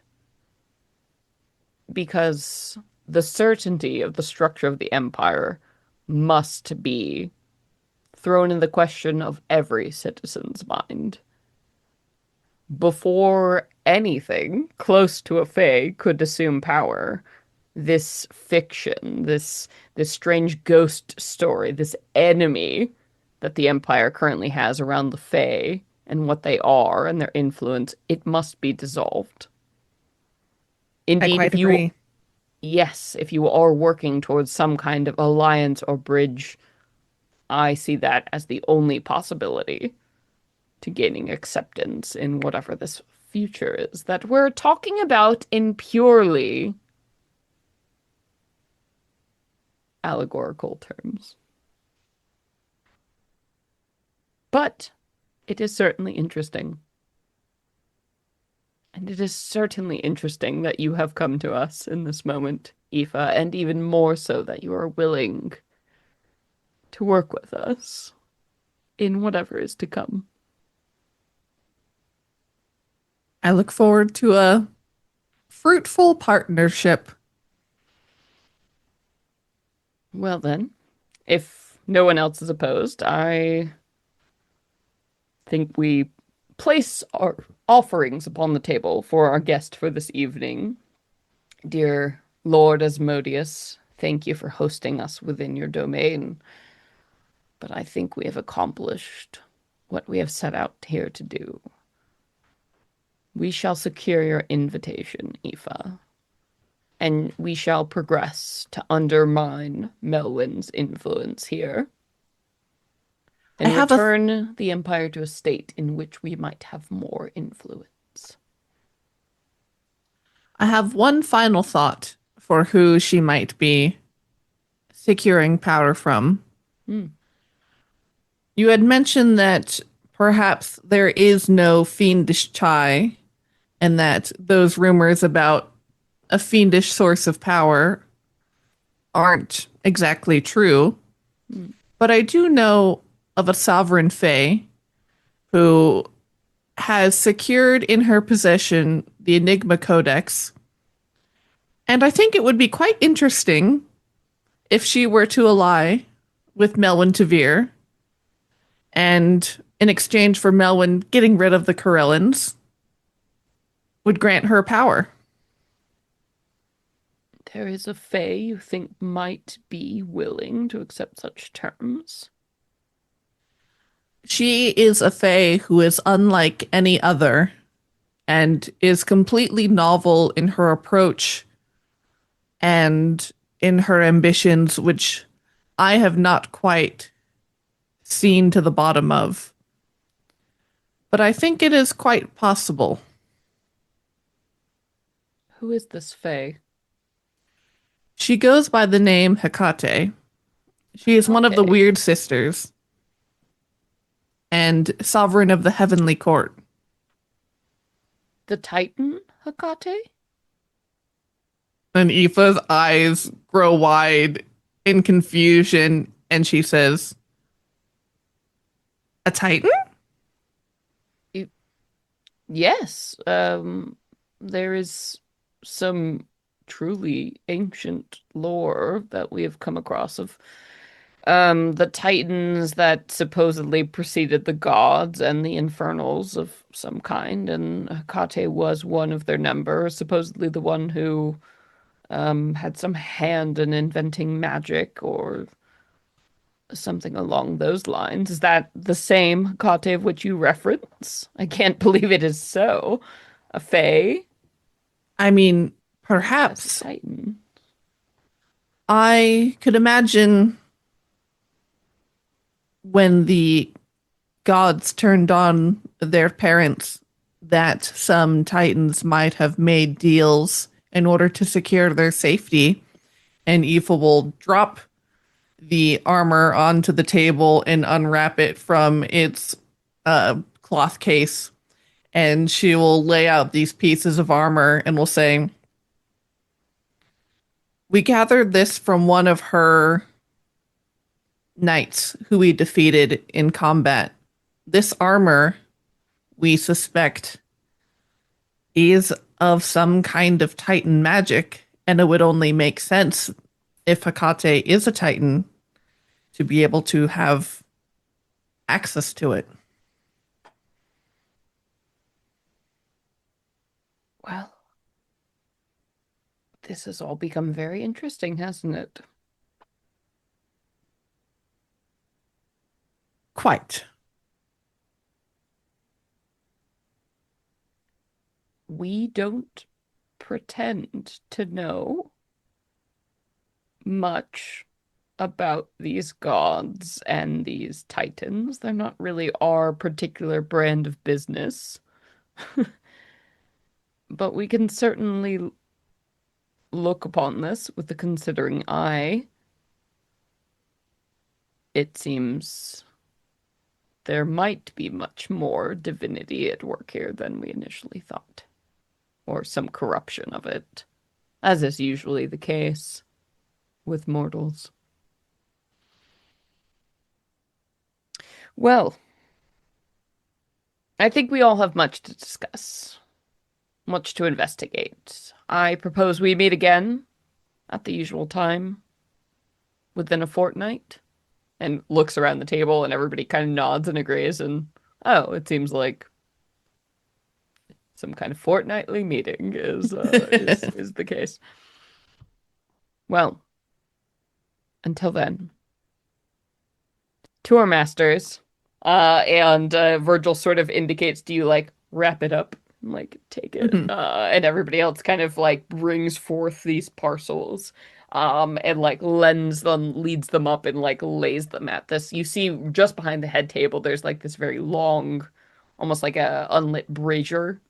because the certainty of the structure of the Empire must be thrown in the question of every citizen's mind. Before anything close to a Fae could assume power, this fiction, this strange ghost story, this enemy that the Empire currently has around the Fae and what they are and their influence, it must be dissolved. I Indeed, quite agree. if you are working towards some kind of alliance or bridge, I see that as the only possibility to gaining acceptance in whatever this future is that we're talking about in purely allegorical terms. But it is certainly interesting. And it is certainly interesting that you have come to us in this moment, Aoife, and even more so that you are willing to work with us in whatever is to come. I look forward to a fruitful partnership. Well then, if no one else is opposed, I think we place our offerings upon the table for our guest for this evening. Dear Lord Asmodeus, thank you for hosting us within your domain. But I think we have accomplished what we have set out here to do. We shall secure your invitation, Aoife, and we shall progress to undermine Melwyn's influence here I and have a return the Empire to a state in which we might have more influence. I have one final thought for who she might be securing power from. Hmm. You had mentioned that perhaps there is no fiendish chai, and that those rumors about a fiendish source of power aren't exactly true. Hmm. But I do know of a sovereign fae who has secured in her possession the Enigma Codex. And I think it would be quite interesting if she were to ally with Melwyn Tavir, and in exchange for Melwyn getting rid of the Corellans, would grant her power. There is a fae you think might be willing to accept such terms? She is a fae who is unlike any other and is completely novel in her approach and in her ambitions, which I have not quite seen to the bottom of. But I think it is quite possible. Who is this fae? She goes by the name Hecate. She is one of the Okay. Weird Sisters and sovereign of the Heavenly Court. The Titan Hecate? And Aoife's eyes grow wide in confusion, and she says, "A Titan?" Yes. There is some truly ancient lore that we have come across of the Titans that supposedly preceded the gods and the infernals of some kind, and Hecate was one of their number, supposedly the one who had some hand in inventing magic or something along those lines. Is that the same Hecate of which you reference? I can't believe it is so. A fae I mean, as a perhaps. Titan. I could imagine when the gods turned on their parents that some Titans might have made deals in order to secure their safety, and Aoife will drop the armor onto the table and unwrap it from its cloth case. And she will lay out these pieces of armor and will say, "We gathered this from one of her knights who we defeated in combat. This armor, we suspect, is of some kind of Titan magic, and it would only make sense if Hecate is a Titan to be able to have access to it." Well, this has all become very interesting, hasn't it? Quite. We don't pretend to know much about these gods and these titans. They're not really our particular brand of business, but we can certainly look upon this with a considering eye. It seems there might be much more divinity at work here than we initially thought, or some corruption of it, as is usually the case with mortals. Well, I think we all have much to discuss, much to investigate. I propose we meet again at the usual time within a fortnight, and looks around the table and everybody kind of nods and agrees, and oh, it seems like some kind of fortnightly meeting is the case. Well, until then, to our masters. And Virgil sort of indicates to you, like, wrap it up, like, take it. Mhm. And everybody else kind of like brings forth these parcels, and like leads them up and like lays them at this. You see just behind the head table, there's like this very long, almost like a unlit brazier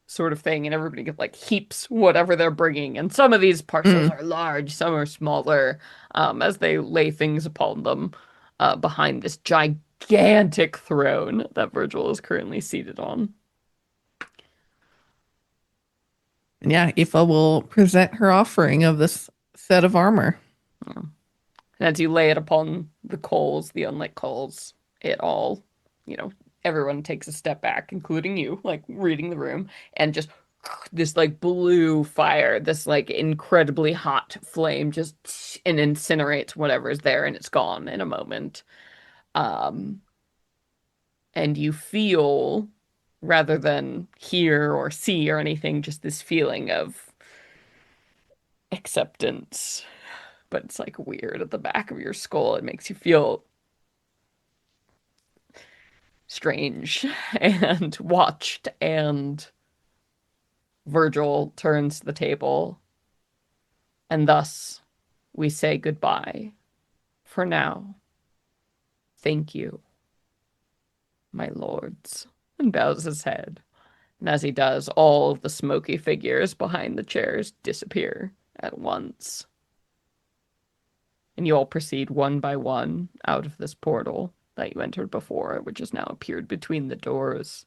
sort of thing, and everybody gets like heaps whatever they're bringing. And some of these parcels Mm. are large, some are smaller, as they lay things upon them behind this gigantic throne that Virgil is currently seated on. And yeah, Aoife will present her offering of this set of armor. And as you lay it upon the coals, the unlit coals, it all, you know, everyone takes a step back, including you, like reading the room, and just this like blue fire, this like incredibly hot flame just and incinerates whatever is there, and it's gone in a moment. Um, and you feel, rather than hear or see or anything, just this feeling of acceptance. But it's like weird at the back of your skull. It makes you feel strange and watched. And Virgil turns to the table, and thus we say goodbye for now. Thank you, my lords, and bows his head. And as he does, all of the smoky figures behind the chairs disappear at once. And you all proceed one by one out of this portal that you entered before, which has now appeared between the doors.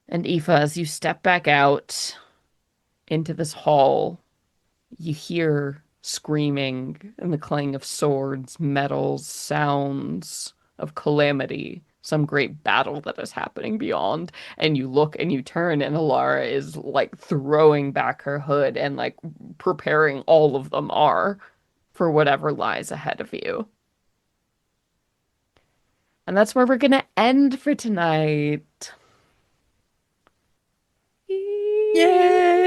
And Aoife, as you step back out into this hall, you hear screaming and the clang of swords, metals, sounds of calamity, some great battle that is happening beyond. And you look and you turn, and Alara is like throwing back her hood and like preparing all of them are for whatever lies ahead of you. And that's where we're going to end for tonight.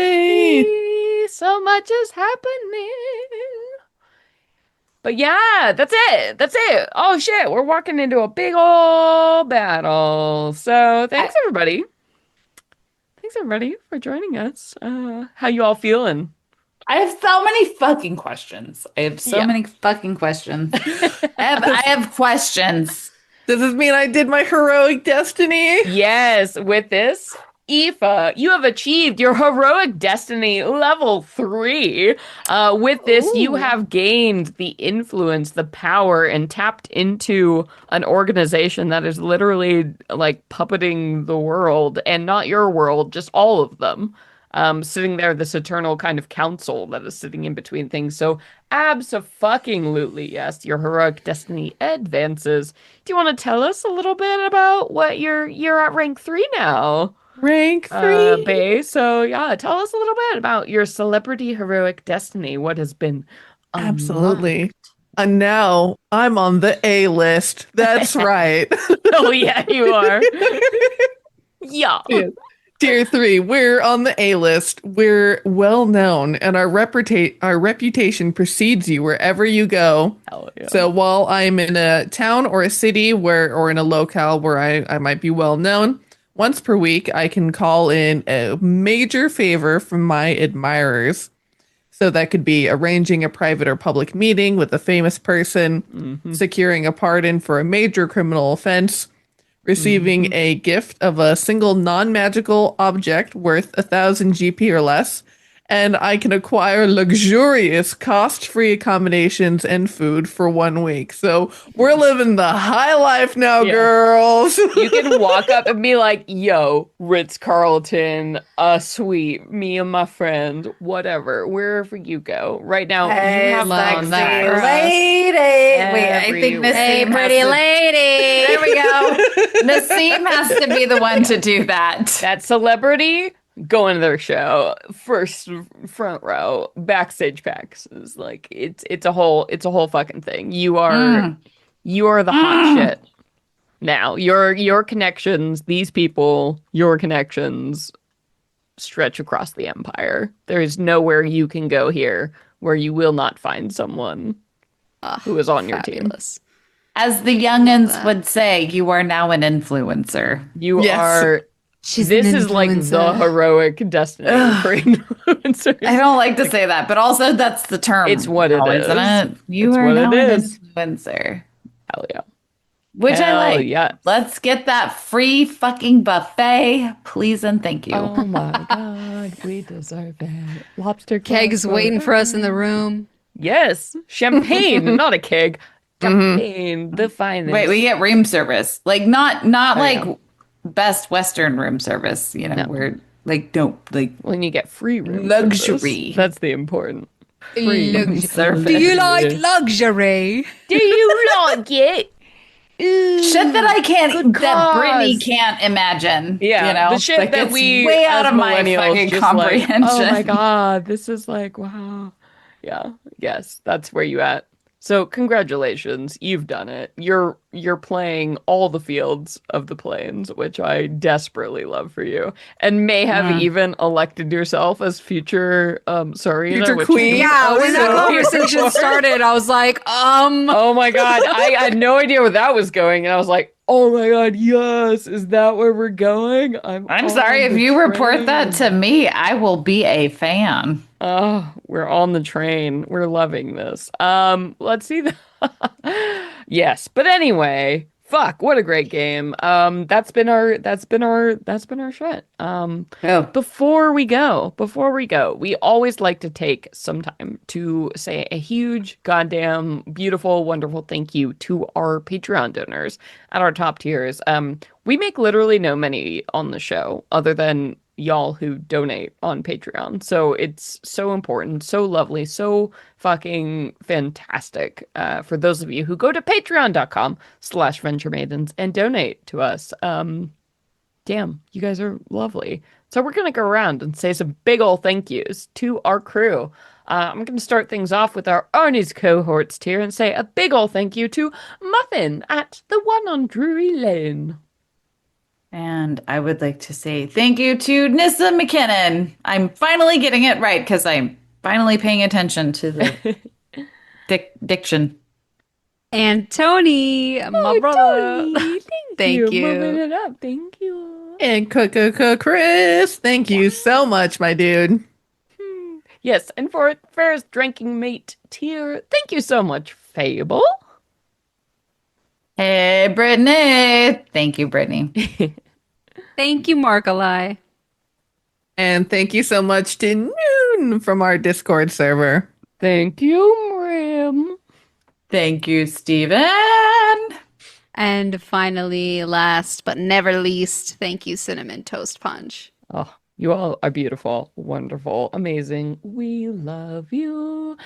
Yay! So much is happening. But yeah, that's it. That's it. Oh shit, we're walking into a big old battle. So thanks everybody. Thanks everybody for joining us. How you all feeling? I have so many fucking questions. I have so Yeah. many fucking questions. I have questions. Does this mean I did my heroic destiny? Yes, with this, Aoife, you have achieved your heroic destiny level 3. With this, you Ooh. have gained the influence, the power, and tapped into an organization that is literally like puppeting the world, and not your world, just all of them. Sitting there, this eternal kind of council that is sitting in between things. So, abso-fucking-lutely, yes, your heroic destiny advances. Do you want to tell us a little bit about what you're at rank 3 now? Rank 3. Bae? So yeah, tell us a little bit about your celebrity heroic destiny. What has been unlocked? Absolutely. And now I'm on the A list. That's right. Oh yeah, you are. Yeah. Yeah. Tier 3, we're on the A list. We're well known, and our reputation precedes you wherever you go. Hell yeah. So while I'm in a town or a city or in a locale where I might be well known, once per week I can call in a major favor from my admirers. So that could be arranging a private or public meeting with a famous person, securing a pardon for a major criminal offense, receiving a gift of a single non-magical object worth 1,000 GP or less, and I can acquire luxurious, cost-free accommodations and food for 1 week. So we're living the high life now, Yeah. girls. You can walk up and be like, yo, Ritz-Carlton, a suite, me and my friend, whatever, wherever you go. Right now, you have gone sexy for us. lady. Wait, I think Everywhere. Hey, Nassim pretty has to, lady. there we go. Nassim has to be the one to do that. That celebrity going to their show, first front row, backstage passes. Like it's a whole fucking thing. You are the hot shit now. Your connections, these people, your connections stretch across the empire. There is nowhere you can go here where you will not find someone who is on your team. Fabulous. As the youngins would say, you are now an influencer. You Yes. are. She's This an is like the influencer. heroic destiny for influencers. I don't like to say that, but also that's the term. It's what it now, is. Isn't it? You It's are what now it an is. influencer. Hell yeah. Which I Hell like. yes. Let's get that free fucking buffet, please and thank you. Oh my God, we deserve it. Lobster claws Keg's waiting for us in the forever. room. Yes, champagne, not a keg. Mhm. Champagne, the Wait, we finest. get room service. Like not Oh like yeah, Best Western room service, no. where like no like When you get free room service, luxury that's the important. Free room Lux- Do service. you like luxury. luxury? Do you like it? Shit that Ooh, I good can't, that Brittany cause. can't imagine, Yeah, the shit like that it's we way out as of my millennials fucking just like, oh my comprehension. God, this is like, wow. Yeah, yes, that's where you at. So congratulations, you've done it. You're playing all the fields of the plains, which I desperately love for you, and may have Mm. even elected yourself as future Sarina, Future which is queen. Yeah, when that Also. conversation started, I was like, Oh my God, I had no idea where that was going, and I was like, oh my God, yes, is that where we're going? I'm I'm sorry on if the you report that train. to me, I will be a fan. Oh, we're on the train. We're loving this. Let's see the Yes, but anyway, fuck, what a great game. That's been our shit. Oh, Before we go, we always like to take some time to say a huge, goddamn, beautiful, wonderful thank you to our Patreon donors at our top tiers. We make literally no money on the show other than y'all who donate on Patreon. So it's so important, so lovely, so fucking fantastic for those of you who go to patreon.com/Venture Maidens and donate to us. Damn, you guys are lovely. So we're going to go around and say some big ol' thank yous to our crew. I'm going to start things off with our Arnie's cohorts tier and say a big ol' thank you to Muffin at the one on Drury Lane. and I would like to say thank you to Nissa McKinnon. I'm finally getting it right because I'm finally paying attention to the diction. and Tony, my Oh, brother. Tony, Thank moving you. it up. Thank you. And Chris, thank you so much, my dude. Yes, and for first drinking mate tier, thank you so much, Fable. Hey, Brittany. Thank you, Brittany. Thank you, Markali. And thank you so much to Noon from our Discord server. Thank you, Rim. Thank you, Steven. And finally, last but never least, thank you, Cinnamon Toast Punch. Oh, you all are beautiful, wonderful, amazing. We love you.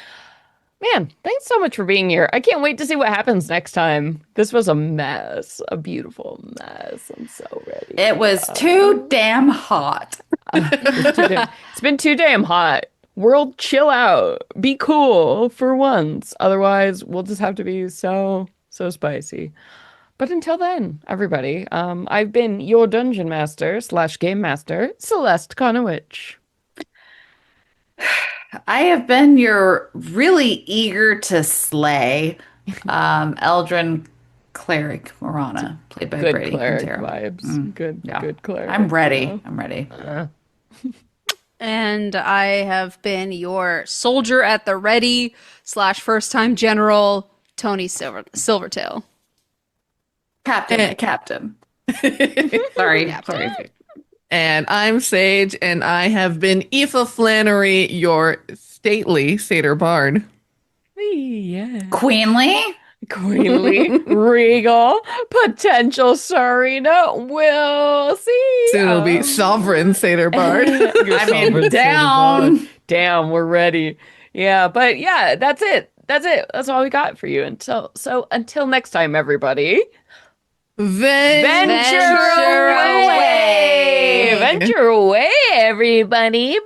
Man, thanks so much for being here. I can't wait to see what happens next time. This was a mess, a beautiful mess. I'm so ready. It was too damn hot. It's been too damn hot. World, chill out. Be cool for once. Otherwise, we'll just have to be so spicy. But until then, everybody, I've been your dungeon master / game master, Celeste Conowitch. I have been your really eager to slay Eldrin cleric Morana, played by Good Brady cleric Quintero. vibes. Good, Yeah. good cleric. I'm ready. you know? I'm ready. And I have been your soldier at the ready / first time general, Tony Silvertail. Captain. Sorry. Sorry. And I'm Sage, and I have been Aoife Flannery, your stately satyr bard. Yeah. Queenly. Queenly, regal, potential Serena. We'll see. Soon it'll be sovereign satyr bard. You're I mean, sovereign down. Serena bard. Damn, we're ready. Yeah, but yeah, that's it. That's it. That's all we got for you. Until next time, everybody. Venture Venture away. Venture away, everybody.